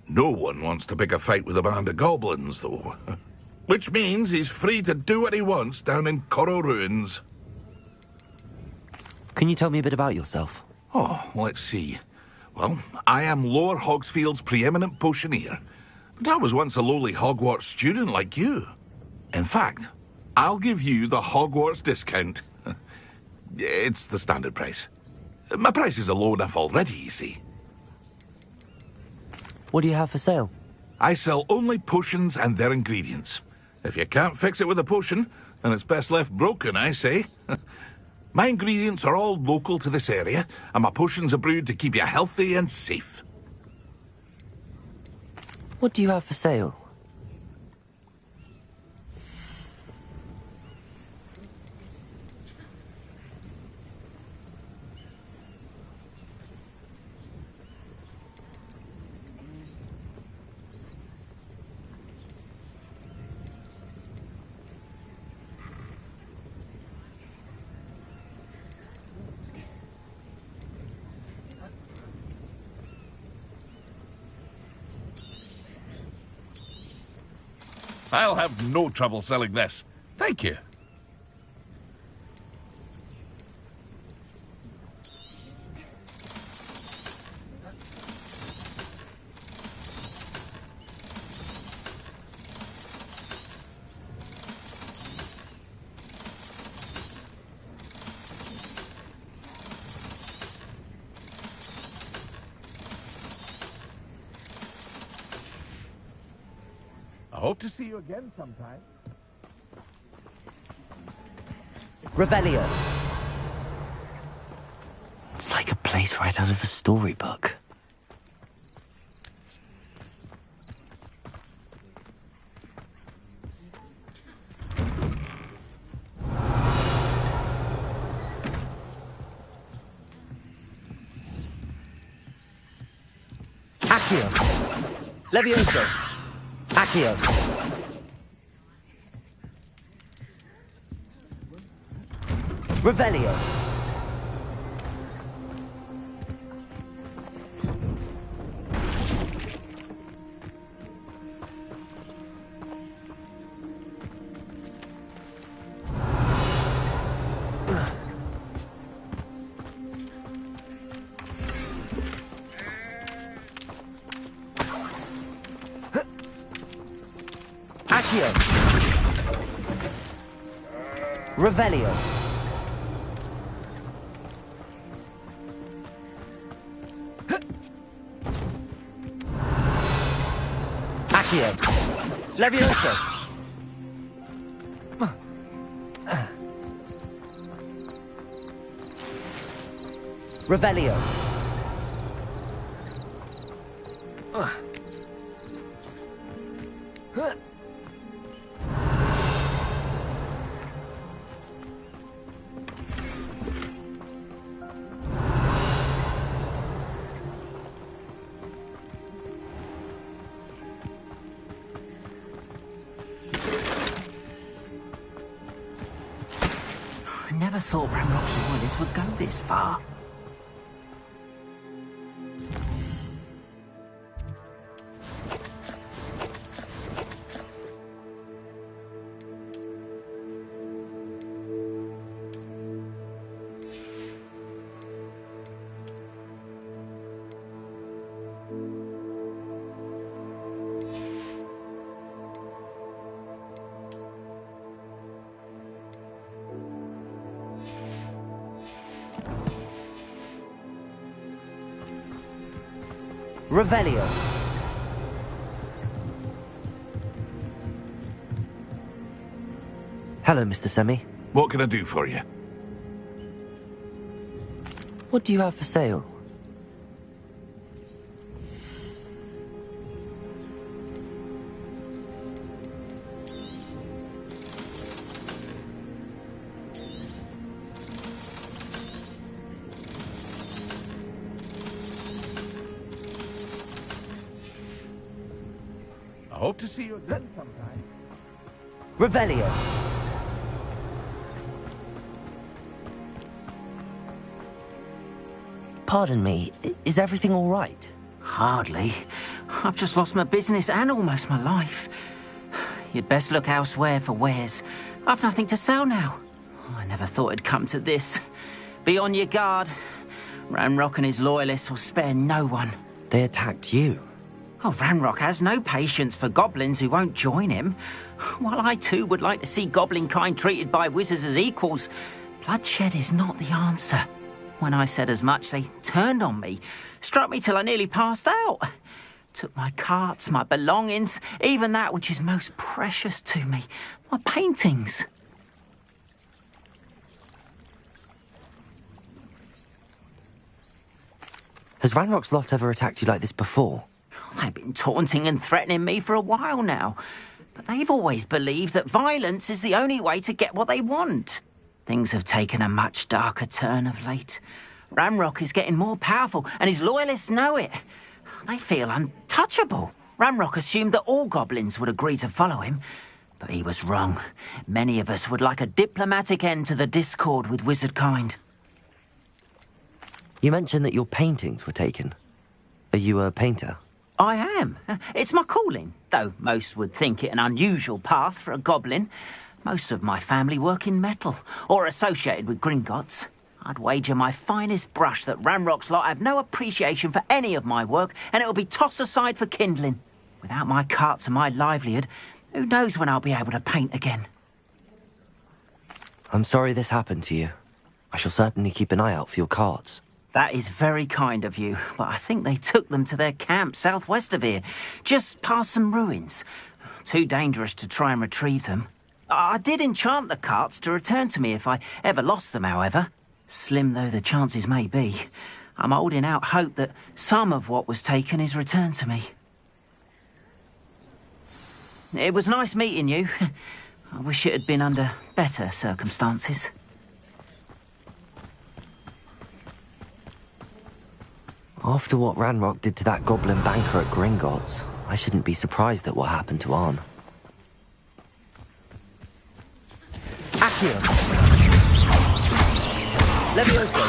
No one wants to pick a fight with a band of goblins, though. Which means he's free to do what he wants down in Coral Ruins. Can you tell me a bit about yourself? Oh, let's see. Well, I am Lower Hogsfield's preeminent potioneer, but I was once a lowly Hogwarts student like you. In fact, I'll give you the Hogwarts discount. It's the standard price. My prices are low enough already, you see. What do you have for sale? I sell only potions and their ingredients. If you can't fix it with a potion, then it's best left broken, I say. My ingredients are all local to this area, and my potions are brewed to keep you healthy and safe. What do you have for sale? I'll have no trouble selling this. Thank you. I hope to see you again sometime. Revelio. It's like a place right out of a storybook. Accio. Levioso. Accio. Revelio. Accio. Revelio. Accio. Levioso. Revelio. I never thought Ranrock's loyalists would go this far. Revelio. Hello, Mr. Semi. What can I do for you? What do you have for sale? I hope to see you again sometime. Revelio. Pardon me, is everything all right? Hardly. I've just lost my business and almost my life. You'd best look elsewhere for wares. I've nothing to sell now. I never thought it'd come to this. Be on your guard. Ranrock and his loyalists will spare no one. They attacked you. Oh, Ranrock has no patience for goblins who won't join him. While I too would like to see goblin kind treated by wizards as equals, bloodshed is not the answer. When I said as much, they turned on me, struck me till I nearly passed out. Took my carts, my belongings, even that which is most precious to me, my paintings. Has Ranrock's lot ever attacked you like this before? They've been taunting and threatening me for a while now, but they've always believed that violence is the only way to get what they want. Things have taken a much darker turn of late. Ranrock is getting more powerful, and his loyalists know it. They feel untouchable. Ranrock assumed that all goblins would agree to follow him, but he was wrong. Many of us would like a diplomatic end to the discord with wizard kind. You mentioned that your paintings were taken. Are you a painter? I am. It's my calling, though most would think it an unusual path for a goblin. Most of my family work in metal, or associated with Gringotts. I'd wager my finest brush that Ranrock's lot have no appreciation for any of my work, and it'll be tossed aside for kindling. Without my carts and my livelihood, who knows when I'll be able to paint again. I'm sorry this happened to you. I shall certainly keep an eye out for your carts. That is very kind of you, but I think they took them to their camp southwest of here, just past some ruins. Too dangerous to try and retrieve them. I did enchant the carts to return to me if I ever lost them, however. Slim though the chances may be, I'm holding out hope that some of what was taken is returned to me. It was nice meeting you. I wish it had been under better circumstances. After what Ranrock did to that goblin banker at Gringotts, I shouldn't be surprised at what happened to Arn. Accio! Levioso!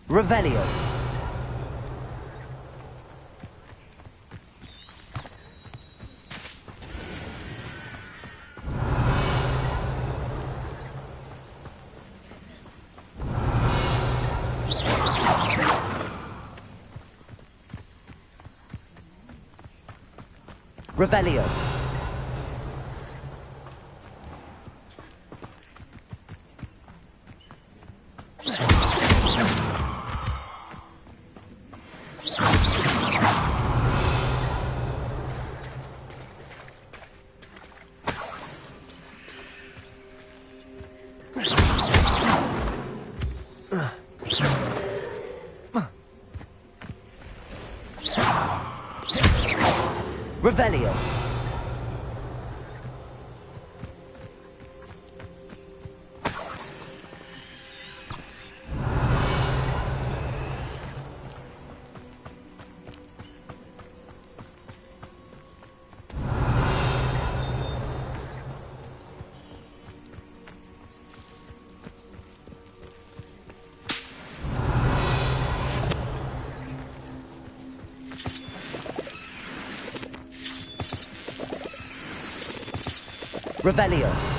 Revelio! Revelio. Revelio. Revelio.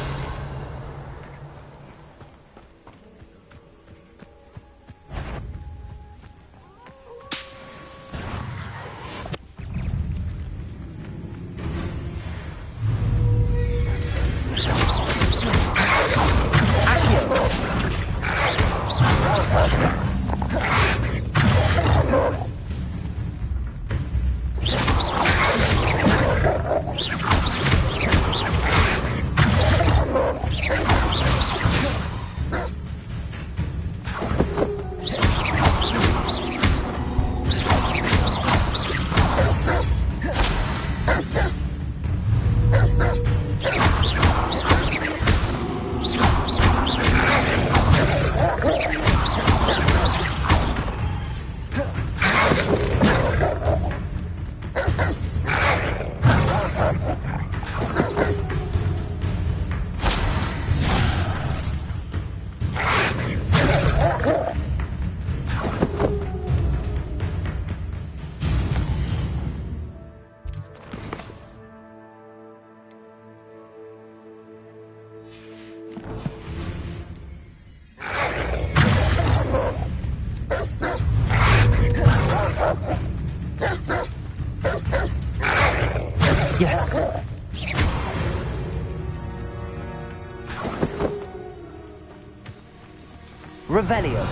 Yes. Revelio.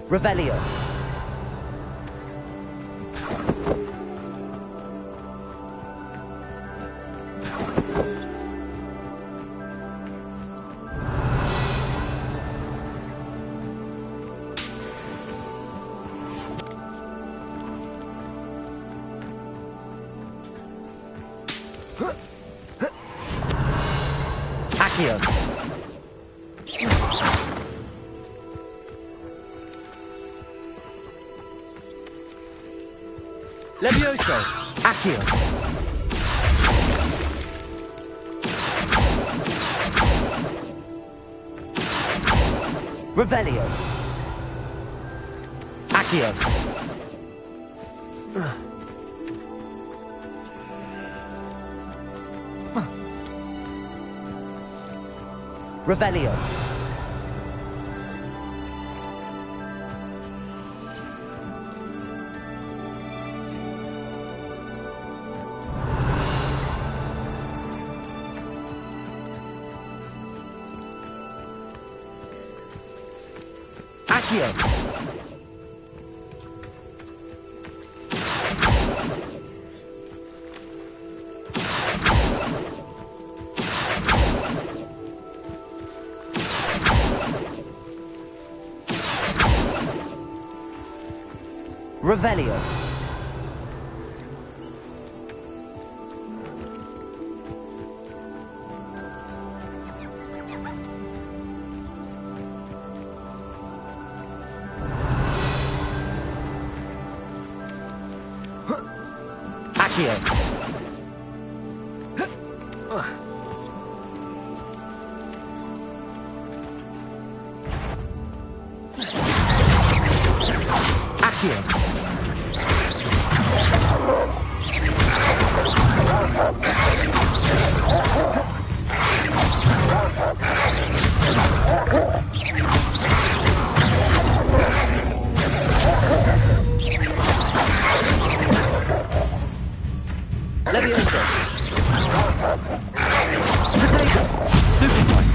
Revelio. Accio. Levioso! Accio! Revelio. Accio. Revelio. Accio. Revelio. Accio. Accio. Levioso. Potato. Stupid.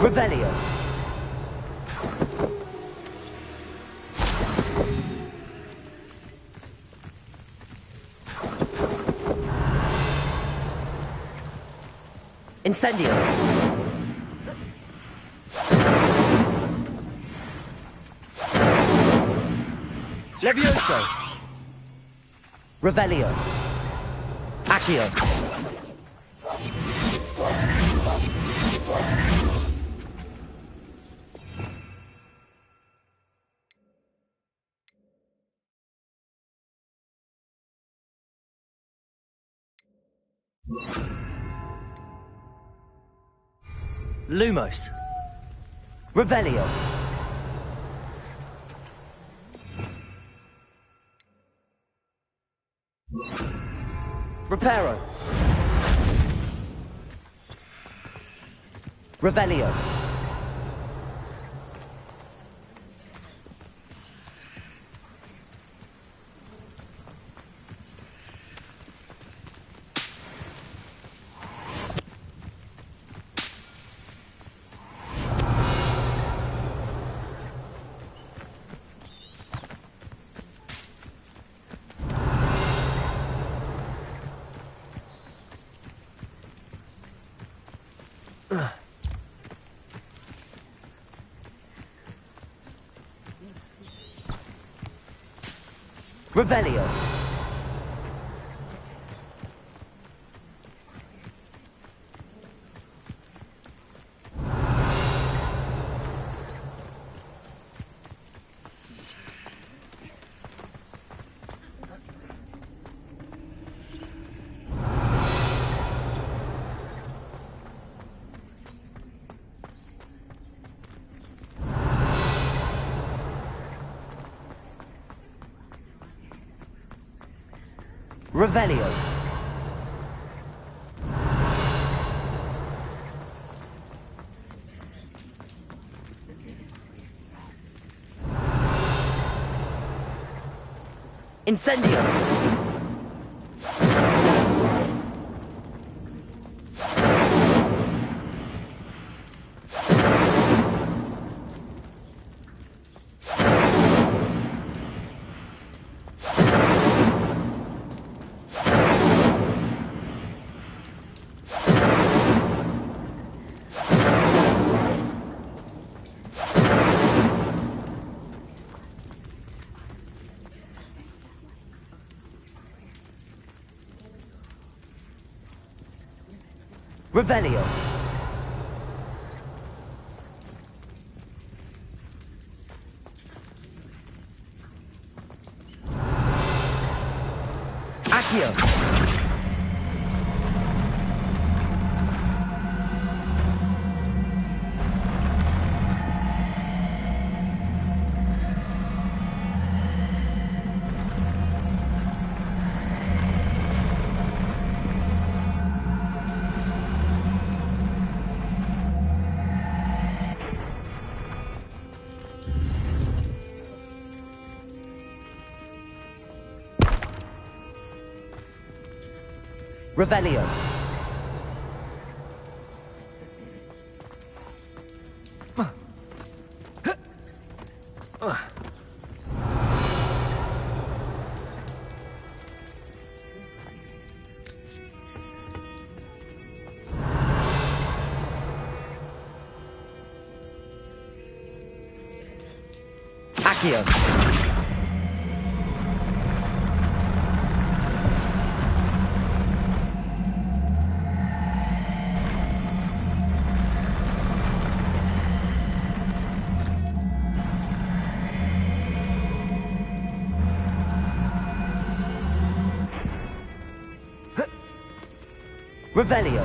Revelio. Incendio. Levioso. Revelio. Accio. Lumos. Revelio. Reparo. Revelio. Revelio. Revelio. Incendio. Revelio. Accio. Revelio. Accio. Revelio.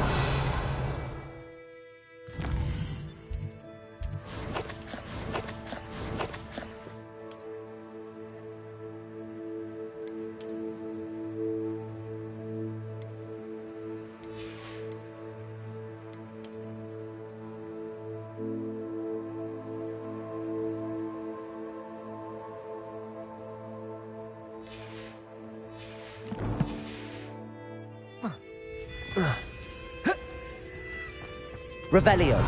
Revelio.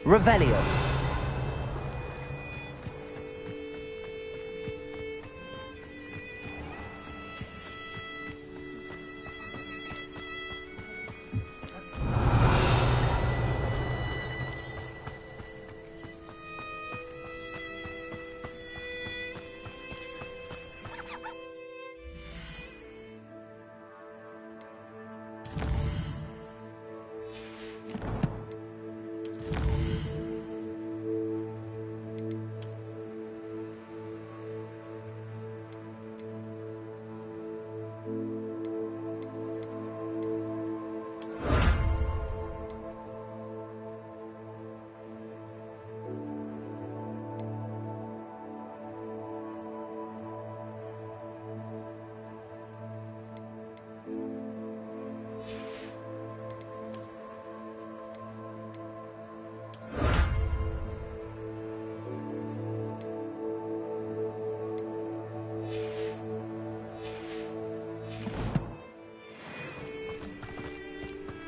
Revelio.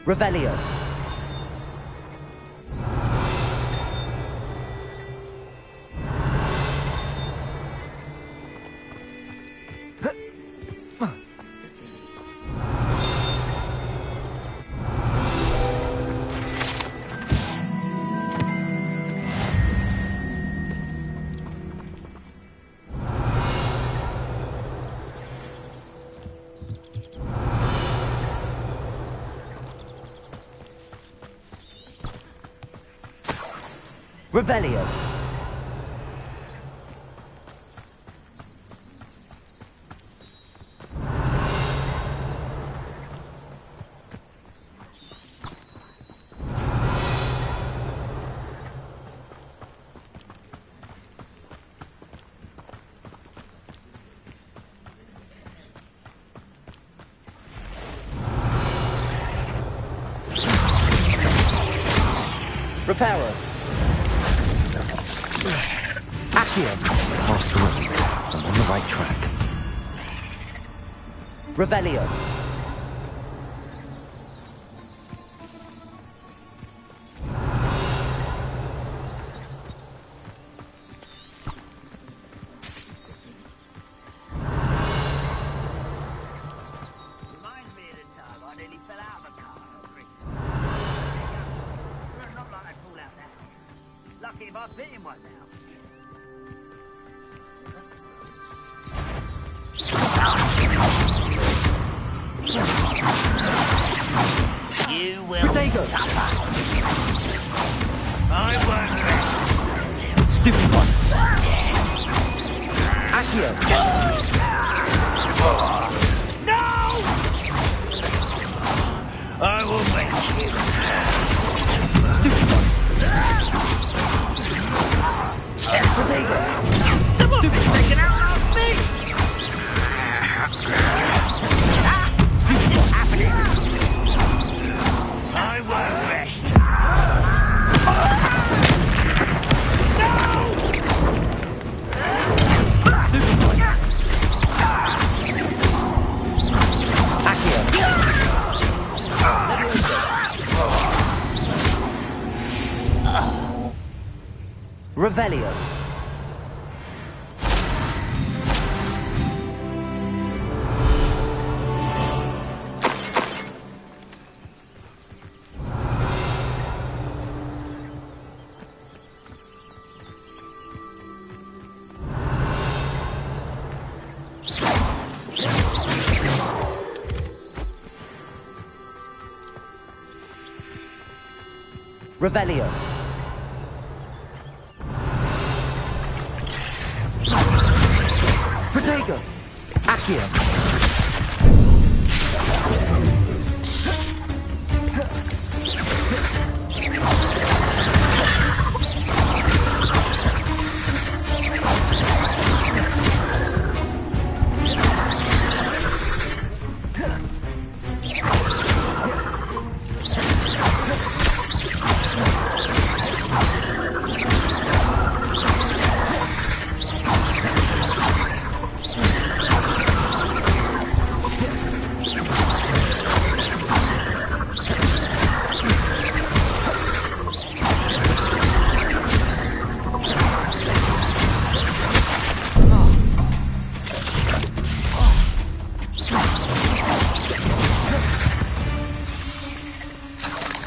Revelio. Revelio. Reparo. Accio. Past the roads. I'm on the right track. Revelio. if I've bitten one now. You will suffer. I won't rest. Stupid one. Accio. No! I will make you. Stupid one. Potato. Someone's been taken out last week. What's happening? I won't rest. Revelio. Revelio. Protego. Accio.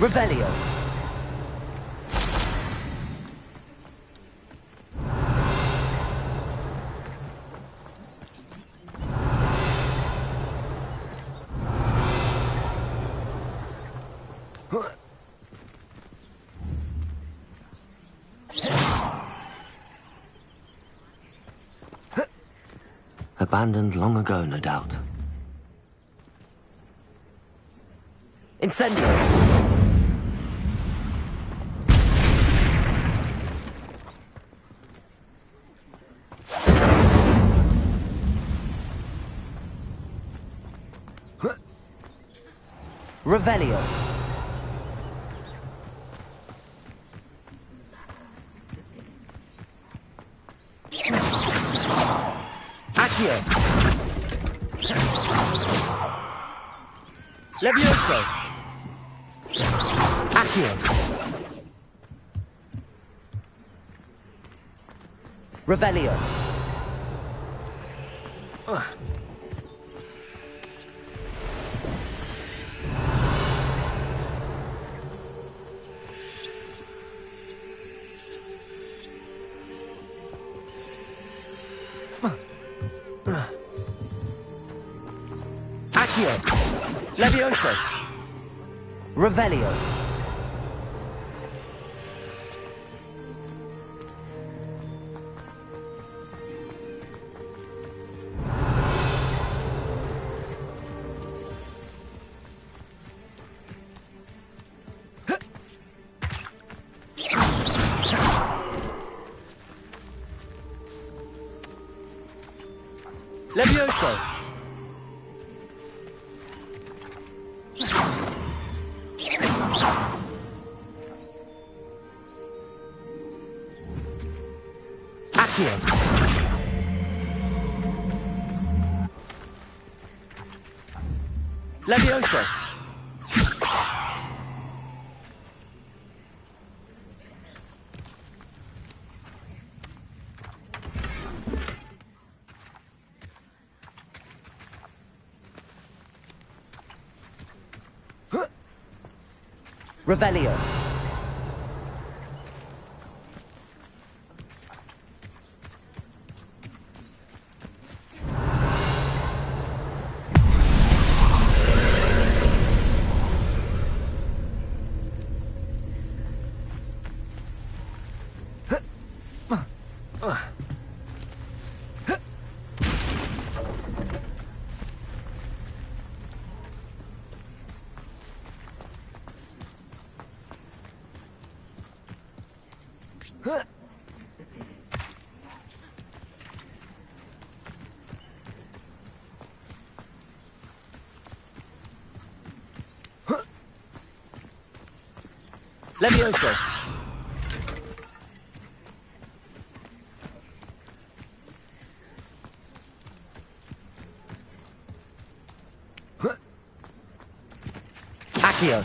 Revelio. Abandoned long ago, no doubt. Incendio! Revelio. Accio. Levioso. Accio. Revelio. Accio. Levioso. Revelio. Levioso. Accio. Levioso. Revelio. Levioso. Accio.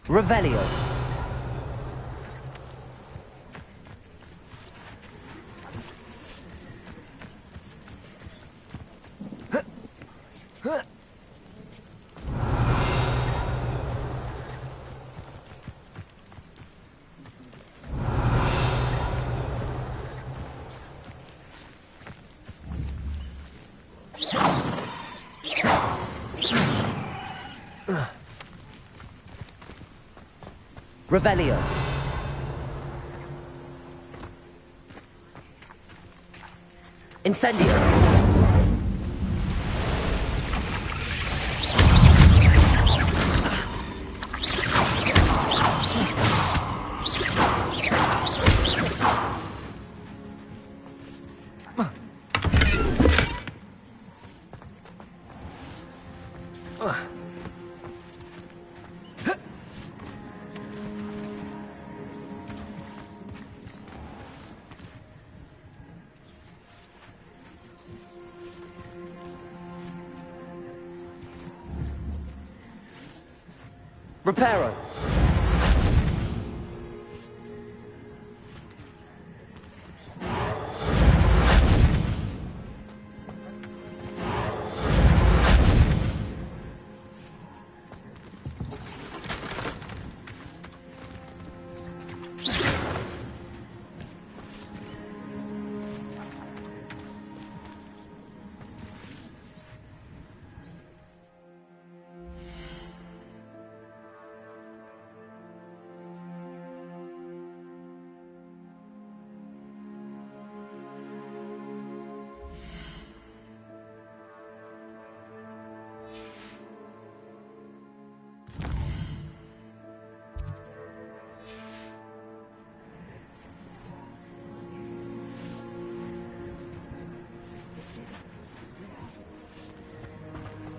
Revelio. Revelio. Incendio. Reparo.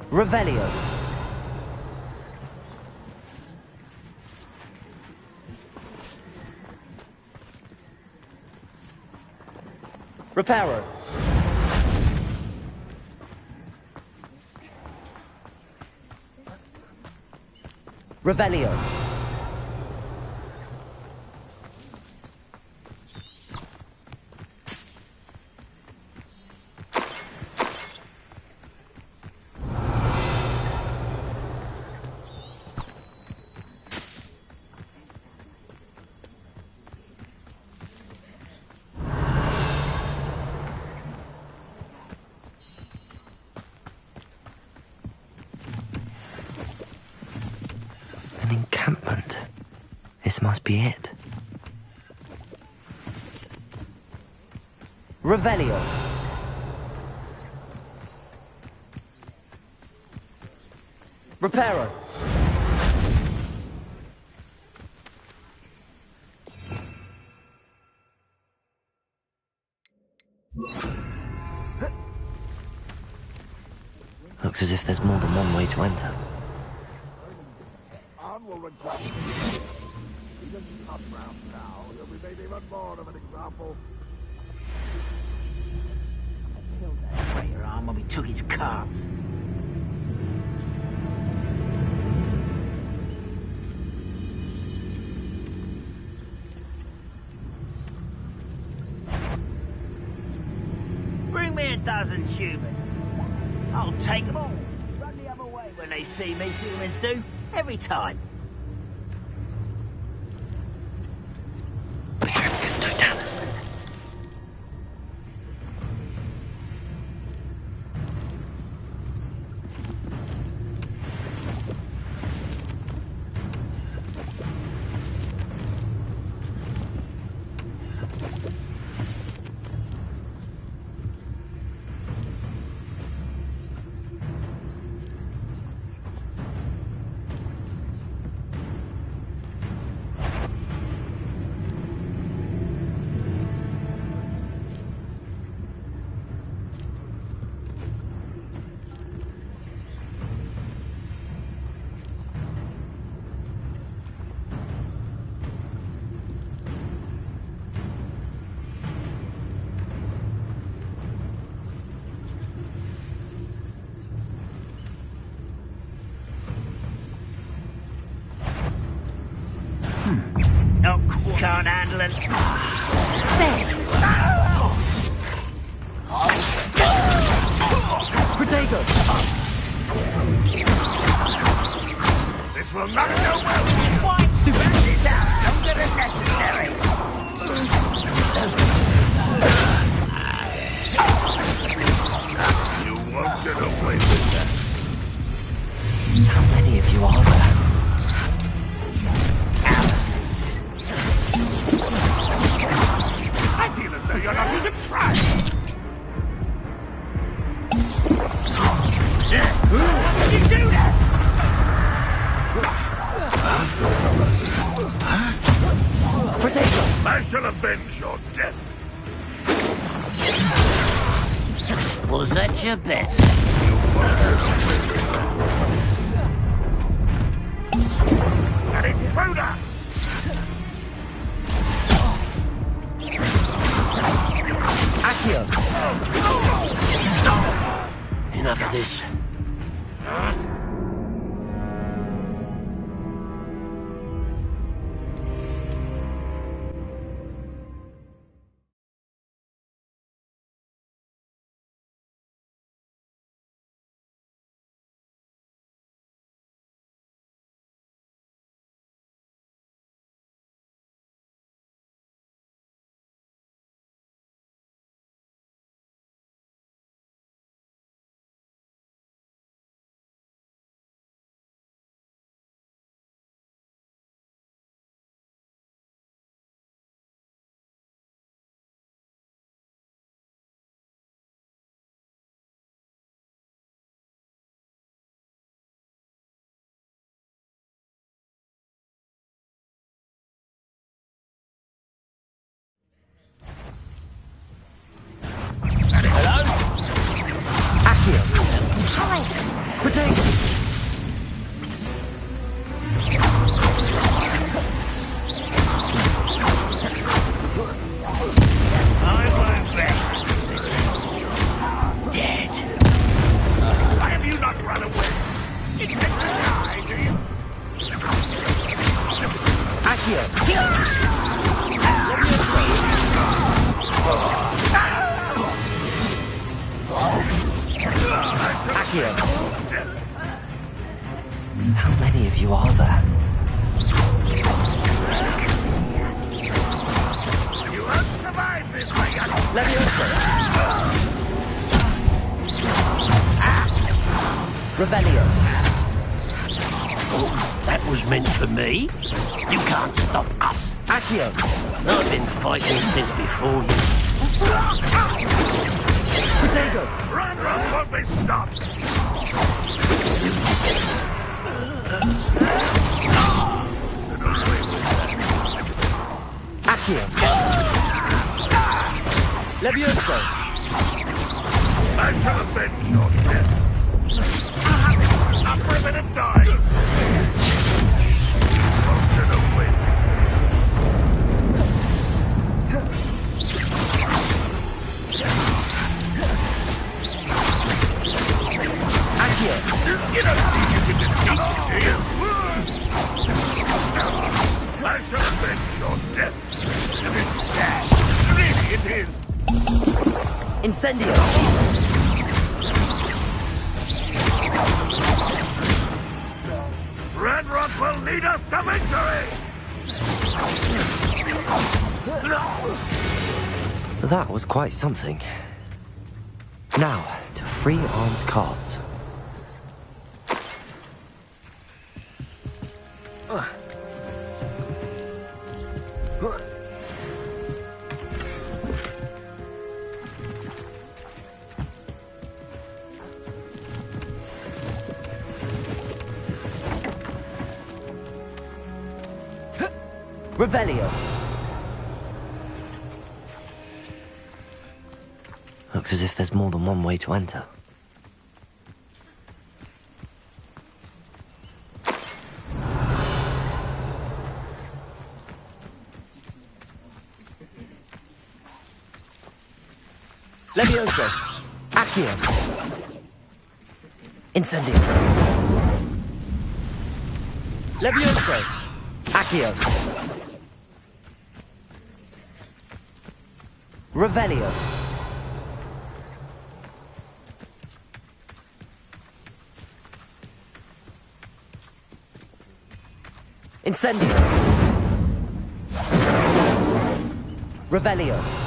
Revelio. Reparo. Revelio. An encampment. This must be it. Revelio. Reparo. Looks as if there's more than one way to enter. He doesn't come round now. He'll be made even more of an example. I killed that traitor arm when we took his cart. Bring me a dozen humans. I'll take them all. Run the other way when they see me, humans do. Every time. can't handle it. Protego! This will not go well. Why? Stupid is out longer than necessary. You won't get away with that. How many of you are there? I feel as though you're not even trying. How did you do that? I shall avenge your death. Was that your best? An intruder! Accio! Enough of this. How many of you are there? You won't survive this, my young. Revelio. Oh, that was meant for me. You can't stop us. Accio. I've been fighting since before you. Protego. Run won't be stopped. Accio. Levioso. I shall avenge your death. Not for a bit of time. Won't get away. Accio. You don't think you can defeat me, do you? I shall avenge your death. It's sad. Really, it is. Incendio. Redrock will lead us to victory! That was quite something. Now, to free arms cards. Revelio. Looks as if there's more than one way to enter. Levioso. Accio. Incendio. Levioso. Accio. Revelio. Incendio. Revelio.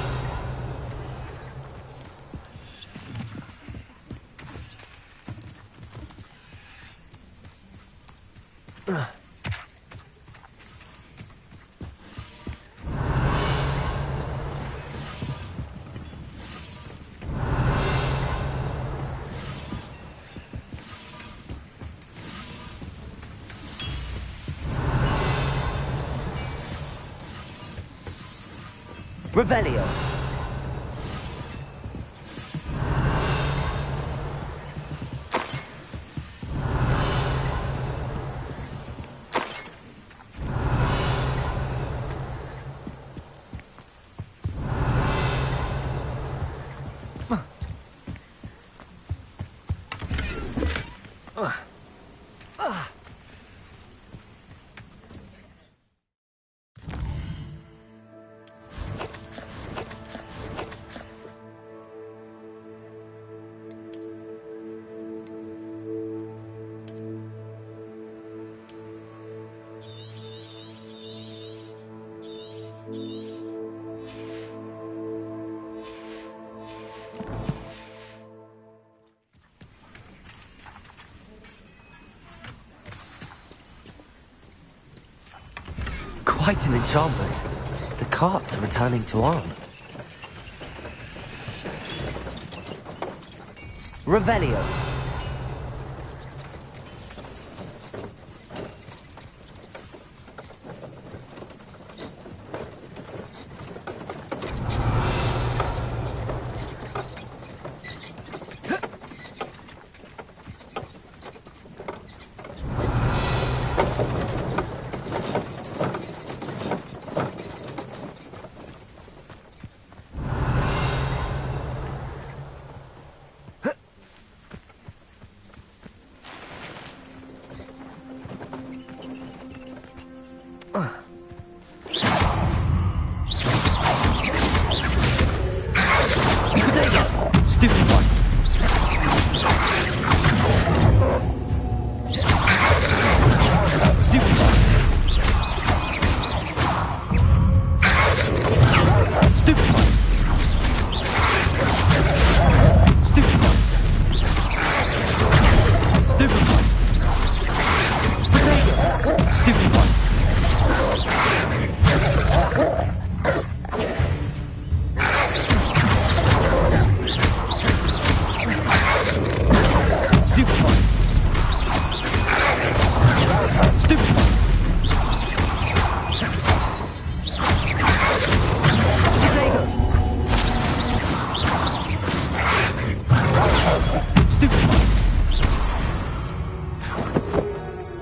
Revelio. Quite an enchantment. The carts are returning to arm. Revelio.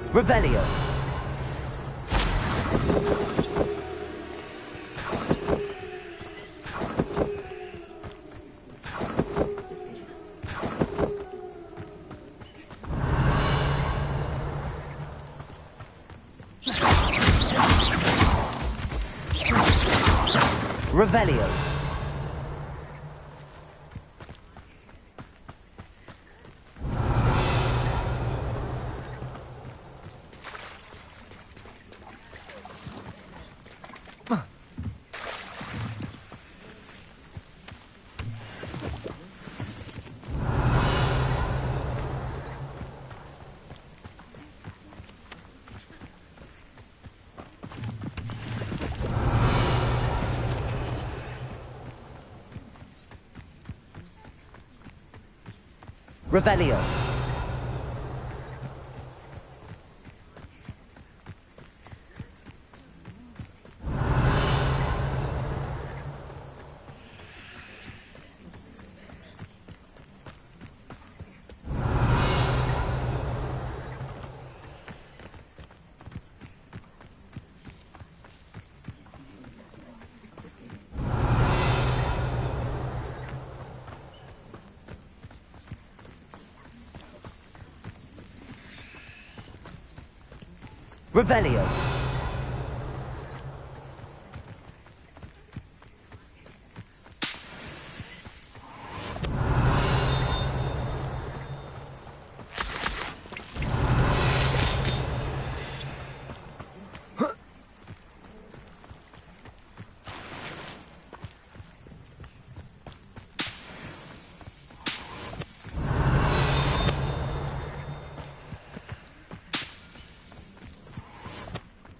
Revelio. Revelio. Revelio. Revelio.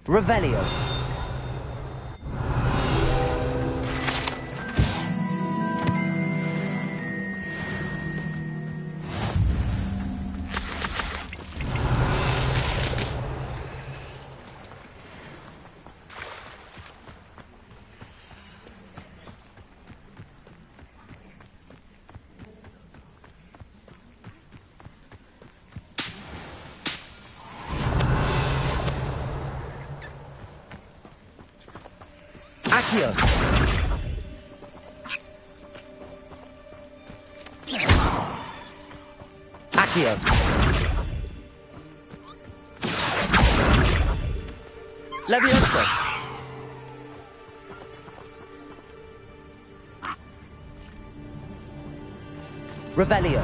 Revelio. Accio. Accio. Leviosa. Revelio.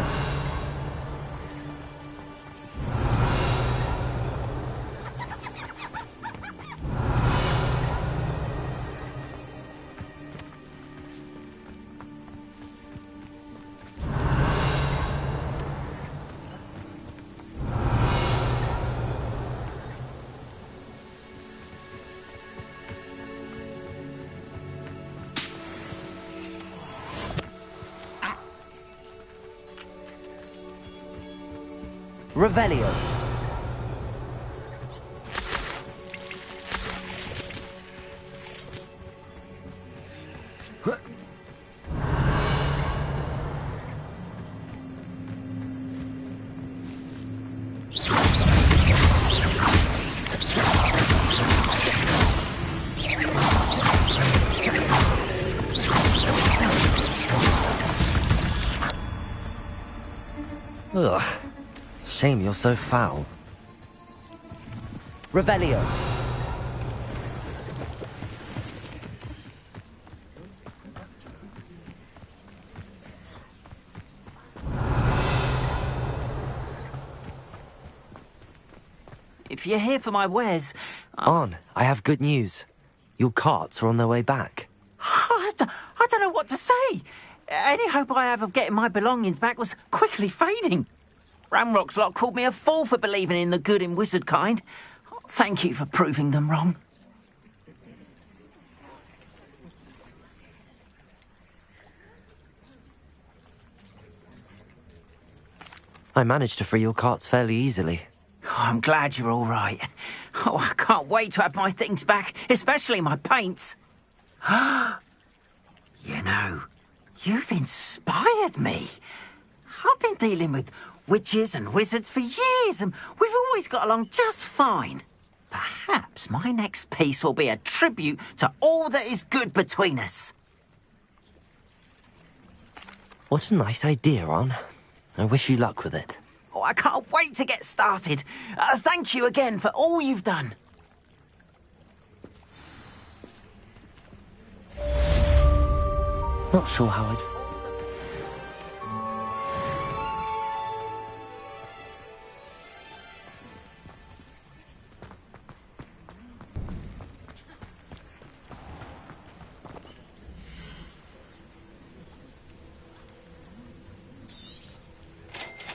Revelio. Ugh. Shame you're so foul. Revelio. If you're here for my wares... On, I have good news. Your carts are on their way back. I don't know what to say. Any hope I have of getting my belongings back was quickly fading. Ramrock's lot called me a fool for believing in the good in wizard kind. Thank you for proving them wrong. I managed to free your carts fairly easily. Oh, I'm glad you're all right. Oh, I can't wait to have my things back, especially my paints. You know, you've inspired me. I've been dealing with witches and wizards for years, and we've always got along just fine. Perhaps my next piece will be a tribute to all that is good between us. What a nice idea, Ron. I wish you luck with it. Oh, I can't wait to get started. Thank you again for all you've done. Not sure how I'd...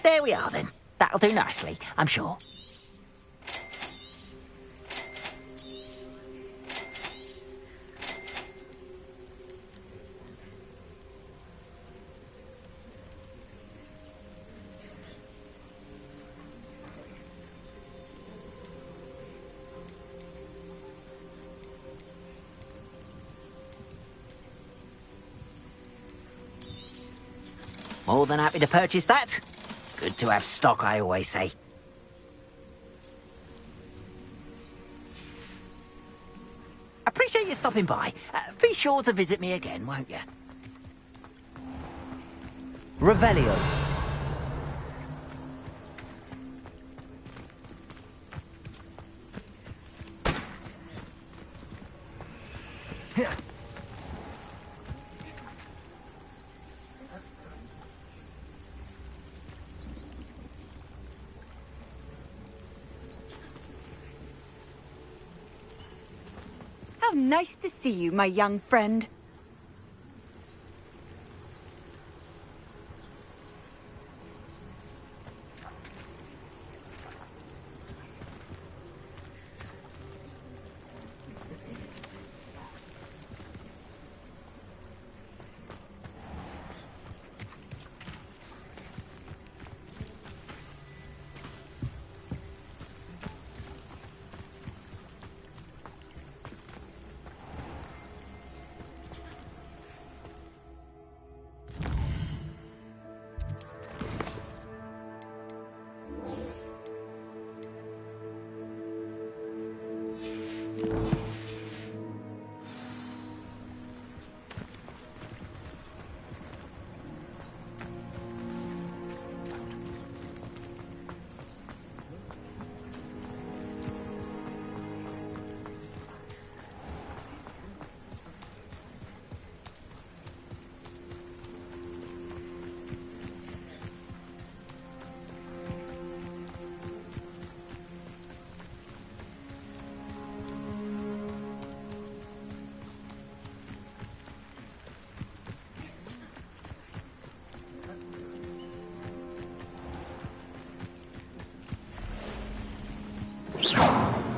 There we are, then. That'll do nicely, I'm sure. More than happy to purchase that. Good to have stock, I always say. Appreciate you stopping by. Be sure to visit me again, won't you? Revelio. How nice to see you, my young friend.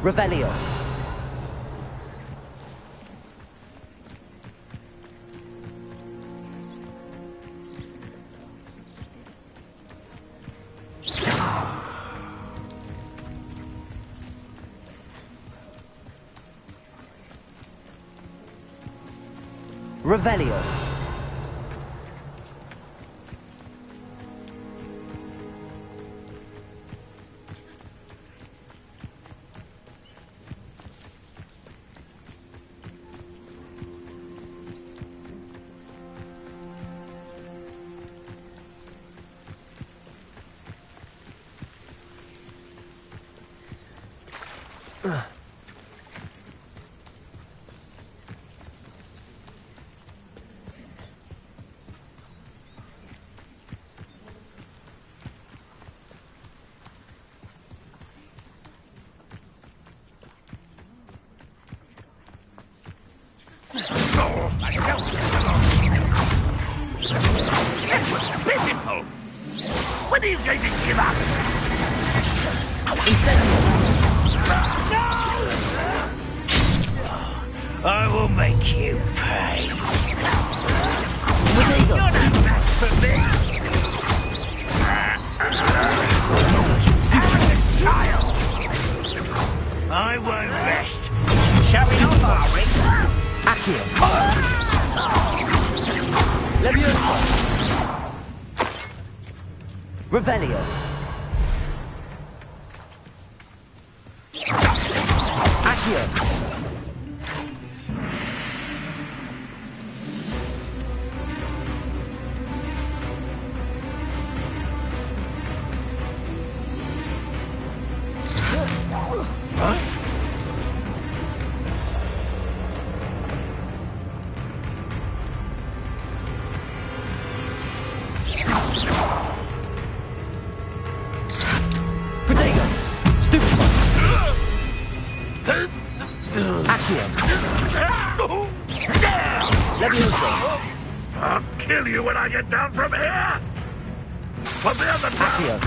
Revelio. Revelio. Pitiful! When are you going to give up? I will make you pay. You're not back for me. Child. I won't rest. Showing off, are we? Accio. Leviosa. Revelio. Accio. I'll kill you when I get down from here! From the other side!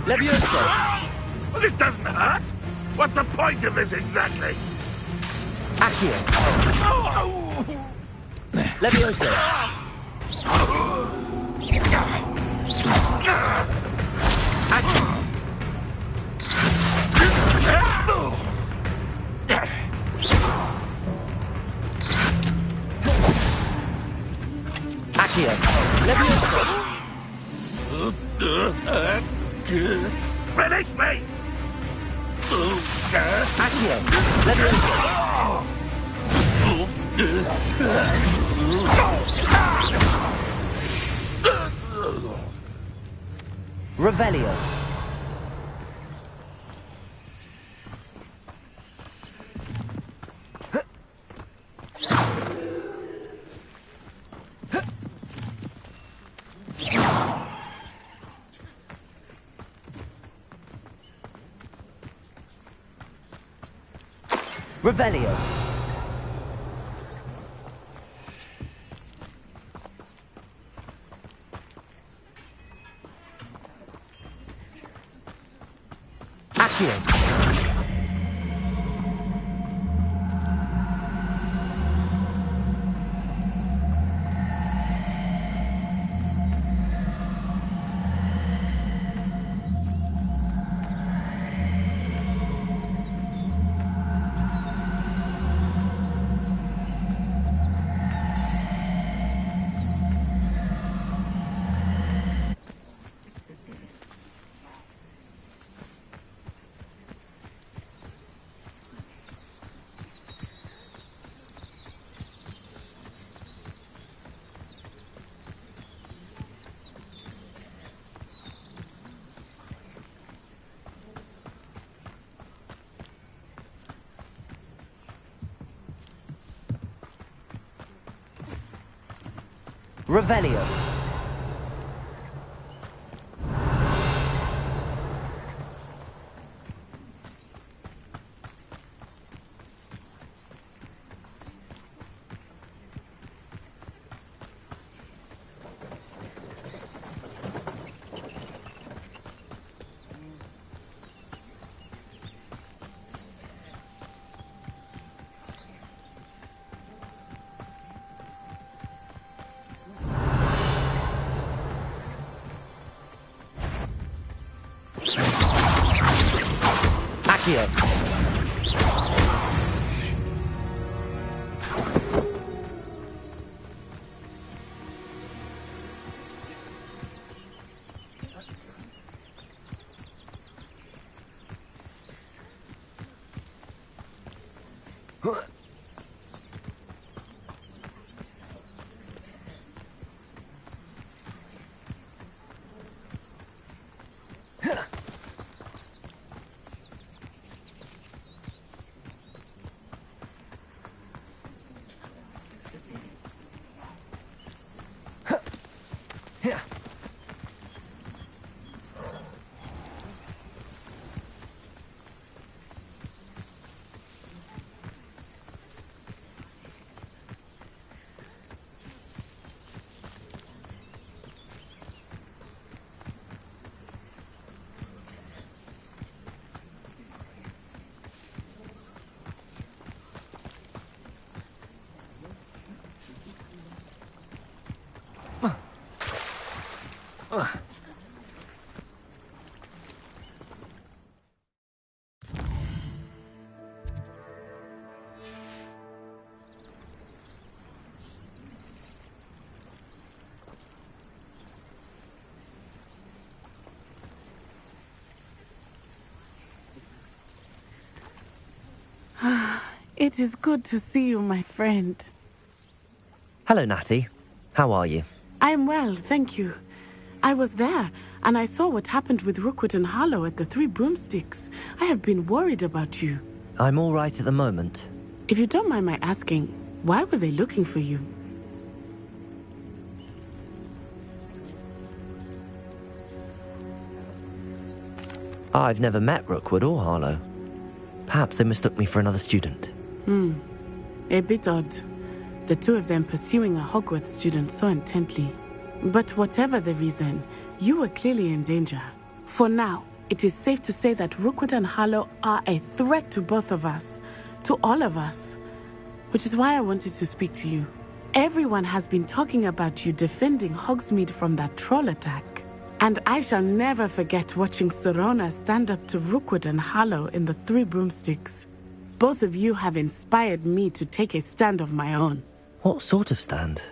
Leviosa! This doesn't hurt! What's the point of this exactly? Accio! Leviosa! Accio! Accio! Leviosa! Release me! Accio! Leviosa! Revelio! Revelio. Accio. Revelio. here. It is good to see you, my friend. Hello, Natty. How are you? I am well, thank you. I was there, and I saw what happened with Rookwood and Harlow at the Three Broomsticks. I have been worried about you. I'm all right at the moment. If you don't mind my asking, why were they looking for you? I've never met Rookwood or Harlow. Perhaps they mistook me for another student. A bit odd. The two of them pursuing a Hogwarts student so intently. But whatever the reason, you were clearly in danger. For now, it is safe to say that Rookwood and Harlow are a threat to both of us. To all of us. Which is why I wanted to speak to you. Everyone has been talking about you defending Hogsmeade from that troll attack. And I shall never forget watching Serona stand up to Rookwood and Harlow in the Three Broomsticks. Both of you have inspired me to take a stand of my own. What sort of stand?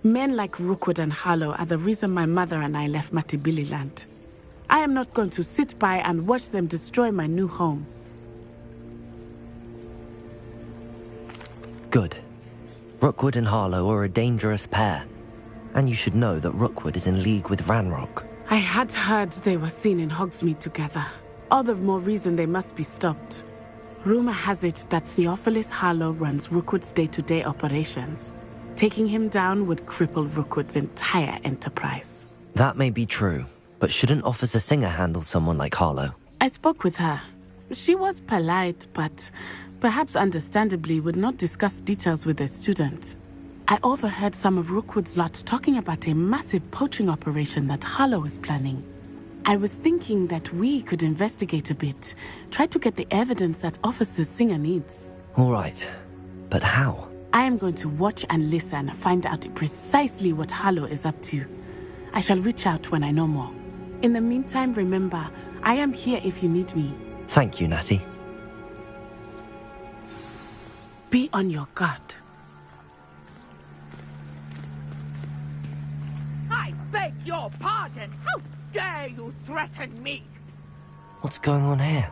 Men like Rookwood and Harlow are the reason my mother and I left Matabeleland. I am not going to sit by and watch them destroy my new home. Good. Rookwood and Harlow are a dangerous pair. And you should know that Rookwood is in league with Ranrock. I had heard they were seen in Hogsmeade together. All the more reason they must be stopped. Rumor has it that Theophilus Harlow runs Rookwood's day-to-day operations. Taking him down would cripple Rookwood's entire enterprise. That may be true, but shouldn't Officer Singer handle someone like Harlow? I spoke with her. She was polite, but perhaps understandably would not discuss details with a student. I overheard some of Rookwood's lot talking about a massive poaching operation that Harlow is planning. I was thinking that we could investigate a bit, try to get the evidence that Officer Singer needs. All right, but how? I am going to watch and listen, find out precisely what Harlow is up to. I shall reach out when I know more. In the meantime, remember, I am here if you need me. Thank you, Natty. Be on your guard. I beg your pardon. How dare you threaten me? What's going on here?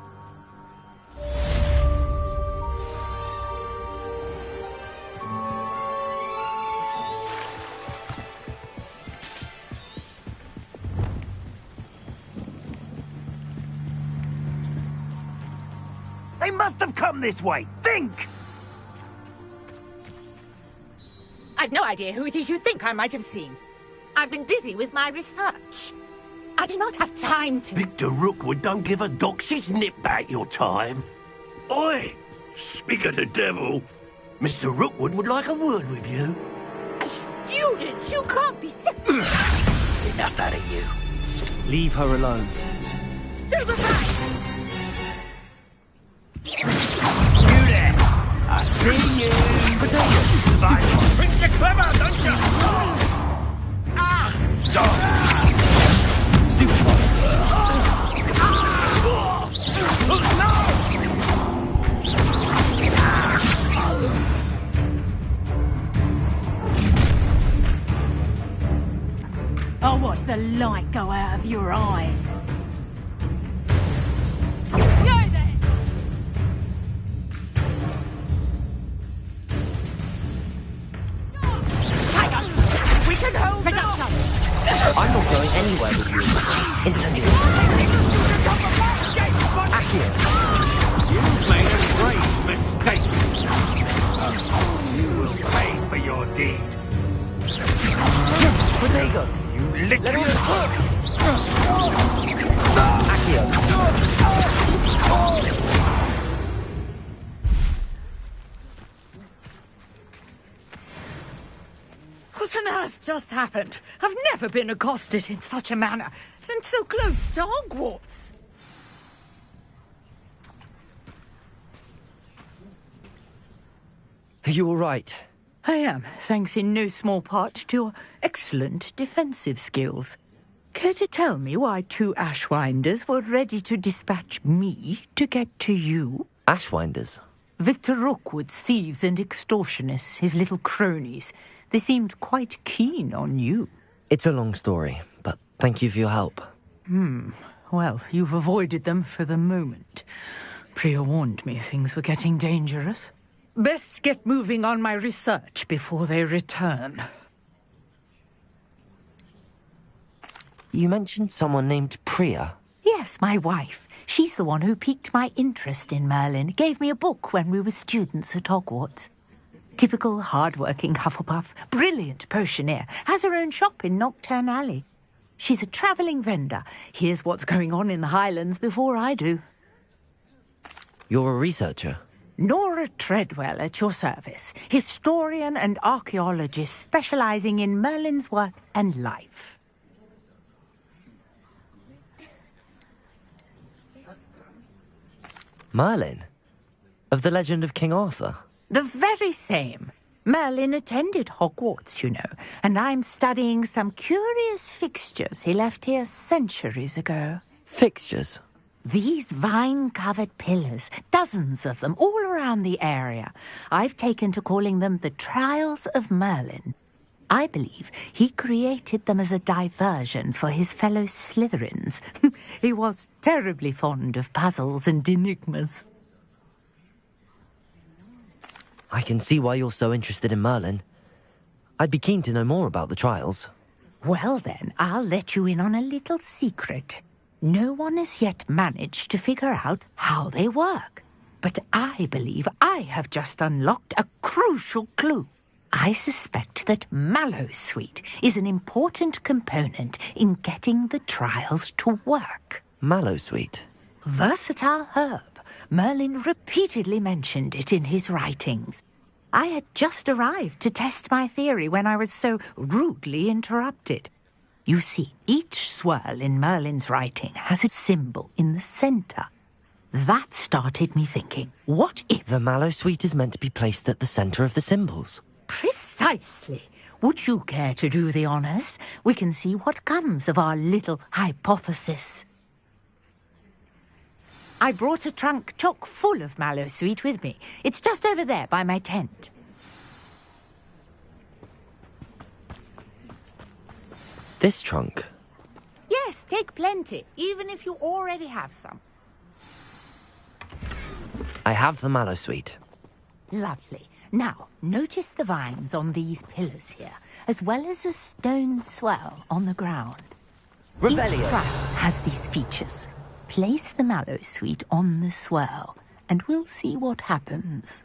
They must have come this way. Think! I've no idea who it is you think I might have seen. I've been busy with my research. I do not have time to... Victor Rookwood don't give a doxy's nip back your time. Oi! Speak of the devil. Mr. Rookwood would like a word with you. A student? You can't be serious. Enough out of you. Leave her alone. Stupefy! You there! I see you! Potato! Survival! Think you're clever, don't you? Ah! Stupid! No! I'll watch the light go out of your eyes. We can hold production. I'm not going anywhere with you. Incendio. Accio. You've made a great mistake. You will pay for your deed. Protego. You literally Accio. What on earth just happened? I've never been accosted in such a manner, and so close to Hogwarts. Are you all right? I am, thanks in no small part to your excellent defensive skills. Care to tell me why 2 Ashwinders were ready to dispatch me to get to you? Ashwinders? Victor Rookwood's thieves and extortionists, his little cronies. They seemed quite keen on you. It's a long story, but thank you for your help. Well, you've avoided them for the moment. Priya warned me things were getting dangerous. Best get moving on my research before they return. You mentioned someone named Priya. Yes, my wife. She's the one who piqued my interest in Merlin. Gave me a book when we were students at Hogwarts. Typical hard-working Hufflepuff, brilliant potioneer, has her own shop in Nocturne Alley. She's a travelling vendor. Hears what's going on in the Highlands before I do. You're a researcher? Nora Treadwell at your service, historian and archaeologist specialising in Merlin's work and life. Merlin? Of the legend of King Arthur? The very same. Merlin attended Hogwarts, you know, and I'm studying some curious fixtures he left here centuries ago. Fixtures? These vine-covered pillars, dozens of them, all around the area. I've taken to calling them the Trials of Merlin. I believe he created them as a diversion for his fellow Slytherins. He was terribly fond of puzzles and enigmas. I can see why you're so interested in Merlin. I'd be keen to know more about the trials. Well then, I'll let you in on a little secret. No one has yet managed to figure out how they work. But I believe I have just unlocked a crucial clue. I suspect that Mallowsweet is an important component in getting the trials to work. Mallowsweet? Versatile herb. Merlin repeatedly mentioned it in his writings. I had just arrived to test my theory when I was so rudely interrupted. You see, each swirl in Merlin's writing has a symbol in the centre. That started me thinking, what if... The Mallowsweet is meant to be placed at the centre of the symbols. Precisely. Would you care to do the honours? We can see what comes of our little hypothesis. I brought a trunk chock full of Mallowsweet with me. It's just over there by my tent. This trunk? Yes, take plenty, even if you already have some. I have the Mallowsweet. Lovely. Now, notice the vines on these pillars here, as well as a stone swell on the ground. Revelio. Each trial has these features. Place the Mallowsweet on the swirl, and we'll see what happens.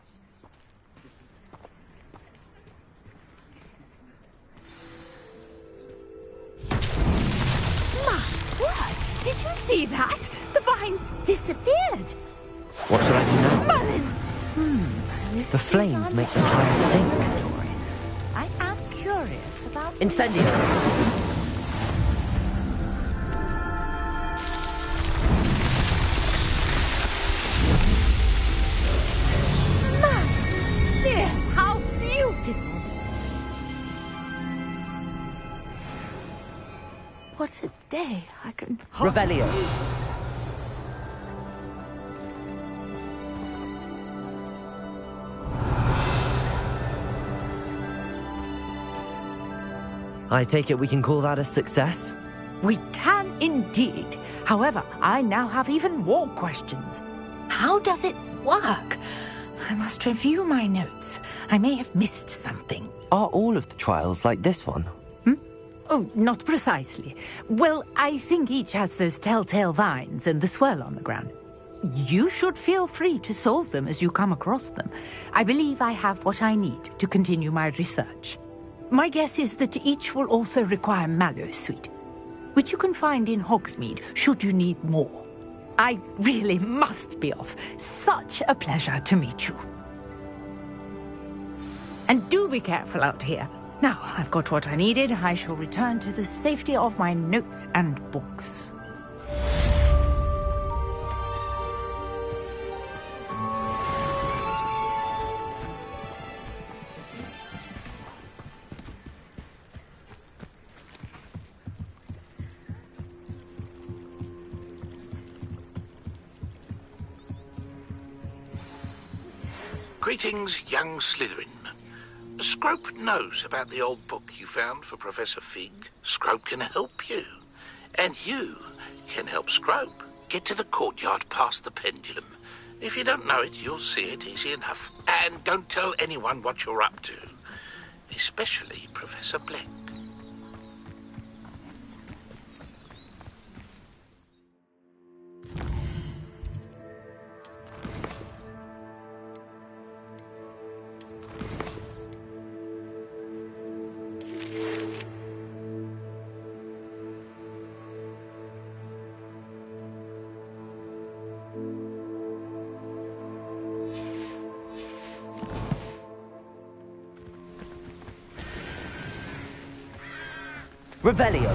My word! Did you see that? The vines disappeared. What shall I do now? Merlin's... The flames make the trials sink. I am curious about... Incendio! Yes, how beautiful! What a day! I can... Revelio! I take it we can call that a success? We can indeed. However, I now have even more questions. How does it work? I must review my notes. I may have missed something. Are all of the trials like this one? Oh, not precisely. Well, I think each has those telltale vines and the swirl on the ground. You should feel free to solve them as you come across them. I believe I have what I need to continue my research. My guess is that each will also require mallow sweet, which you can find in Hogsmeade should you need more. I really must be off. Such a pleasure to meet you. And do be careful out here. Now I've got what I needed, I shall return to the safety of my notes and books. Greetings, young Slytherin. Scrope knows about the old book you found for Professor Fig. Scrope can help you. And you can help Scrope get to the courtyard past the pendulum. If you don't know it, you'll see it easy enough. And don't tell anyone what you're up to. Especially Professor Black. Revelio.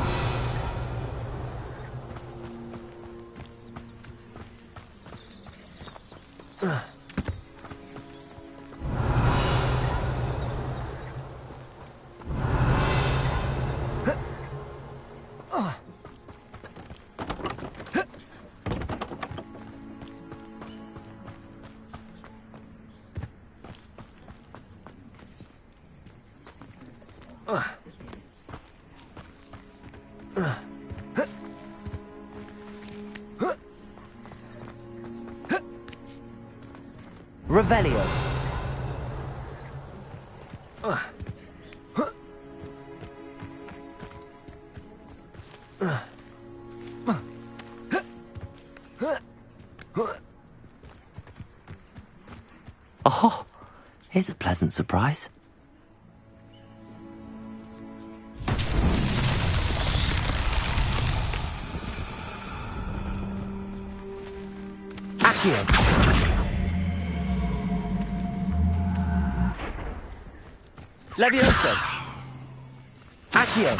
Revelio. Oh, here's a pleasant surprise. Accio. Levioso. Accio.